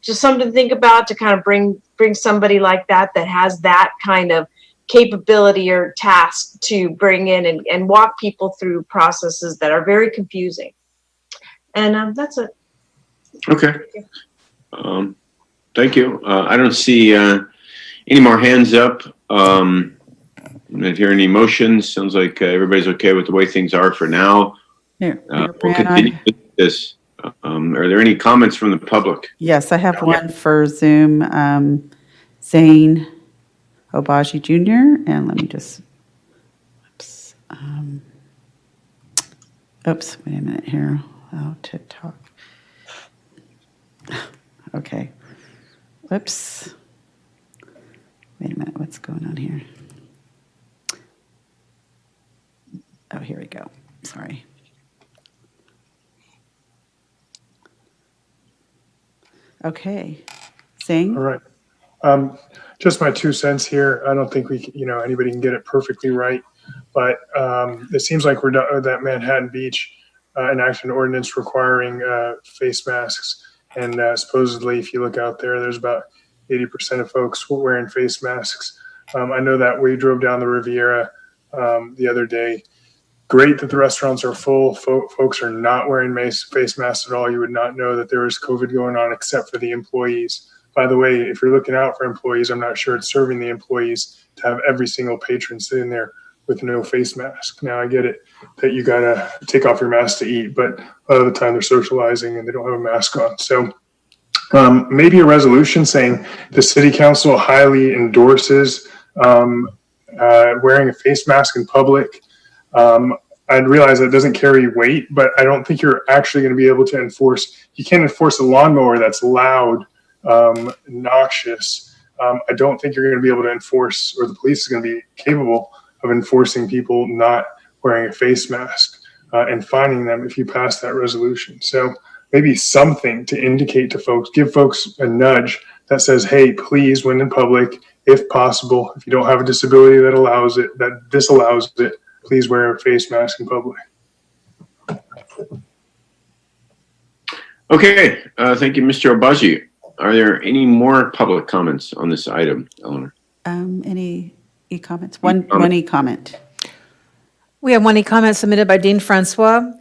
just something to think about, to kind of bring somebody like that has that kind of capability or task to bring in and walk people through processes that are very confusing. And that's it. Okay. Thank you. I don't see any more hands up. I'm not hearing any motions. Sounds like everybody's okay with the way things are for now. Here, We'll Brianna, continue with this. Are there any comments from the public? yes, I have one for Zoom. Zane Obaji Jr. And let me just, oops, wait a minute here. Oh, TikTok. Okay. Whoops. Wait a minute, what's going on here? Oh, here we go. Sorry. Okay. Singh? All right. Just my 2 cents here. I don't think anybody can get it perfectly right, but it seems like that Manhattan Beach enacted an ordinance requiring face masks. And supposedly, if you look out there, there's about 80% of folks wearing face masks. I know that we drove down the Riviera the other day. Great that the restaurants are full. Folks are not wearing face masks at all. You would not know that there is COVID going on except for the employees. By the way, if you're looking out for employees, I'm not sure it's serving the employees to have every single patron sitting there with no face mask. Now, I get it that you got to take off your mask to eat, but a lot of the time they're socializing and they don't have a mask on. So maybe a resolution saying the city council highly endorses wearing a face mask in public. I realize that doesn't carry weight, but I don't think you're actually going to be able to enforce. You can't enforce a lawnmower that's loud, noxious. I don't think you're going to be able to enforce, or the police is going to be capable of enforcing people not wearing a face mask and fining them if you pass that resolution. So maybe something to indicate to folks, give folks a nudge that says, hey, please, when in public, if possible, if you don't have a disability that disallows it, please wear a face mask in public. Okay, thank you, Mr. Obaji. Are there any more public comments on this item, Eleanor? Any e-comments? One e-comment. We have one e-comment submitted by Dean Francois.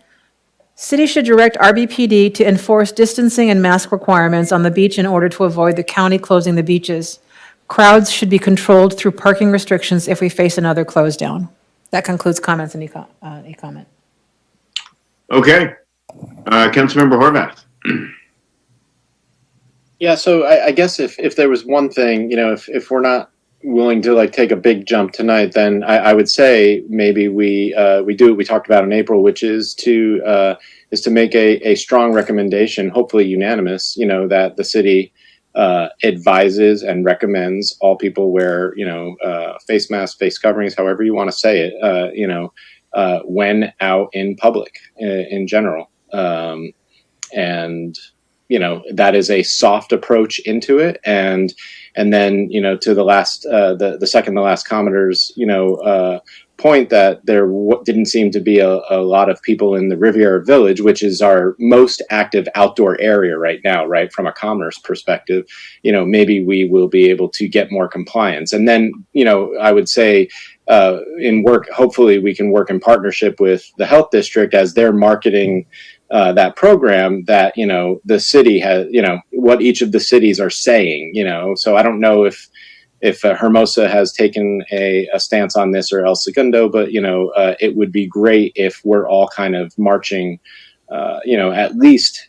City should direct RBPD to enforce distancing and mask requirements on the beach in order to avoid the county closing the beaches. Crowds should be controlled through parking restrictions if we face another close down. That concludes comments and e-comment. Okay. Councilmember Horvath. Yeah, so I guess if there was one thing, if we're not willing to take a big jump tonight, then I would say maybe we do what we talked about in April, which is to make a strong recommendation, hopefully unanimous, that the city advises and recommends all people wear, face masks, face coverings, however you want to say it, when out in public in general. And that is a soft approach into it. And then, to the last, the second to last commenter's, point that there didn't seem to be a lot of people in the Riviera Village, which is our most active outdoor area right now, right, from a commerce perspective. Maybe we will be able to get more compliance. And then, I would say hopefully we can work in partnership with the health district as they're marketing that program, that, the city has, what each of the cities are saying, so I don't know if Hermosa has taken a stance on this or El Segundo, but, it would be great if we're all kind of marching, at least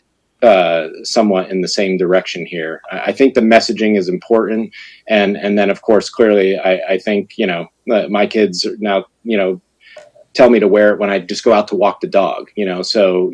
somewhat in the same direction here. I think the messaging is important. And then, of course, clearly, I think, my kids now, tell me to wear it when I just go out to walk the dog, so,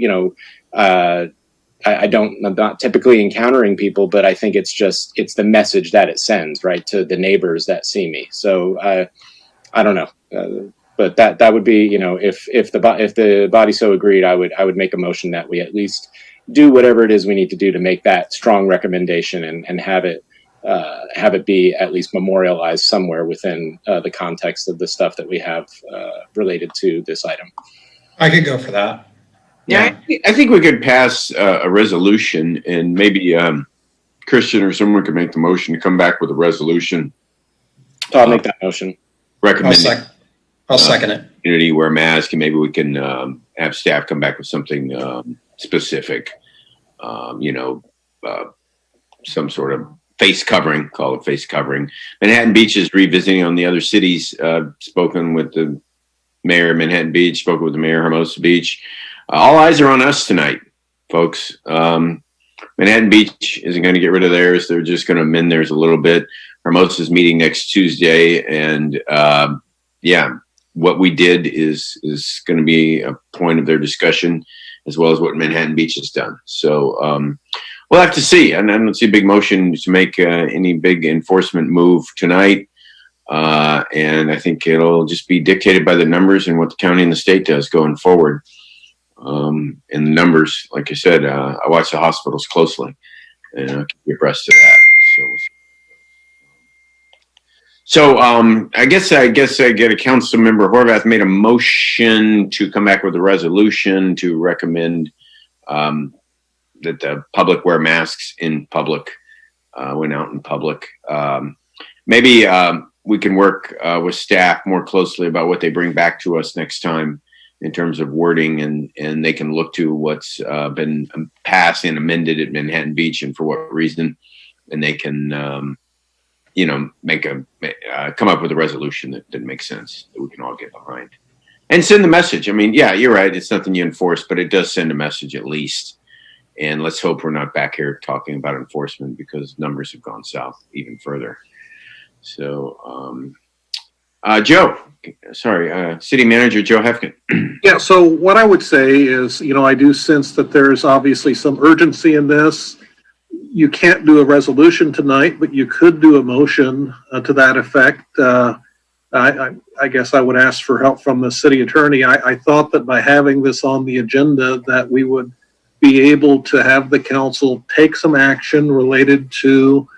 I'm not typically encountering people, but I think it's the message that it sends, right, to the neighbors that see me. So I don't know, but that would be, if the body so agreed, I would make a motion that we at least do whatever it is we need to do to make that strong recommendation and have it be at least memorialized somewhere within the context of the stuff that we have related to this item. I could go for that. Yeah, I think we could pass a resolution, and maybe Christian or someone could make the motion to come back with a resolution. I'll make that motion. Recommending. I'll second it. Community wear mask, and maybe we can have staff come back with something specific. Some sort of face covering, call it face covering. Manhattan Beach is revisiting on the other cities, spoken with the mayor of Manhattan Beach, spoken with the mayor of Hermosa Beach. All eyes are on us tonight, folks. Manhattan Beach isn't going to get rid of theirs. They're just going to amend theirs a little bit. Hermosa's meeting next Tuesday. And what we did is going to be a point of their discussion, as well as what Manhattan Beach has done. So we'll have to see. And I don't see a big motion to make any big enforcement move tonight. And I think it'll just be dictated by the numbers and what the county and the state does going forward. And the numbers, like I said, I watch the hospitals closely, and I'll keep you abreast of that. So I guess I get a council member. Horvath made a motion to come back with a resolution to recommend that the public wear masks in public, when out in public. Maybe we can work with staff more closely about what they bring back to us next time in terms of wording, and they can look to what's been passed and amended at Manhattan Beach and for what reason, and they can, come up with a resolution that makes sense, that we can all get behind. And send the message. I mean, yeah, you're right. It's nothing you enforce, but it does send a message at least. And let's hope we're not back here talking about enforcement, because numbers have gone south even further. So, Joe, City Manager Joe Hefkin. Yeah, so what I would say is, I do sense that there's obviously some urgency in this. You can't do a resolution tonight, but you could do a motion to that effect. I guess I would ask for help from the city attorney. I thought that by having this on the agenda that we would be able to have the council take some action related to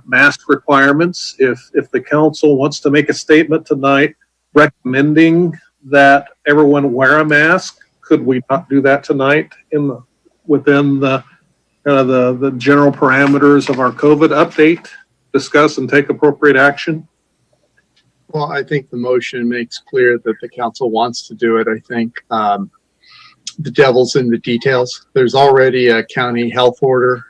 mask requirements. If the council wants to make a statement tonight recommending that everyone wear a mask, could we not do that tonight within the general parameters of our COVID update, discuss and take appropriate action? Well, I think the motion makes clear that the council wants to do it. I think the devil's in the details. There's already a county health order,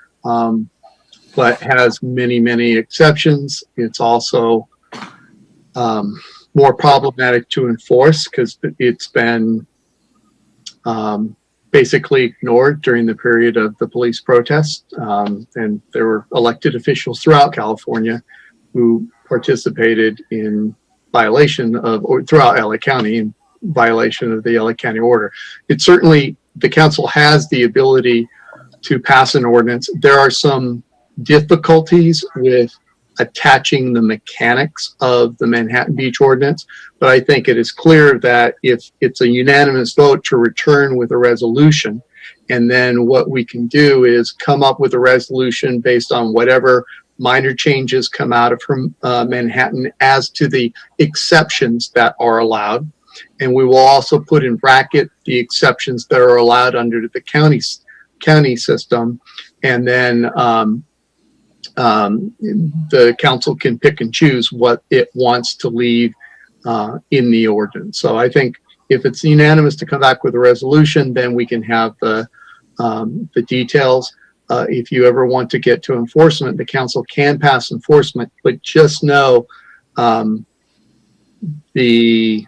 but has many, many exceptions. It's also more problematic to enforce because it's been basically ignored during the period of the police protest. And there were elected officials throughout California who participated in violation of, or throughout LA County, in violation of the LA County order. It certainly, the council has the ability to pass an ordinance. There are some difficulties with attaching the mechanics of the Manhattan Beach ordinance, but I think it is clear that if it's a unanimous vote to return with a resolution, and then what we can do is come up with a resolution based on whatever minor changes come out of Manhattan as to the exceptions that are allowed. And we will also put in bracket the exceptions that are allowed under the county system. And then the council can pick and choose what it wants to leave in the ordinance. So I think if it's unanimous to come back with a resolution, then we can have the details. If you ever want to get to enforcement, the council can pass enforcement, but just know the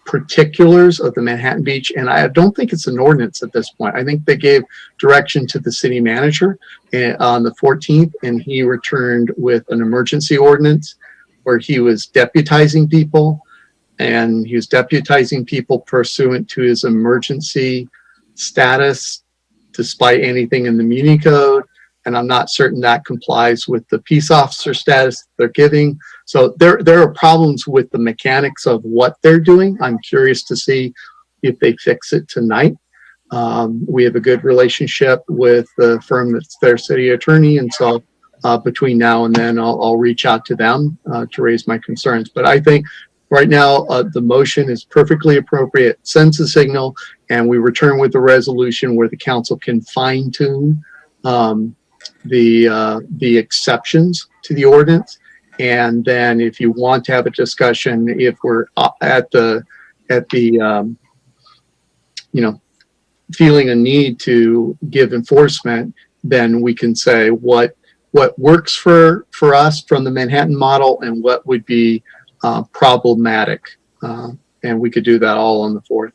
particulars of the Manhattan Beach, and I don't think it's an ordinance at this point. I think they gave direction to the city manager on the 14th, and he returned with an emergency ordinance where he was deputizing people, and he was deputizing people pursuant to his emergency status despite anything in the Muni Code. And I'm not certain that complies with the peace officer status they're giving. So there are problems with the mechanics of what they're doing. I'm curious to see if they fix it tonight. We have a good relationship with the firm that's their city attorney. And so between now and then, I'll reach out to them to raise my concerns. But I think right now, the motion is perfectly appropriate, sends a signal, and we return with a resolution where the council can fine tune the exceptions to the ordinance. And then if you want to have a discussion, if we're at the feeling a need to give enforcement, then we can say what what works for us from the Manhattan model and what would be problematic. And we could do that all on the 4th.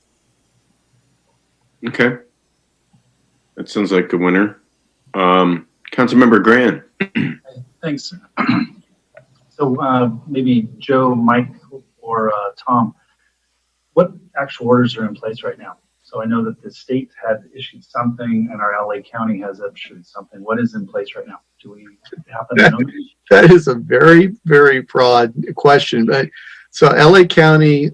Okay. That sounds like a winner. Councilmember Grant. Thanks. So maybe Joe, Mike, or Tom, what actual orders are in place right now? So I know that the state had issued something and our LA County has issued something. What is in place right now? Do we happen to know? That is a very, very broad question. But so LA County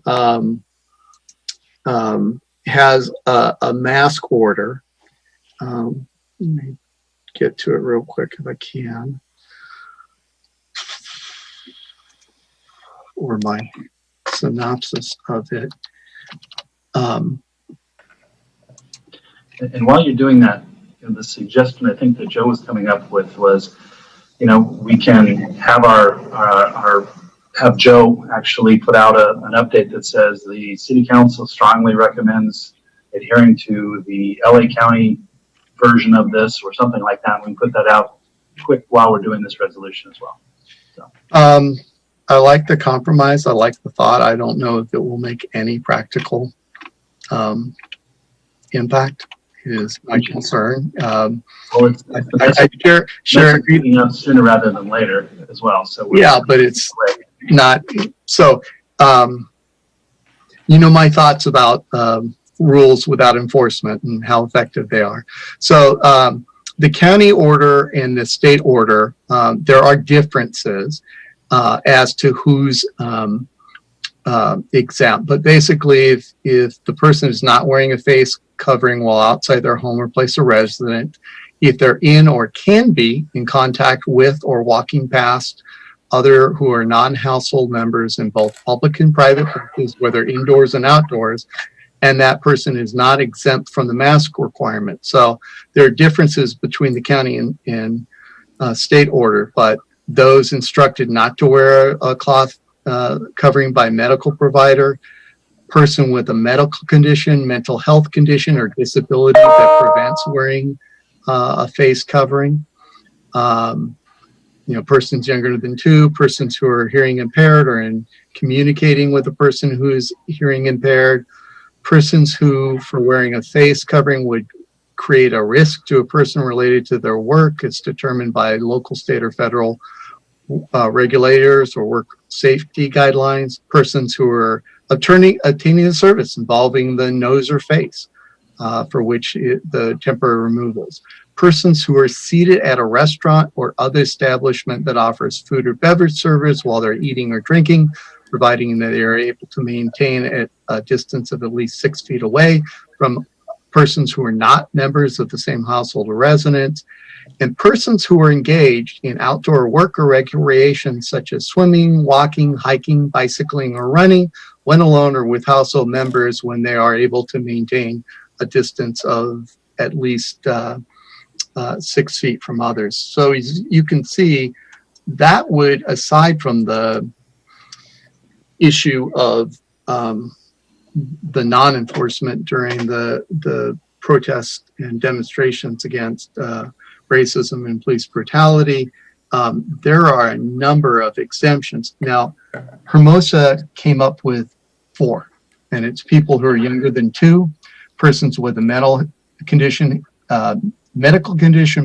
has a mask order. Let me get to it real quick if I can. Or my synopsis of it. And while you're doing that, the suggestion I think that Joe was coming up with was, we can have have Joe actually put out an update that says the city council strongly recommends adhering to the LA County version of this or something like that. We can put that out quick while we're doing this resolution as well. So. I like the compromise. I like the thought. I don't know if it will make any practical impact. Is my concern. Well, I share meeting up sooner rather than later as well. So yeah, but it's not. So, my thoughts about rules without enforcement and how effective they are. So, the county order and the state order, there are differences as to who's exempt. But basically, if the person is not wearing a face covering while outside their home or place of residence, if they're in or can be in contact with or walking past other who are non-household members in both public and private places, whether indoors and outdoors, and that person is not exempt from the mask requirement. So there are differences between the county and state order, but those instructed not to wear a cloth covering by medical provider, person with a medical condition, mental health condition, or disability that prevents wearing a face covering. Persons younger than 2, persons who are hearing impaired or in communicating with a person who is hearing impaired, persons who, for wearing a face covering, would create a risk to a person related to their work. It's determined by local, state, or federal regulators or work safety guidelines. Persons who are obtaining a service involving the nose or face, for which the temporary removals. Persons who are seated at a restaurant or other establishment that offers food or beverage service while they're eating or drinking, providing that they are able to maintain a distance of at least 6 feet away from persons who are not members of the same household or residence, and persons who are engaged in outdoor work or recreation such as swimming, walking, hiking, bicycling, or running, when alone or with household members, when they are able to maintain a distance of at least 6 feet from others. So you can see that would, aside from the issue of the non-enforcement during the protests and demonstrations against racism and police brutality, there are a number of exemptions. Now, Hermosa came up with 4, and it's people who are younger than 2, persons with a medical condition,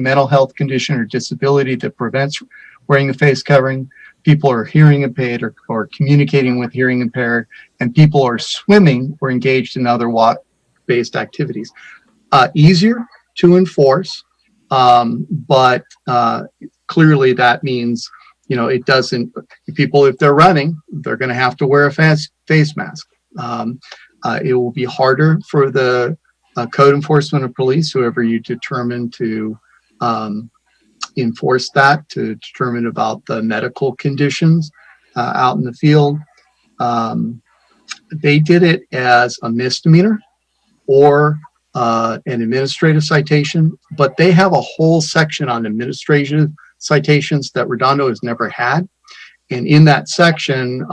mental health condition, or disability that prevents wearing a face covering, people are hearing impaired or communicating with hearing impaired, and people are swimming or engaged in other walk-based activities. Easier to enforce, but clearly that means, it doesn't, people, if they're running, they're going to have to wear a face mask. It will be harder for the code enforcement or police, whoever you determine to enforce that, to determine about the medical conditions out in the field. They did it as a misdemeanor or an administrative citation, but they have a whole section on administrative citations that Redondo has never had. And in that section,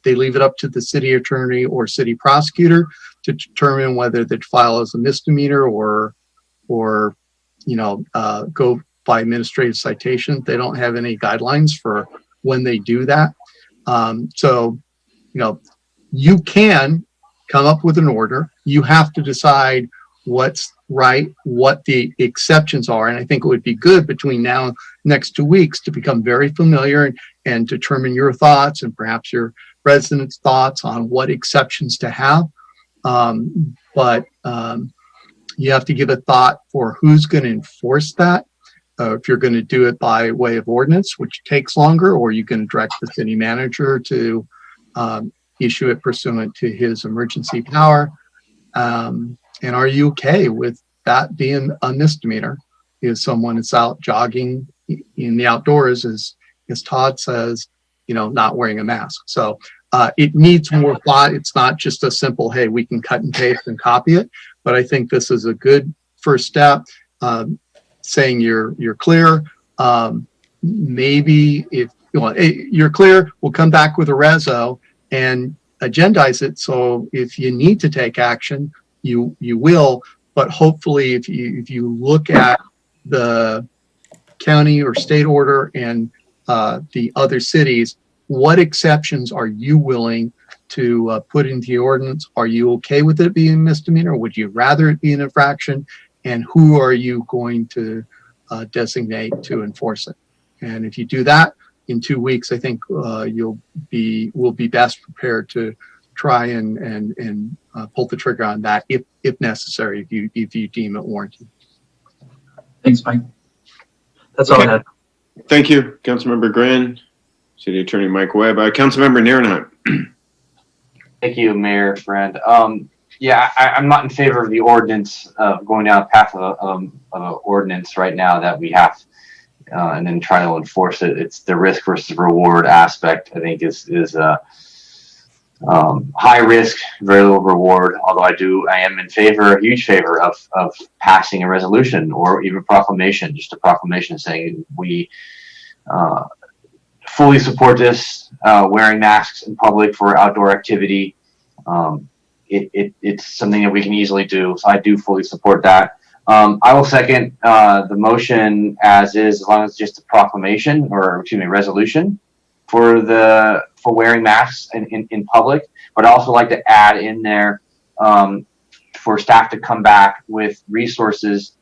they leave it up to the city attorney or city prosecutor to determine whether they'd file as a misdemeanor or go by administrative citation. They don't have any guidelines for when they do that. So, you can come up with an order. You have to decide what's right, what the exceptions are. And I think it would be good between now and next 2 weeks to become very familiar and determine your thoughts and perhaps your residents' thoughts on what exceptions to have. But you have to give a thought for who's going to enforce that. If you're going to do it by way of ordinance, which takes longer, or you can direct the city manager to issue it pursuant to his emergency power. And are you okay with that being a misdemeanor? If someone is out jogging in the outdoors, as Todd says, not wearing a mask. So it needs more thought. It's not just a simple, hey, we can cut and paste and copy it. But I think this is a good first step. Saying you're clear. Maybe if you're clear, we'll come back with a reso and agendize it. So if you need to take action, you will. But hopefully, if you look at the county or state order and the other cities, what exceptions are you willing to put into the ordinance? Are you okay with it being a misdemeanor? Would you rather it be an infraction? And who are you going to designate to enforce it? And if you do that in 2 weeks, I think we'll be best prepared to try and pull the trigger on that if necessary, if you deem it warranted. Thanks, Mike. That's all I had. Thank you, Councilmember Gran, City Attorney Mike Webb. Councilmember Nierenheim. Thank you, Mayor Friend. Yeah, I'm not in favor of the ordinance of going down a path of an ordinance right now that we have and then try to enforce it. It's the risk versus reward aspect, I think, is high risk, very little reward. Although I am in favor, a huge favor of passing a resolution or even proclamation, just a proclamation saying we fully support this, wearing masks in public for outdoor activity. It's something that we can easily do. So I do fully support that. I will second the motion as is, as long as it's just a proclamation or resolution for wearing masks in public. But I also like to add in there for staff to come back with resources,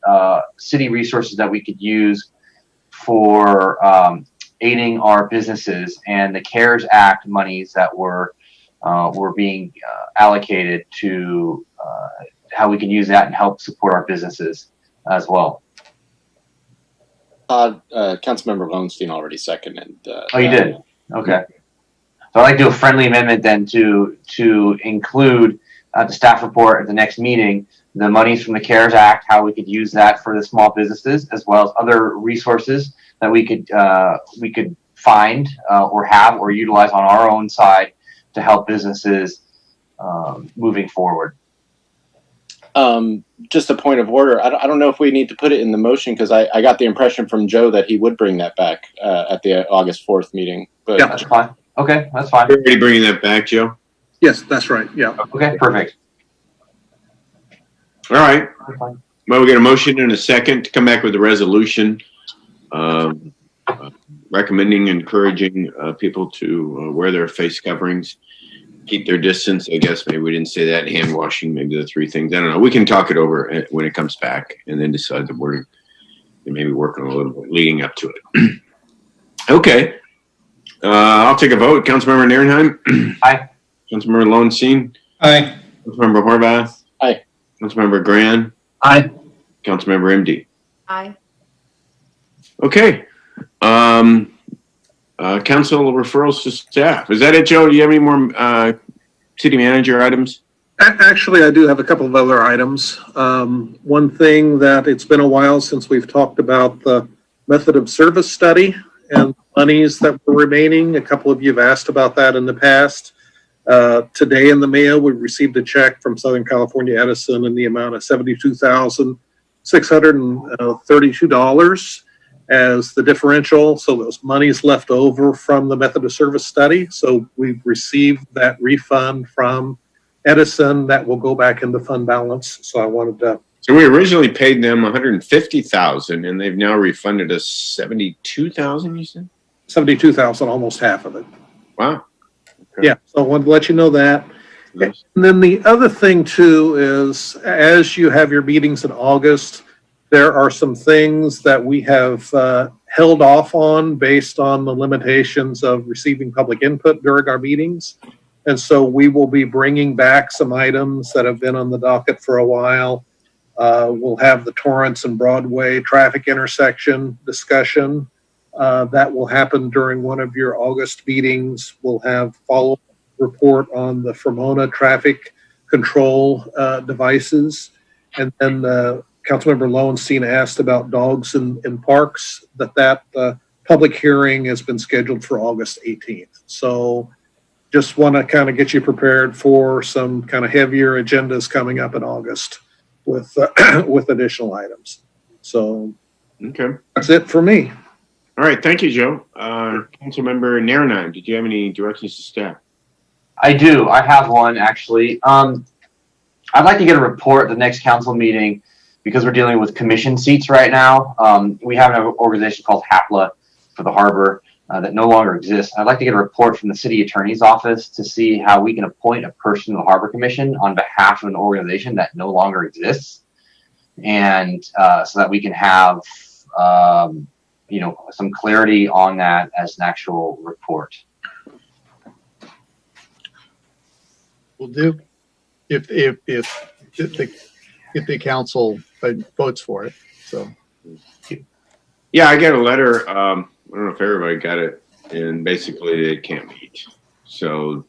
city resources that we could use for aiding our businesses, and the CARES Act monies that were being allocated to how we can use that and help support our businesses as well. Councilmember Lowenstein already seconded. Oh, you did? Okay. So I'd like to do a friendly amendment then to include the staff report at the next meeting, the monies from the CARES Act, how we could use that for the small businesses, as well as other resources that we could find or have or utilize on our own side to help businesses moving forward. Just a point of order. I don't know if we need to put it in the motion because I got the impression from Joe that he would bring that back at the August 4th meeting. But yeah, that's fine. Okay, that's fine. You're already bringing that back, Joe? Yes, that's right. Yeah. Okay, perfect. All right. Well, we got a motion and a second to come back with a resolution recommending, encouraging people to wear their face coverings, keep their distance. I guess maybe we didn't say that. Hand washing, maybe the three things. I don't know. We can talk it over when it comes back and then decide the wording and maybe work on a little bit leading up to it. Okay. I'll take a vote. Councilmember Nierenheim. Aye. Councilmember Lowenstein. Aye. Councilmember Horvath. Aye. Councilmember Gran. Aye. Councilmember MD. Aye. Okay. Council referrals to staff. Is that it, Joe? Do you have any more city manager items? Actually, I do have a couple of other items. One thing that it's been a while since we've talked about the method of service study and monies that were remaining. A couple of you have asked about that in the past. Today in the mail, we received a check from Southern California Edison in the amount of $72,632 as the differential. So those monies left over from the method of service study. So we've received that refund from Edison that will go back into fund balance. So I wanted to So we originally paid them $150,000, and they've now refunded us $72,000. You said 72,000, almost half of it. Wow. Yeah, so I wanted to let you know that. Nice. And then the other thing too is, as you have your meetings in August, there are some things that we have held off on based on the limitations of receiving public input during our meetings. And so we will be bringing back some items that have been on the docket for a while. We'll have the Torrance and Broadway traffic intersection discussion. That will happen during one of your August meetings. We'll have follow-up report on the Fremona traffic control devices. And then Councilmember Lowenstein asked about dogs in parks, that public hearing has been scheduled for August 18th. So just want to kind of get you prepared for some kind of heavier agendas coming up in August with additional items. So Okay. that's it for me. All right. Thank you, Joe. Councilmember Naranine, did you have any directions to staff? I do. I have one actually. I'd like to get a report at the next council meeting because we're dealing with commission seats right now. We have an organization called HAPLA for the harbor that no longer exists. I'd like to get a report from the city attorney's office to see how we can appoint a person to the harbor commission on behalf of an organization that no longer exists, and so that we can have some clarity on that as an actual report. Will do if the council votes for it. So Yeah, I got a letter. I don't know if everybody got it, and basically they can't meet. So,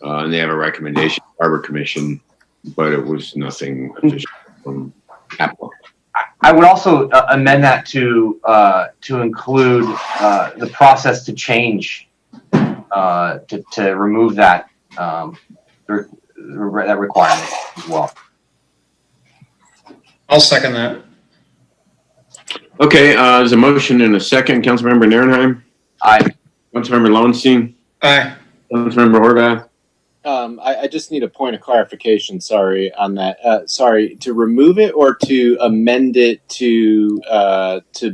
and they have a recommendation, Harbor Commission, but it was nothing official from Apple. I would also amend that to include the process to change to remove that that requirement as well. I'll second that. Okay, there's a motion and a second. Councilmember Naranheim? Aye. Councilmember Lowenstein? Aye. Councilmember Horvath? I just need a point of clarification, sorry, on that. Sorry, to remove it or to amend it to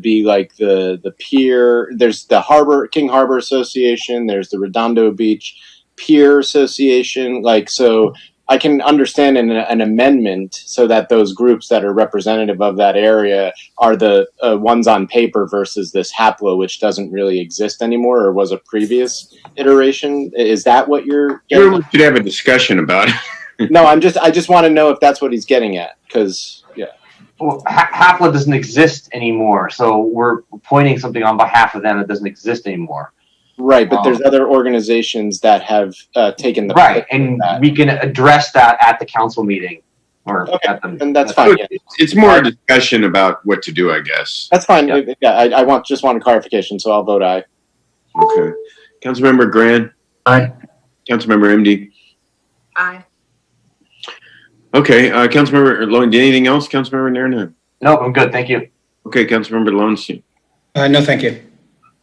be like the pier, there's the King Harbor Association, there's the Redondo Beach Pier Association, like, so I can understand an amendment so that those groups that are representative of that area are the ones on paper versus this HAPLA, which doesn't really exist anymore or was a previous iteration. Is that what you're getting We should have a discussion about it. No, I just want to know if that's what he's getting at, because, yeah. Well, HAPLA doesn't exist anymore, so we're appointing something on behalf of them that doesn't exist anymore. Right, but there's other organizations that have taken the right, and we can address that at the council meeting, or at the, and that's fine. Yeah. It's more a discussion about what to do, I guess. That's fine. Yeah, I just want a clarification, so I'll vote aye. Okay. Councilmember Grant? Aye. Councilmember MD? Aye. Okay, Councilmember Lowenstein, anything else? Councilmember Naranheim? No, I'm good, thank you. Okay, Councilmember Lowenstein? No, thank you.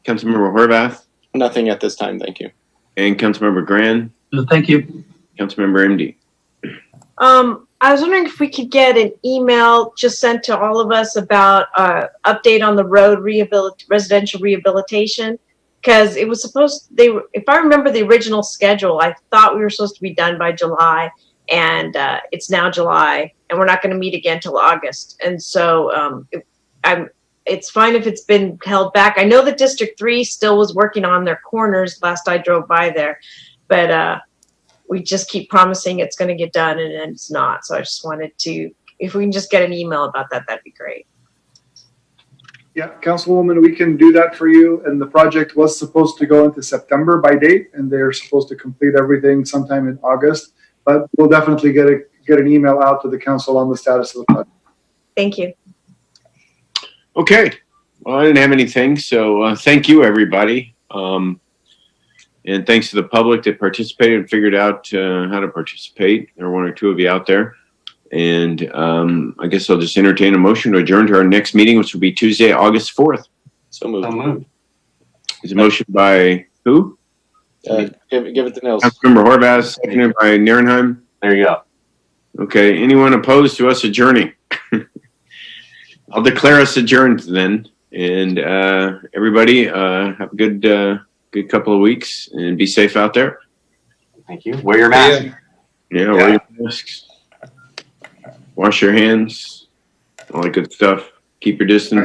Councilmember Horvath? Nothing at this time, thank you. And Councilmember Grand? Thank you. Councilmember MD? I was wondering if we could get an email just sent to all of us about update on the road residential rehabilitation, because it was if I remember the original schedule, I thought we were supposed to be done by July, and it's now July, and we're not going to meet again till August. And so it's fine if it's been held back. I know that District 3 still was working on their corners last I drove by there, but we just keep promising it's going to get done, and it's not. So I just wanted to, if we can just get an email about that, that'd be great. Yeah, Councilwoman, we can do that for you. And the project was supposed to go into September by date, and they're supposed to complete everything sometime in August. But we'll definitely get an email out to the council on the status of the project. Thank you. Okay. Well, I didn't have anything, so thank you, everybody. And thanks to the public that participated and figured out how to participate. There are one or two of you out there. And I guess I'll just entertain a motion to adjourn to our next meeting, which will be Tuesday, August 4th. So moved. Is a motion by who? Give it to Nils. Councilmember Horvath, seconded by Naranheim. There you go. Okay. Anyone opposed to us adjourning? I'll declare us adjourned then. And everybody, have a good couple of weeks and be safe out there. Thank you. Wear your mask. Yeah, wear your masks. Wash your hands. All that good stuff. Keep your distance.